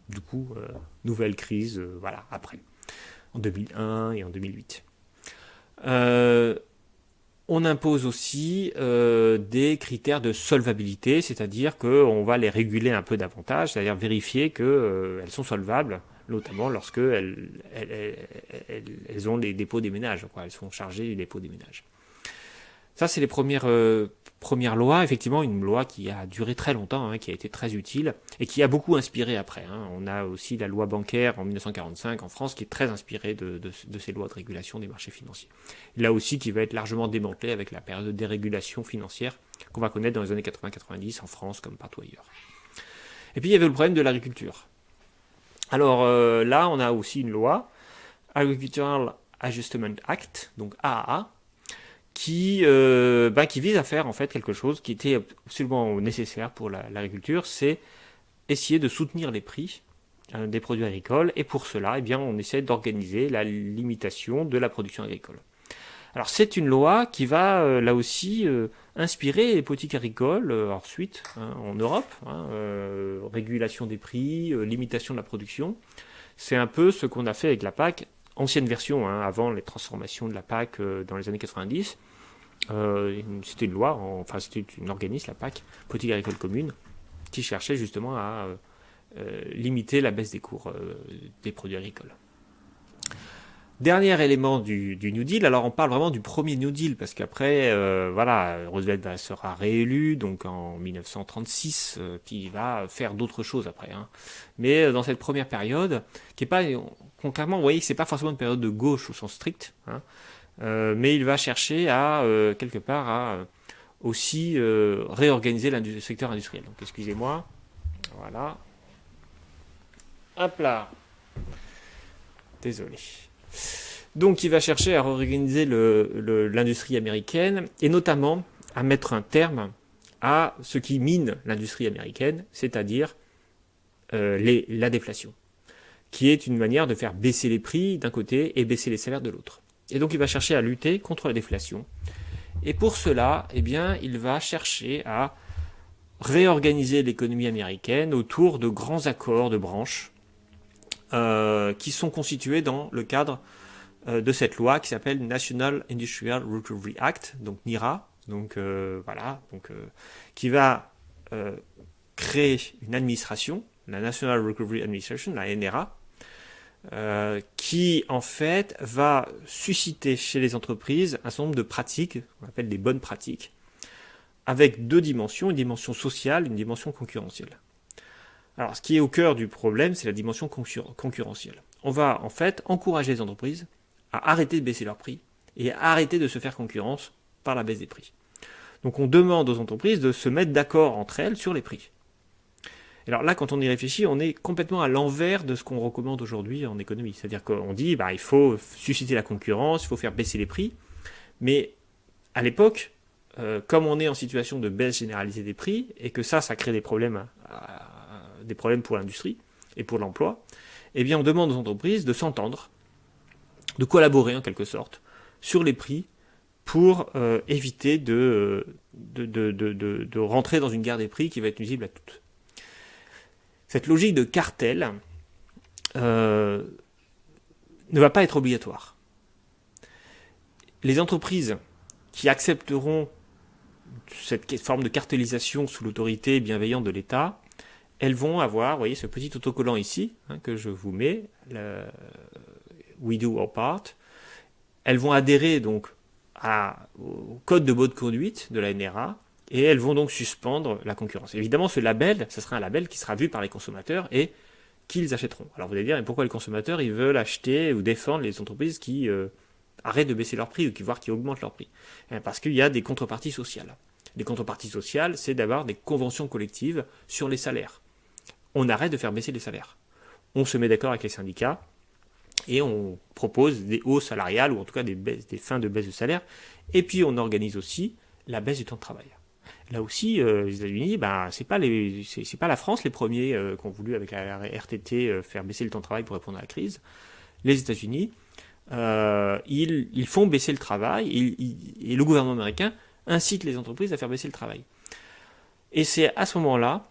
Du coup, nouvelle crise, après, en 2001 et en 2008. On impose aussi des critères de solvabilité, c'est-à-dire qu'on va les réguler un peu davantage, c'est-à-dire vérifier qu'elles sont solvables, notamment lorsque elles ont les dépôts des ménages, elles sont chargées du dépôt des ménages. Ça, c'est les premières lois. Effectivement, une loi qui a duré très longtemps, qui a été très utile et qui a beaucoup inspiré après. On a aussi la loi bancaire en 1945 en France qui est très inspirée de ces lois de régulation des marchés financiers. Là aussi, qui va être largement démantelée avec la période de dérégulation financière qu'on va connaître dans les années 80-90 en France comme partout ailleurs. Et puis, il y avait le problème de l'agriculture. Alors là, on a aussi une loi, Agricultural Adjustment Act, donc AAA, qui vise à faire en fait quelque chose qui était absolument nécessaire pour l'agriculture, c'est essayer de soutenir les prix des produits agricoles, et pour cela, on essaie d'organiser la limitation de la production agricole. Alors c'est une loi qui va là aussi inspirer les politiques agricoles ensuite en Europe, régulation des prix, limitation de la production. C'est un peu ce qu'on a fait avec la PAC, ancienne version, avant les transformations de la PAC dans les années 90. C'était une loi, c'était un organisme, la PAC, Politique agricole commune, qui cherchait justement à limiter la baisse des cours des produits agricoles. Dernier élément du New Deal, alors on parle vraiment du premier New Deal, parce qu'après, Roosevelt sera réélu, donc en 1936, puis il va faire d'autres choses après. Mais dans cette première période, qui est pas, concrètement, vous voyez que c'est pas forcément une période de gauche au sens strict, mais il va chercher à, quelque part, à aussi réorganiser le secteur industriel. Donc excusez-moi, voilà. Hop là. Désolé. Donc il va chercher à réorganiser l'industrie américaine et notamment à mettre un terme à ce qui mine l'industrie américaine, c'est-à-dire la déflation, qui est une manière de faire baisser les prix d'un côté et baisser les salaires de l'autre. Et donc il va chercher à lutter contre la déflation. Et pour cela, il va chercher à réorganiser l'économie américaine autour de grands accords de branches qui sont constitués dans le cadre de cette loi qui s'appelle National Industrial Recovery Act, donc NIRA, qui va créer une administration, la National Recovery Administration, la NRA, qui en fait va susciter chez les entreprises un certain nombre de pratiques, qu'on appelle des bonnes pratiques, avec deux dimensions, une dimension sociale et une dimension concurrentielle. Alors, ce qui est au cœur du problème, c'est la dimension concurrentielle. On va en fait encourager les entreprises à arrêter de baisser leurs prix et à arrêter de se faire concurrence par la baisse des prix. Donc on demande aux entreprises de se mettre d'accord entre elles sur les prix. Alors là, quand on y réfléchit, on est complètement à l'envers de ce qu'on recommande aujourd'hui en économie. C'est-à-dire qu'on dit il faut susciter la concurrence, il faut faire baisser les prix. Mais à l'époque, comme on est en situation de baisse généralisée des prix, et que ça crée des problèmes pour l'industrie et pour l'emploi, on demande aux entreprises de s'entendre, de collaborer en quelque sorte, sur les prix pour éviter de rentrer dans une guerre des prix qui va être nuisible à toutes. Cette logique de cartel ne va pas être obligatoire. Les entreprises qui accepteront cette forme de cartélisation sous l'autorité bienveillante de l'État, elles vont avoir, vous voyez ce petit autocollant ici, que je vous mets, We Do Our Part, elles vont adhérer donc au code de bonne conduite de la NRA, et elles vont donc suspendre la concurrence. Évidemment, ce label, ce sera un label qui sera vu par les consommateurs et qu'ils achèteront. Alors vous allez dire, mais pourquoi les consommateurs ils veulent acheter ou défendre les entreprises qui arrêtent de baisser leur prix ou voire qui augmentent leur prix? Parce qu'il y a des contreparties sociales. Les contreparties sociales, c'est d'avoir des conventions collectives sur les salaires. On arrête de faire baisser les salaires. On se met d'accord avec les syndicats et on propose des hausses salariales ou en tout cas des fins de baisse de salaire. Et puis on organise aussi la baisse du temps de travail. Là aussi, les États-Unis, c'est pas la France les premiers qui ont voulu avec la RTT faire baisser le temps de travail pour répondre à la crise. Les États-Unis, ils font baisser le travail et le gouvernement américain incite les entreprises à faire baisser le travail. Et c'est à ce moment-là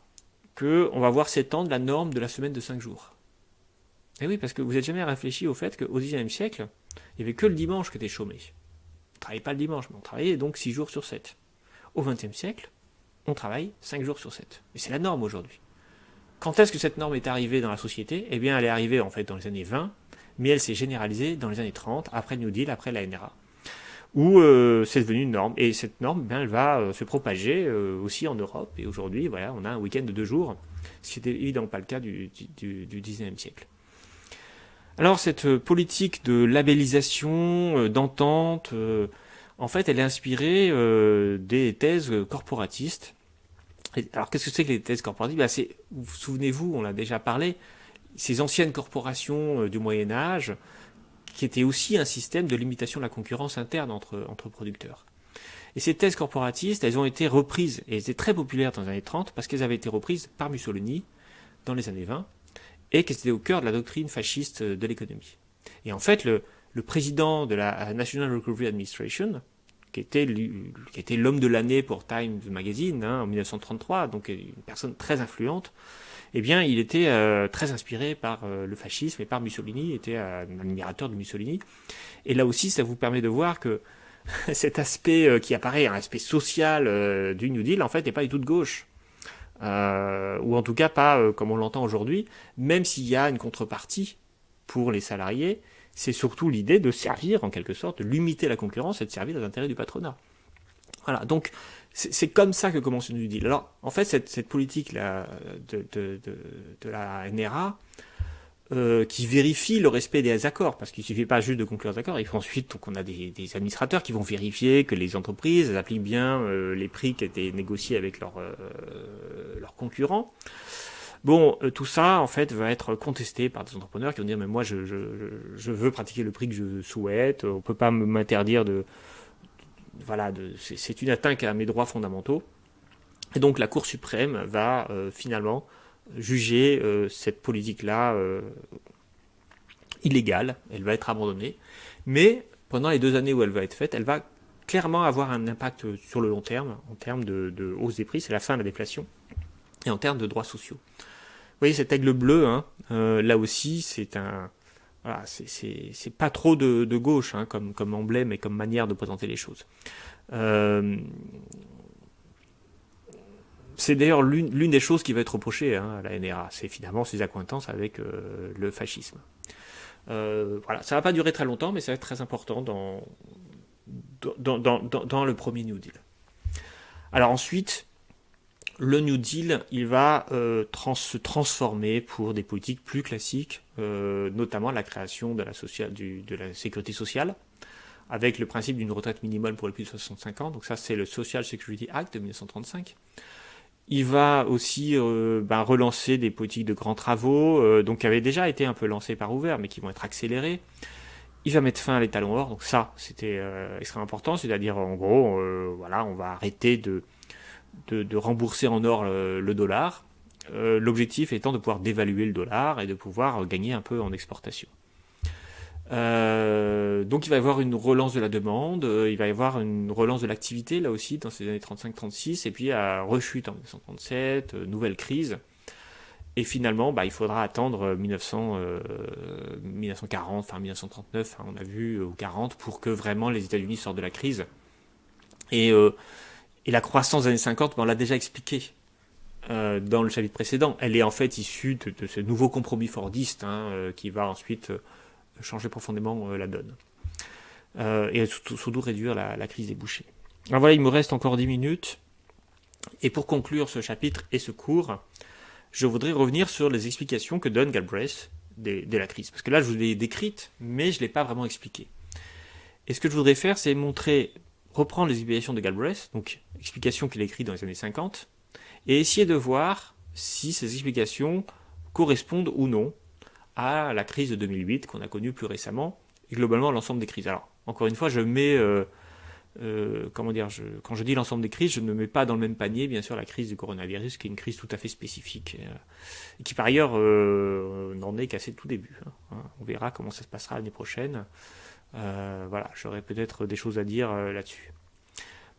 qu'on va voir s'étendre la norme de la semaine de 5 jours. Et oui, parce que vous n'êtes jamais réfléchi au fait qu'au XIXe siècle, il n'y avait que le dimanche qui était chômé. On ne travaillait pas le dimanche, mais on travaillait donc 6 jours sur 7. Au XXe siècle, on travaille 5 jours sur 7. Et c'est la norme aujourd'hui. Quand est-ce que cette norme est arrivée dans la société? Eh bien, elle est arrivée en fait dans les années 20, mais elle s'est généralisée dans les années 30, après le New Deal, après la NRA, où c'est devenu une norme. Et cette norme, elle va se propager aussi en Europe. Et aujourd'hui, voilà, on a un week-end de 2 jours, ce qui n'était évidemment pas le cas du XIXe siècle. Alors, cette politique de labellisation, d'entente, en fait, elle est inspirée des thèses corporatistes. Alors, qu'est-ce que c'est que les thèses corporatistes? Vous souvenez-vous, on l'a déjà parlé, ces anciennes corporations du Moyen-Âge, qui étaient aussi un système de limitation de la concurrence interne entre producteurs. Et ces thèses corporatistes, elles ont été reprises, et elles étaient très populaires dans les années 30, parce qu'elles avaient été reprises par Mussolini dans les années 20, et qu'elles étaient au cœur de la doctrine fasciste de l'économie. Et en fait, le président de la National Recovery Administration, qui était l'homme de l'année pour Time Magazine en 1933, donc une personne très influente, eh bien, il était très inspiré par le fascisme et par Mussolini, il était un admirateur de Mussolini. Et là aussi, ça vous permet de voir que cet aspect qui apparaît, un aspect social du New Deal, en fait, n'est pas du tout de gauche. Ou en tout cas pas comme on l'entend aujourd'hui, même s'il y a une contrepartie pour les salariés, c'est surtout l'idée de servir, en quelque sorte, de limiter la concurrence et de servir les intérêts du patronat. Voilà, donc c'est comme ça que commence le New Deal. Alors, en fait, cette politique-là de la NRA, qui vérifie le respect des accords, parce qu'il ne suffit pas juste de conclure des accords, il faut ensuite, donc on a des administrateurs qui vont vérifier que les entreprises appliquent bien les prix qui étaient négociés avec leurs concurrents. Bon, tout ça, en fait, va être contesté par des entrepreneurs qui vont dire, mais moi, je veux pratiquer le prix que je souhaite, on ne peut pas m'interdire c'est une atteinte à mes droits fondamentaux. Et donc, la Cour suprême va finalement juger cette politique-là illégale, elle va être abandonnée, mais pendant les 2 années où elle va être faite, elle va clairement avoir un impact sur le long terme, en termes de hausse des prix, c'est la fin de la déflation, et en termes de droits sociaux. Vous voyez cet aigle bleu, là aussi, c'est pas trop de gauche comme emblème et comme manière de présenter les choses. C'est d'ailleurs l'une des choses qui va être reprochée à la NRA, c'est finalement ses accointances avec le fascisme. Voilà, ça va pas durer très longtemps, mais ça va être très important dans le premier New Deal. Alors ensuite, le New Deal, il va se transformer pour des politiques plus classiques, notamment la création de la sécurité sociale, avec le principe d'une retraite minimale pour les plus de 65 ans. Donc ça, c'est le Social Security Act de 1935. Il va aussi relancer des politiques de grands travaux, donc qui avaient déjà été un peu lancées par Hoover, mais qui vont être accélérées. Il va mettre fin à l'étalon or, donc ça, c'était extrêmement important, c'est-à-dire en gros, on va arrêter de rembourser en or le dollar, l'objectif étant de pouvoir dévaluer le dollar et de pouvoir gagner un peu en exportation. Donc il va y avoir une relance de la demande, il va y avoir une relance de l'activité là aussi dans ces années 35-36, et puis rechute en 1937, nouvelle crise, et finalement il faudra attendre 1940, enfin 1939, on a vu, ou 40, pour que vraiment les États-Unis sortent de la crise. Et Et la croissance des années 50, on l'a déjà expliqué dans le chapitre précédent. Elle est en fait issue de ce nouveau compromis fordiste qui va ensuite changer profondément la donne. Et surtout réduire la crise des bouchers. Alors voilà, il me reste encore 10 minutes. Et pour conclure ce chapitre et ce cours, je voudrais revenir sur les explications que donne Galbraith de la crise. Parce que là, je vous l'ai décrite, mais je ne l'ai pas vraiment expliquée. Et ce que je voudrais faire, c'est reprendre les explications de Galbraith, donc explications qu'il a écrites dans les années 50, et essayer de voir si ces explications correspondent ou non à la crise de 2008 qu'on a connue plus récemment, et globalement à l'ensemble des crises. Alors, encore une fois, je mets... quand je dis l'ensemble des crises, je ne mets pas dans le même panier, bien sûr, la crise du coronavirus, qui est une crise tout à fait spécifique, et qui par ailleurs n'en est qu'à ses tout débuts. On verra comment ça se passera l'année prochaine. Voilà, j'aurai peut-être des choses à dire là-dessus.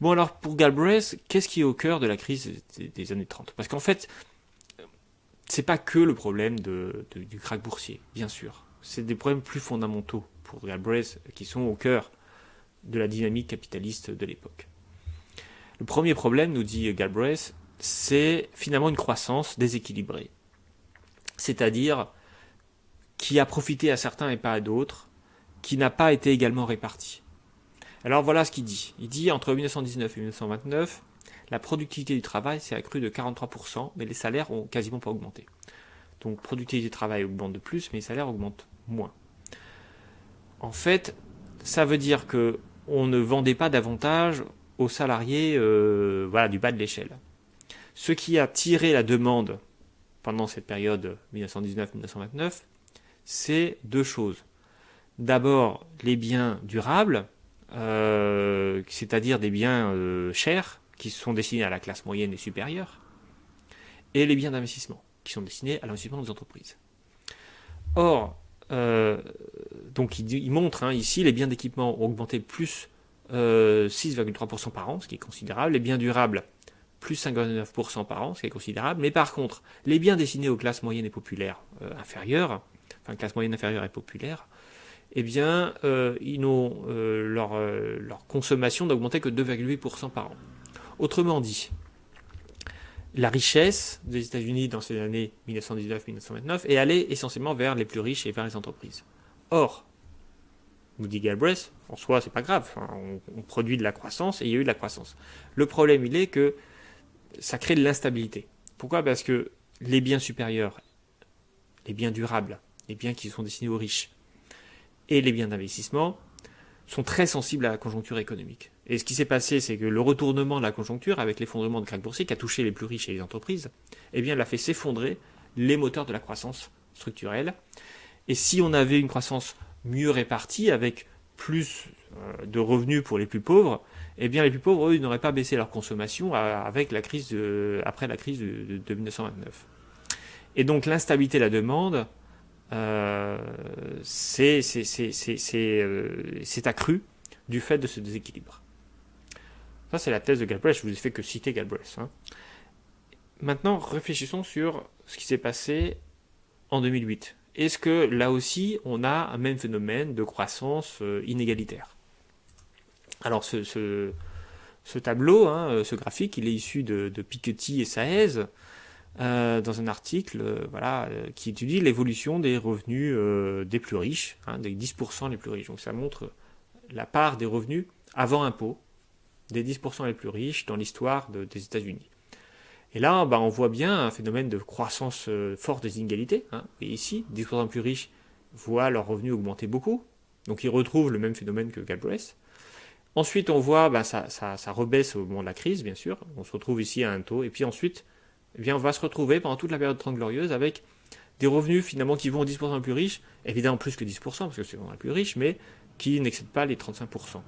Bon, alors, pour Galbraith, qu'est-ce qui est au cœur de la crise des années 30 ? Parce qu'en fait, c'est pas que le problème du krach boursier, bien sûr. C'est des problèmes plus fondamentaux pour Galbraith qui sont au cœur de la dynamique capitaliste de l'époque. Le premier problème, nous dit Galbraith, c'est finalement une croissance déséquilibrée. C'est-à-dire qui a profité à certains et pas à d'autres, qui n'a pas été également répartie. Alors voilà ce qu'il dit. Il dit entre 1919 et 1929, la productivité du travail s'est accrue de 43%, mais les salaires ont quasiment pas augmenté. Donc productivité du travail augmente de plus, mais les salaires augmentent moins. En fait, ça veut dire que on ne vendait pas davantage aux salariés du bas de l'échelle. Ce qui a tiré la demande pendant cette période 1919-1929, c'est deux choses. D'abord, les biens durables, c'est-à-dire des biens chers, qui sont destinés à la classe moyenne et supérieure, et les biens d'investissement, qui sont destinés à l'investissement des entreprises. Or, donc il montre ici les biens d'équipement ont augmenté plus 6,3% par an, ce qui est considérable. Les biens durables plus 5,9% par an, ce qui est considérable. Mais par contre, les biens destinés aux classes moyennes et populaires inférieures, enfin classe moyenne inférieure et populaire, eh bien, leur consommation n'a augmenté que 2,8% par an. Autrement dit, la richesse des États-Unis dans ces années 1919-1929 est allée essentiellement vers les plus riches et vers les entreprises. Or, nous dit Galbraith, en soi c'est pas grave, on produit de la croissance et il y a eu de la croissance. Le problème il est que ça crée de l'instabilité. Pourquoi ? Parce que les biens supérieurs, les biens durables, les biens qui sont destinés aux riches et les biens d'investissement sont très sensibles à la conjoncture économique. Et ce qui s'est passé, c'est que le retournement de la conjoncture, avec l'effondrement de krach boursier qui a touché les plus riches et les entreprises, eh bien, elle a fait s'effondrer les moteurs de la croissance structurelle. Et si on avait une croissance mieux répartie, avec plus de revenus pour les plus pauvres, eh bien, les plus pauvres, eux, ils n'auraient pas baissé leur consommation après la crise de 1929. Et donc, l'instabilité de la demande c'est accru du fait de ce déséquilibre. Ça, c'est la thèse de Galbraith. Je vous ai fait que citer Galbraith. Maintenant, réfléchissons sur ce qui s'est passé en 2008. Est-ce que là aussi, on a un même phénomène de croissance inégalitaire ? Alors, ce tableau, ce graphique, il est issu de Piketty et Saez, dans un article qui étudie l'évolution des revenus des plus riches, des 10% les plus riches. Donc ça montre la part des revenus avant impôt des 10% les plus riches dans l'histoire des États-Unis. Et là, on voit bien un phénomène de croissance forte des inégalités. Et ici, 10% les plus riches voient leurs revenus augmenter beaucoup. Donc ils retrouvent le même phénomène que Galbraith. Ensuite, on voit ça rebaisse au moment de la crise, bien sûr. On se retrouve ici à un taux. Et puis ensuite, on va se retrouver pendant toute la période 30 glorieuse avec des revenus finalement qui vont aux 10% les plus riches, évidemment plus que 10%, parce que c'est vraiment les plus riches, mais qui n'excèdent pas les 35%.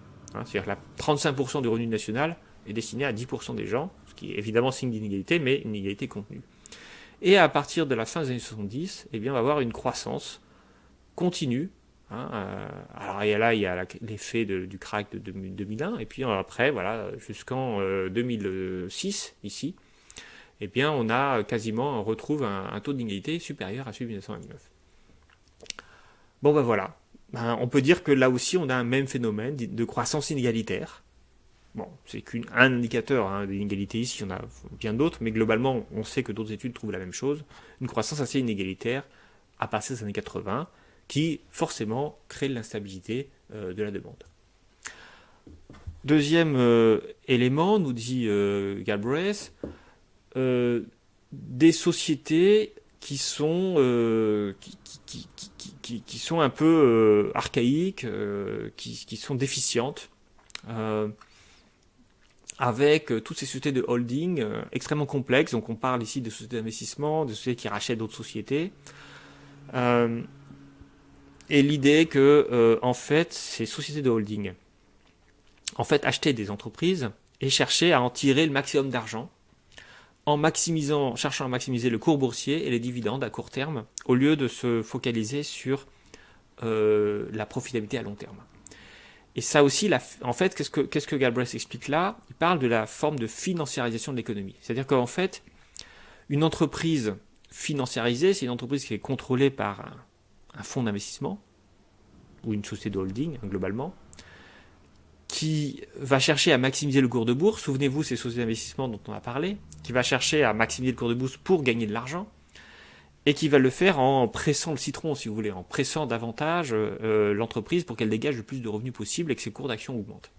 C'est-à-dire que 35% du revenu national est destiné à 10% des gens, ce qui est évidemment signe d'inégalité, mais une inégalité contenue. Et à partir de la fin des années 70, on va avoir une croissance continue. Alors il y a l'effet du krach de 2001, et puis après, jusqu'en 2006, ici, on retrouve un taux d'inégalité supérieur à celui de 1929. On peut dire que là aussi on a un même phénomène de croissance inégalitaire, Bon, c'est qu'un indicateur d'inégalité ici, il y en a bien d'autres, mais globalement, on sait que d'autres études trouvent la même chose. Une croissance assez inégalitaire à partir des années 80, qui forcément crée l'instabilité de la demande. Deuxième élément, nous dit Galbraith, des sociétés qui sont qui sont un peu archaïques, qui sont déficientes, avec toutes ces sociétés de holding extrêmement complexes. Donc on parle ici de sociétés d'investissement, de sociétés qui rachètent d'autres sociétés. Et l'idée que en fait ces sociétés de holding en fait achetaient des entreprises et cherchaient à en tirer le maximum d'argent cherchant à maximiser le cours boursier et les dividendes à court terme, au lieu de se focaliser sur la profitabilité à long terme. Et ça aussi, en fait, qu'est-ce que Galbraith explique là? Il parle de la forme de financiarisation de l'économie. C'est-à-dire qu'en fait, une entreprise financiarisée, c'est une entreprise qui est contrôlée par un fonds d'investissement, ou une société de holding, globalement, qui va chercher à maximiser le cours de bourse. Souvenez-vous, ces sociétés d'investissement dont on a parlé, qui va chercher à maximiser le cours de bourse pour gagner de l'argent, et qui va le faire en pressant le citron, si vous voulez, en pressant davantage l'entreprise pour qu'elle dégage le plus de revenus possible et que ses cours d'action augmentent.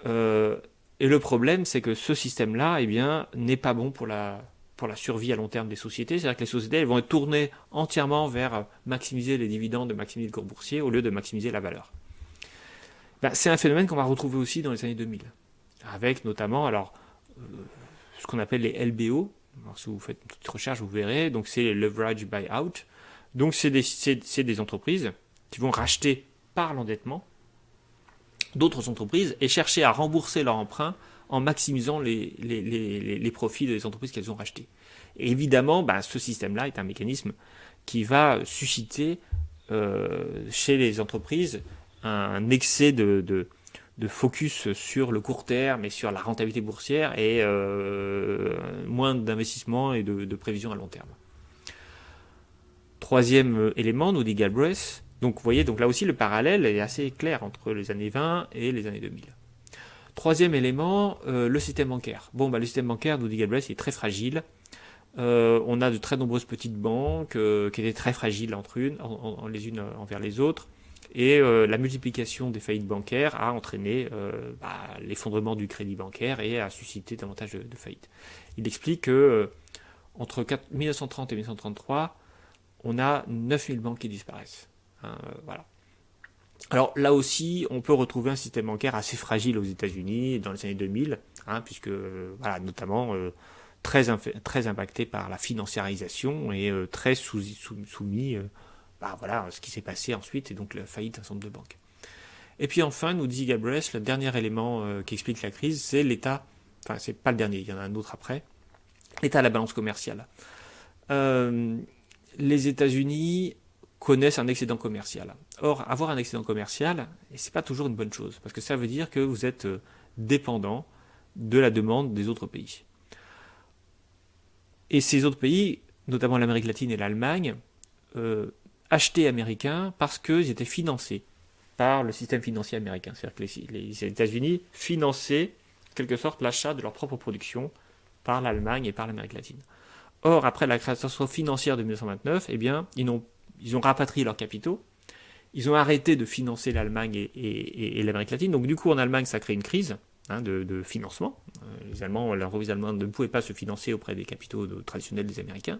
Et le problème, c'est que ce système-là, eh bien, n'est pas bon pour la survie à long terme des sociétés. C'est-à-dire que les sociétés, elles vont être tournées entièrement vers maximiser les dividendes, maximiser le cours boursier, au lieu de maximiser la valeur. C'est un phénomène qu'on va retrouver aussi dans les années 2000, avec notamment ce qu'on appelle les LBO. Alors, si vous faites une petite recherche, vous verrez. Donc, c'est les leverage buyout. Donc, c'est des entreprises qui vont racheter par l'endettement d'autres entreprises et chercher à rembourser leur emprunt en maximisant les profits des entreprises qu'elles ont rachetées. Et évidemment, ce système-là est un mécanisme qui va susciter chez les entreprises un excès de focus sur le court terme et sur la rentabilité boursière et moins d'investissement et de prévision à long terme. Troisième élément, nous dit Galbraith. Donc vous voyez, donc là aussi le parallèle est assez clair entre les années 20 et les années 2000. Troisième élément, le système bancaire. Le système bancaire, nous dit Galbraith, est très fragile. On a de très nombreuses petites banques qui étaient très fragiles les unes envers les autres. Et la multiplication des faillites bancaires a entraîné l'effondrement du crédit bancaire et a suscité davantage de faillites. Il explique que entre 1930 et 1933, on a 9000 banques qui disparaissent. Voilà. Alors là aussi, on peut retrouver un système bancaire assez fragile aux États-Unis dans les années 2000, puisque notamment très impacté par la financiarisation et très soumis ce qui s'est passé ensuite, et donc la faillite d'un certain nombre de banques. Et puis enfin, nous dit Galbraith, le dernier élément qui explique la crise, c'est l'état, c'est pas le dernier, il y en a un autre après, l'état de la balance commerciale. Les États-Unis connaissent un excédent commercial. Or, avoir un excédent commercial, c'est pas toujours une bonne chose, parce que ça veut dire que vous êtes dépendant de la demande des autres pays. Et ces autres pays, notamment l'Amérique latine et l'Allemagne, achetés américains parce qu'ils étaient financés par le système financier américain. C'est-à-dire que les États-Unis finançaient, en quelque sorte, l'achat de leur propre production par l'Allemagne et par l'Amérique latine. Or, après la catastrophe financière de 1929, eh bien, ils ont rapatrié leurs capitaux, ils ont arrêté de financer l'Allemagne et l'Amérique latine. Donc, du coup, en Allemagne, ça crée une crise de financement. L'entreprise allemande ne pouvait pas se financer auprès des capitaux traditionnels des Américains.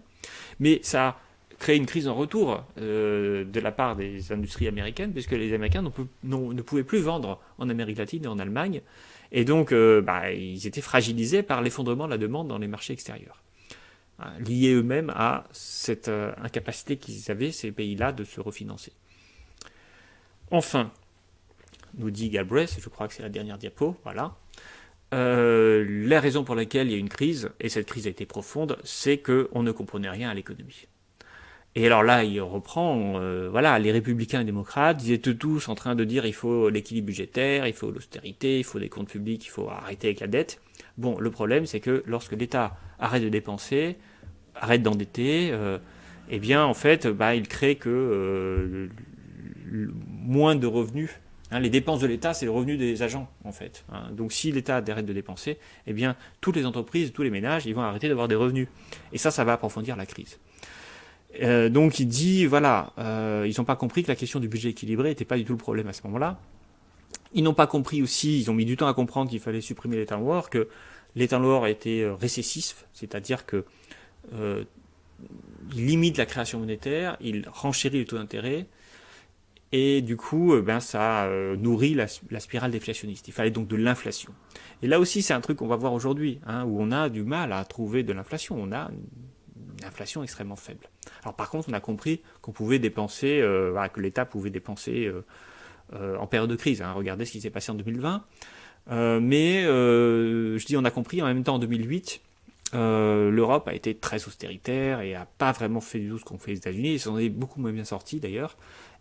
Mais ça a créé une crise en retour de la part des industries américaines, puisque les Américains ne pouvaient plus vendre en Amérique latine et en Allemagne. Et donc, ils étaient fragilisés par l'effondrement de la demande dans les marchés extérieurs, liés eux-mêmes à cette incapacité qu'ils avaient, ces pays-là, de se refinancer. Enfin, nous dit Galbraith, je crois que c'est la dernière diapo, voilà. La raison pour laquelle il y a une crise, et cette crise a été profonde, c'est qu'on ne comprenait rien à l'économie. Et alors là, il reprend, les républicains et démocrates, ils étaient tous en train de dire il faut l'équilibre budgétaire, il faut l'austérité, il faut des comptes publics, il faut arrêter avec la dette. Bon, le problème, c'est que lorsque l'État arrête de dépenser, arrête d'endetter, il crée que moins de revenus Hein, les dépenses de l'État, c'est le revenu des agents, en fait. Hein. Donc si l'État arrête de dépenser, eh bien, toutes les entreprises, tous les ménages, ils vont arrêter d'avoir des revenus. Et ça va approfondir la crise. Donc il dit, voilà, ils n'ont pas compris que la question du budget équilibré n'était pas du tout le problème à ce moment-là. Ils n'ont pas compris aussi, ils ont mis du temps à comprendre qu'il fallait supprimer l'État noir, que l'État noir était récessif, c'est-à-dire que il limite la création monétaire, il renchérit le taux d'intérêt, et du coup, ça nourrit la spirale déflationniste. Il fallait donc de l'inflation. Et là aussi, c'est un truc qu'on va voir aujourd'hui, hein, où on a du mal à trouver de l'inflation. On a une inflation extrêmement faible. Alors par contre, on a compris qu'on pouvait dépenser, que l'État pouvait dépenser en période de crise. Hein. Regardez ce qui s'est passé en 2020. Je dis on a compris, en même temps en 2008, l'Europe a été très austéritaire et a pas vraiment fait du tout ce qu'ont fait les États-Unis. Ils s'en est beaucoup moins bien sortis d'ailleurs.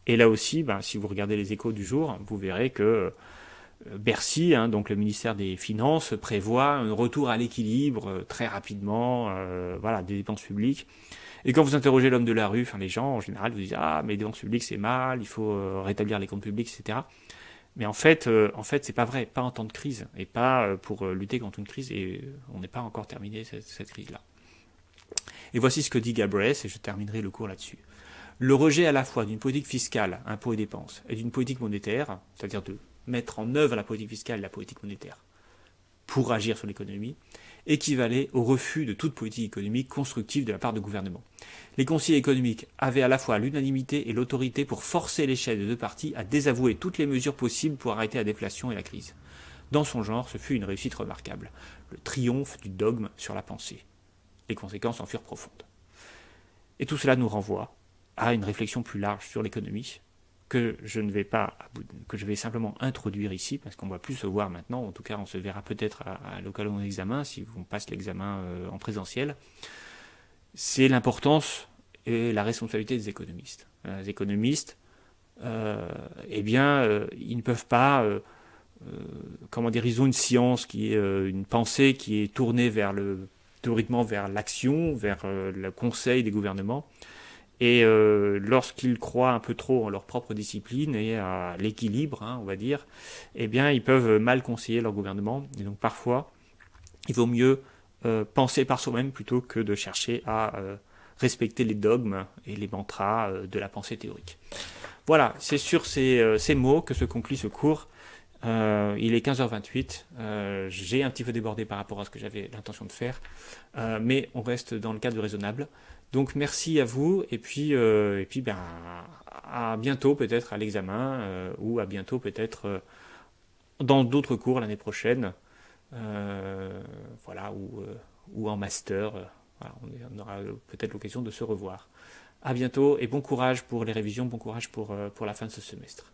Et là aussi, si vous regardez les échos du jour, vous verrez que Bercy, hein, donc le ministère des Finances, prévoit un retour à l'équilibre très rapidement, des dépenses publiques. Et quand vous interrogez l'homme de la rue, les gens en général vous disent mais les dépenses publiques c'est mal, il faut rétablir les comptes publics, etc. Mais en fait, c'est pas vrai, pas en temps de crise et pas pour lutter contre une crise. Et on n'est pas encore terminé cette crise-là. Et voici ce que dit Galbraith, et je terminerai le cours là-dessus. Le rejet à la fois d'une politique fiscale, impôts et dépenses, et d'une politique monétaire, c'est-à-dire de mettre en œuvre la politique fiscale et la politique monétaire pour agir sur l'économie, équivalait au refus de toute politique économique constructive de la part du gouvernement. Les conseillers économiques avaient à la fois l'unanimité et l'autorité pour forcer les chefs des deux partis à désavouer toutes les mesures possibles pour arrêter la déflation et la crise. Dans son genre, ce fut une réussite remarquable. Le triomphe du dogme sur la pensée. Les conséquences en furent profondes. Et tout cela nous renvoie à une réflexion plus large sur l'économie, que je vais simplement introduire ici, parce qu'on ne va plus se voir maintenant, en tout cas on se verra peut-être à l'occasion de l'examen, si on passe l'examen en présentiel. C'est l'importance et la responsabilité des économistes. Les économistes, ils ne peuvent pas, ils ont une science qui est une pensée qui est tournée théoriquement vers l'action, vers le conseil des gouvernements. Et lorsqu'ils croient un peu trop en leur propre discipline et à l'équilibre, on va dire, ils peuvent mal conseiller leur gouvernement. Et donc parfois, il vaut mieux penser par soi-même plutôt que de chercher à respecter les dogmes et les mantras de la pensée théorique. Voilà, c'est sur ces mots que se conclut ce cours. Il est 15h28. J'ai un petit peu débordé par rapport à ce que j'avais l'intention de faire, mais on reste dans le cadre du raisonnable. Donc merci à vous et puis à bientôt peut-être à l'examen ou à bientôt peut-être dans d'autres cours l'année prochaine, ou en master. On aura peut-être l'occasion de se revoir. À bientôt et bon courage pour les révisions, bon courage pour la fin de ce semestre.